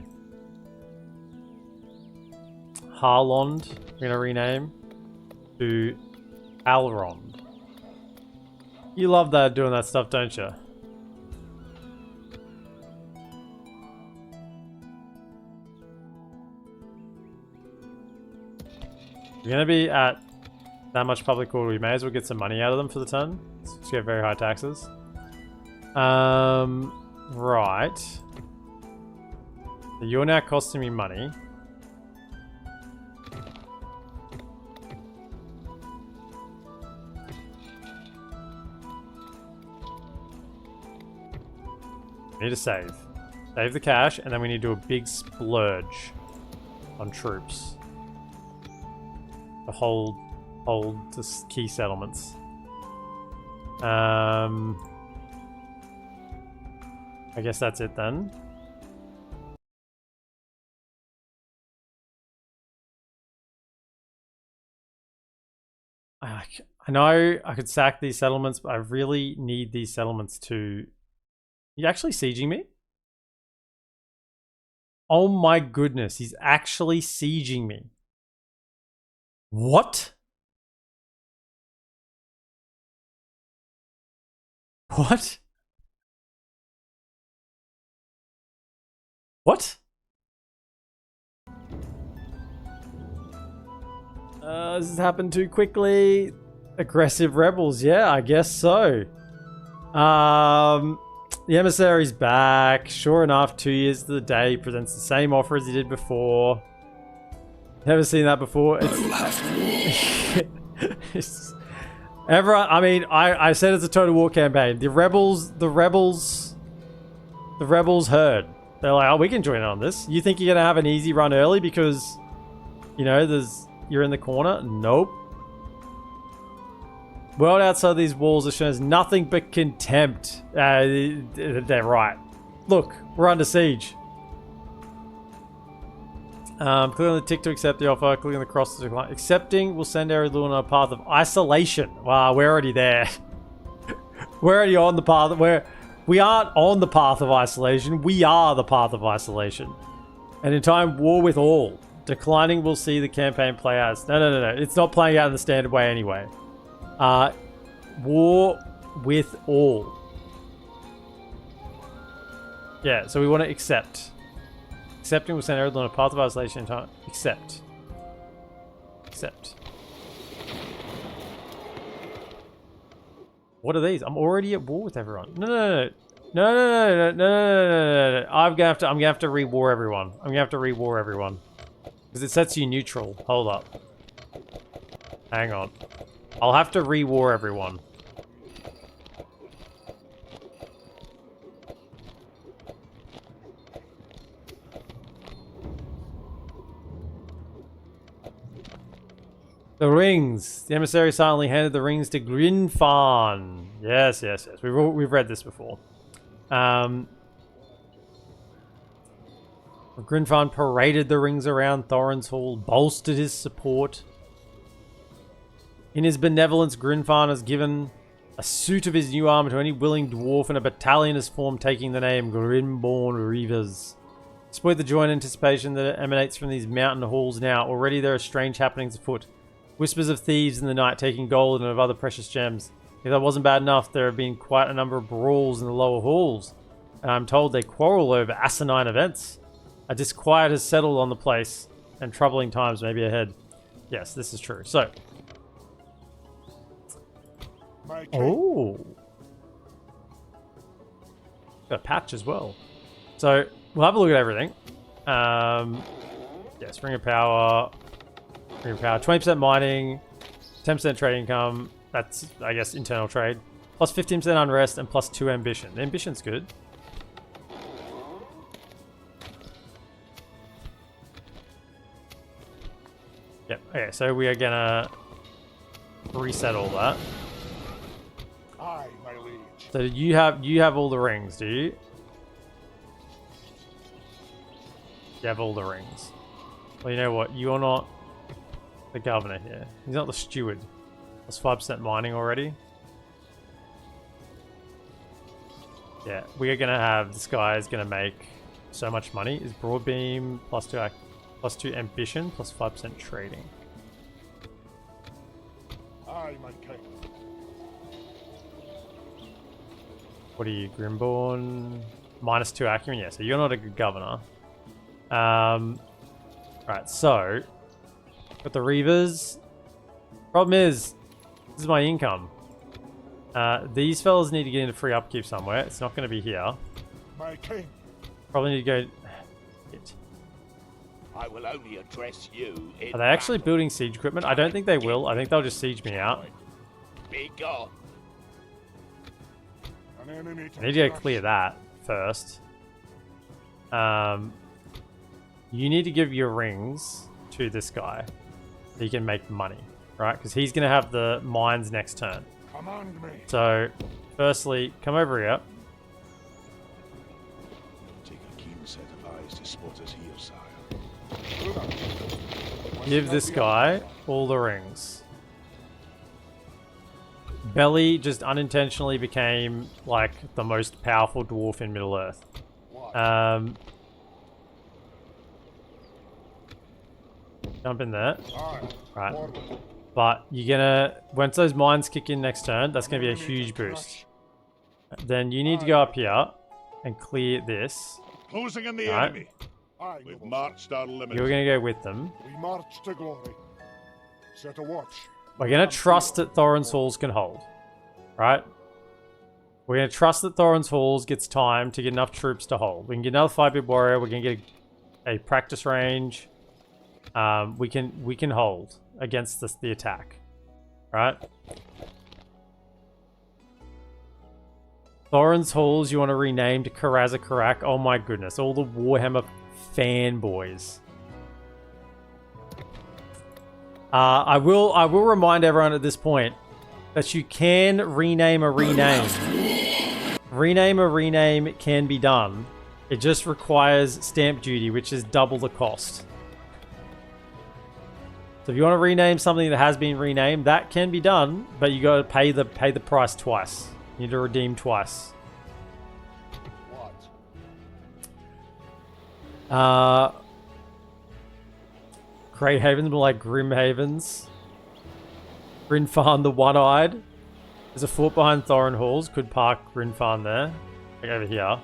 Harlond, we're gonna rename to Alrond. You love that doing that stuff, don't you? We're gonna be at that much public order. We may as well get some money out of them for the turn. Let's get very high taxes. Right. So you're now costing me money. We need to save. Save the cash, and then we need to do a big splurge on troops. To hold the key settlements. I guess that's it then. I know I could sack these settlements, but I really need these settlements to... You actually sieging me? Oh my goodness, he's actually sieging me. What? What? What? This has happened too quickly. Aggressive rebels, yeah, I guess so. The emissary's back. Sure enough, 2 years to the day. He presents the same offer as he did before. Never seen that before. It's everyone. I mean, I said it's a total war campaign. The rebels heard. They're like, oh, we can join in on this. You think you're gonna have an easy run early because, you know, you're in the corner? Nope. World outside these walls has shown us nothing but contempt. They're right. Look, we're under siege. Click on the tick to accept the offer. Click on the cross to decline. Accepting will send EredLuin on a path of isolation. Wow, we're already there. We're already on the path. We aren't on the path of isolation. We are the path of isolation. And in time, war with all. Declining will see the campaign play out. No. It's not playing out in the standard way anyway. War with all. Yeah, so we want to accept. Accepting will send EredLuin on a path of isolation in time. Accept. Accept. What are these? I'm already at war with everyone. No. I'm gonna have to re-war everyone. I'm gonna have to re-war everyone. Because it sets you neutral. Hold up. Hang on. I'll have to re-war everyone. The rings. The emissary silently handed the rings to Grinfarn. Yes. We've read this before. Grinfarn paraded the rings around Thorin's Hall, bolstered his support. In his benevolence, Grinfarn has given a suit of his new armor to any willing dwarf, and a battalion is formed taking the name Grimborn Reavers. Despite the joy and anticipation that emanates from these mountain halls now, already there are strange happenings afoot. Whispers of thieves in the night taking gold and of other precious gems. If that wasn't bad enough, there have been quite a number of brawls in the lower halls, and I'm told they quarrel over asinine events. A disquiet has settled on the place, and troubling times may be ahead. Yes, this is true. So, oh, got a patch as well. So we'll have a look at everything. Yes, ring of power. 20% mining, 10% trade income. That's, I guess, internal trade. Plus 15% unrest and plus 2 ambition. The ambition's good. Yep. Okay, so we are gonna reset all that. Aye, my liege. So you have all the rings, do you? You have all the rings. Well, you know what? You're not the governor here. He's not the steward. That's 5% mining already. Yeah, we are gonna have, this guy is gonna make so much money. Is Broadbeam plus 2 ambition plus 5% trading. Aye, my king. What are you, Grimborn? Minus 2 acumen, yeah, so you're not a good governor. Right, so got the Reavers. Problem is, this is my income. These fellas need to get into free upkeep somewhere. It's not going to be here. My king. Probably need to go. Shit. I will only address you in Are they actually battle. building siege equipment? I don't think they will. I think they'll just siege me out. Be gone. An enemy to I need to go crush. clear that first. You need to give your rings to this guy so he can make money, right? Because he's going to have the mines next turn. Command me. So, firstly, come over here. Take a keen set of eyes to spot us here, sire. Do that. Give this guy all the rings. Belly just unintentionally became, like, the most powerful dwarf in Middle-earth. Jump in there. Aye. Right. Forward. But you're gonna, once those mines kick in next turn, that's gonna be a huge boost. Then you need to go up here and clear this. Closing in the Right. enemy. Aye, We've noble marched our limits. You're gonna go with them. sir. We march to glory. Set a watch. We're gonna trust that Thorin's halls can hold. Right? We're going to trust that Thorin's Halls gets time to get enough troops to hold. We can get another 5-bit warrior. We're going to get a practice range. We can hold against the attack. Right? Thorin's Halls you want to rename to Karazakarak. Oh my goodness. All the Warhammer fanboys. I will remind everyone at this point that you can rename a rename. Rename a rename can be done. It just requires stamp duty, which is double the cost. So if you want to rename something that has been renamed, that can be done, but you got to pay the price twice. You need to redeem twice. What? Great Havens, more like Grim Havens. Grinfarn the One-Eyed. There's a fort behind Thorin Halls. Could park Grinfarn there. Like over here.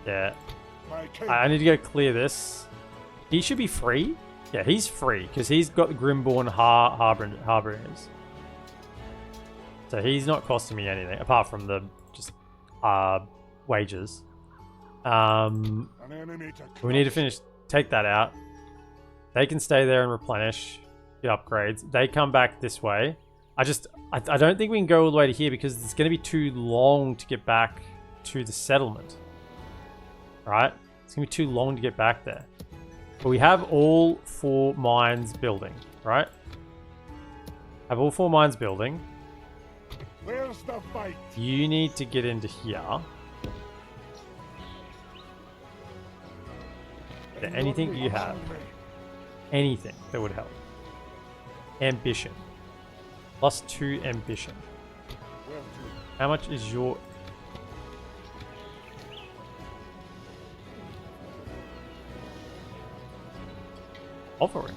Yeah. My king. I need to go clear this. He should be free. Yeah, he's free because he's got the Grimborn Harbingers. So he's not costing me anything apart from the just wages. An enemy to We need to crush. finish. Take that out. They can stay there and replenish. Get upgrades. They come back this way. I don't think we can go all the way to here because it's going to be too long to get back to the settlement. Right? It's going to be too long to get back there. But we have all 4 mines building. Right? Have all 4 mines building. Where's the fight? You need to get into here. Is there anything you have? Anything that would help. Ambition. +2 ambition. Where to? How much is your... offering?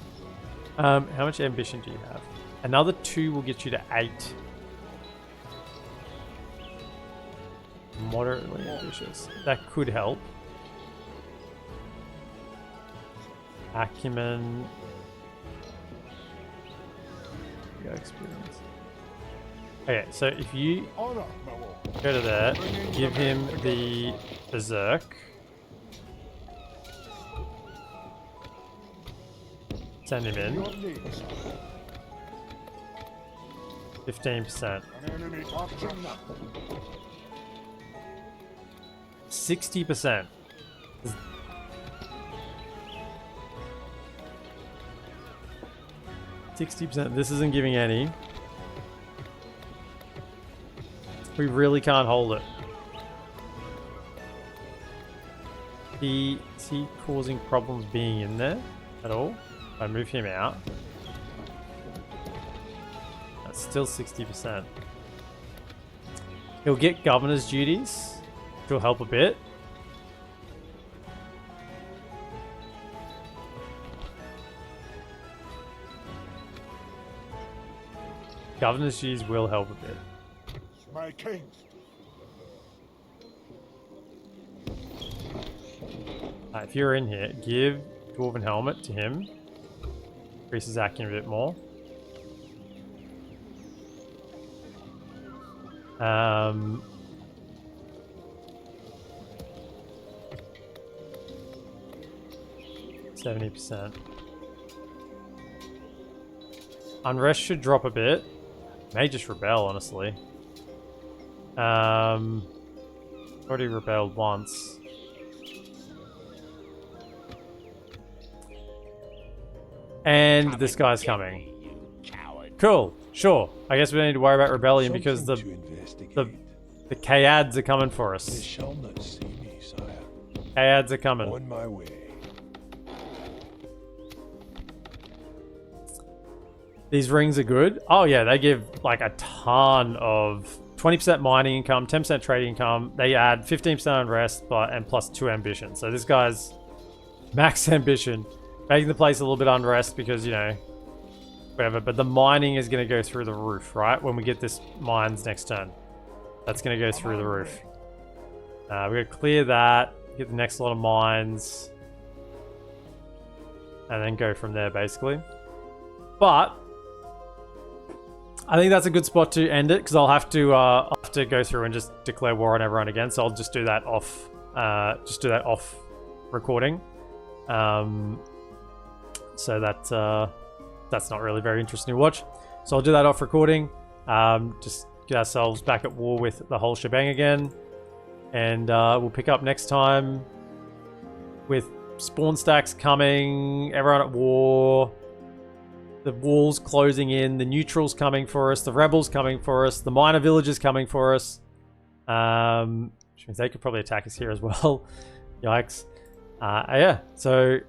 How much ambition do you have? Another 2 will get you to 8. Moderately ambitious. That could help. Acumen. Go experience. Okay, so if you Honor, my lord. go to there, give him the Berserk. Send him in. Your needs. 15%. An enemy to crush. 60%. 60%. This isn't giving any. We really can't hold it. Is he causing problems being in there at all? I move him out. That's still 60%. He'll get governor's duties, which will help a bit. Governor's duties will help a bit. My king. If you're in here, give Dwarven Helmet to him. Increases acumen a bit more. Um, 70%. Unrest should drop a bit. May just rebel, honestly. Already rebelled once. And this guy's coming. Cool, sure. I guess we don't need to worry about rebellion because the Kayads are coming for They us. shall not see me, sire. Kayads are coming. On my way. These rings are good. Oh yeah, they give like a ton of 20% mining income, 10% trading income. They add 15% unrest, and plus 2 ambition. So this guy's max ambition, making the place a little bit unrest because, you know, whatever. But the mining is going to go through the roof, right? When we get this mines next turn, that's going to go through the roof. We're going to clear that, get the next lot of mines, and then go from there basically. But I think that's a good spot to end it because I'll have to go through and just declare war on everyone again. So I'll just do that off recording. So that that's not really very interesting to watch. So I'll do that off recording. Just get ourselves back at war with the whole shebang again, and we'll pick up next time with spawn stacks coming, everyone at war, the walls closing in, the neutrals coming for us, the rebels coming for us, the minor villages coming for us. Which means they could probably attack us here as well. Yikes. Yeah, so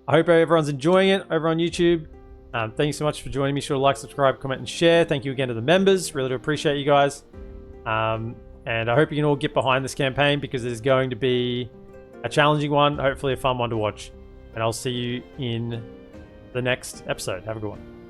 I hope everyone's enjoying it over on YouTube. Thank you so much for joining me. Sure to like, subscribe, comment, and share. Thank you again to the members. Really do appreciate you guys. And I hope you can all get behind this campaign because it's going to be a challenging one, hopefully a fun one to watch. And I'll see you in the next episode. Have a good one.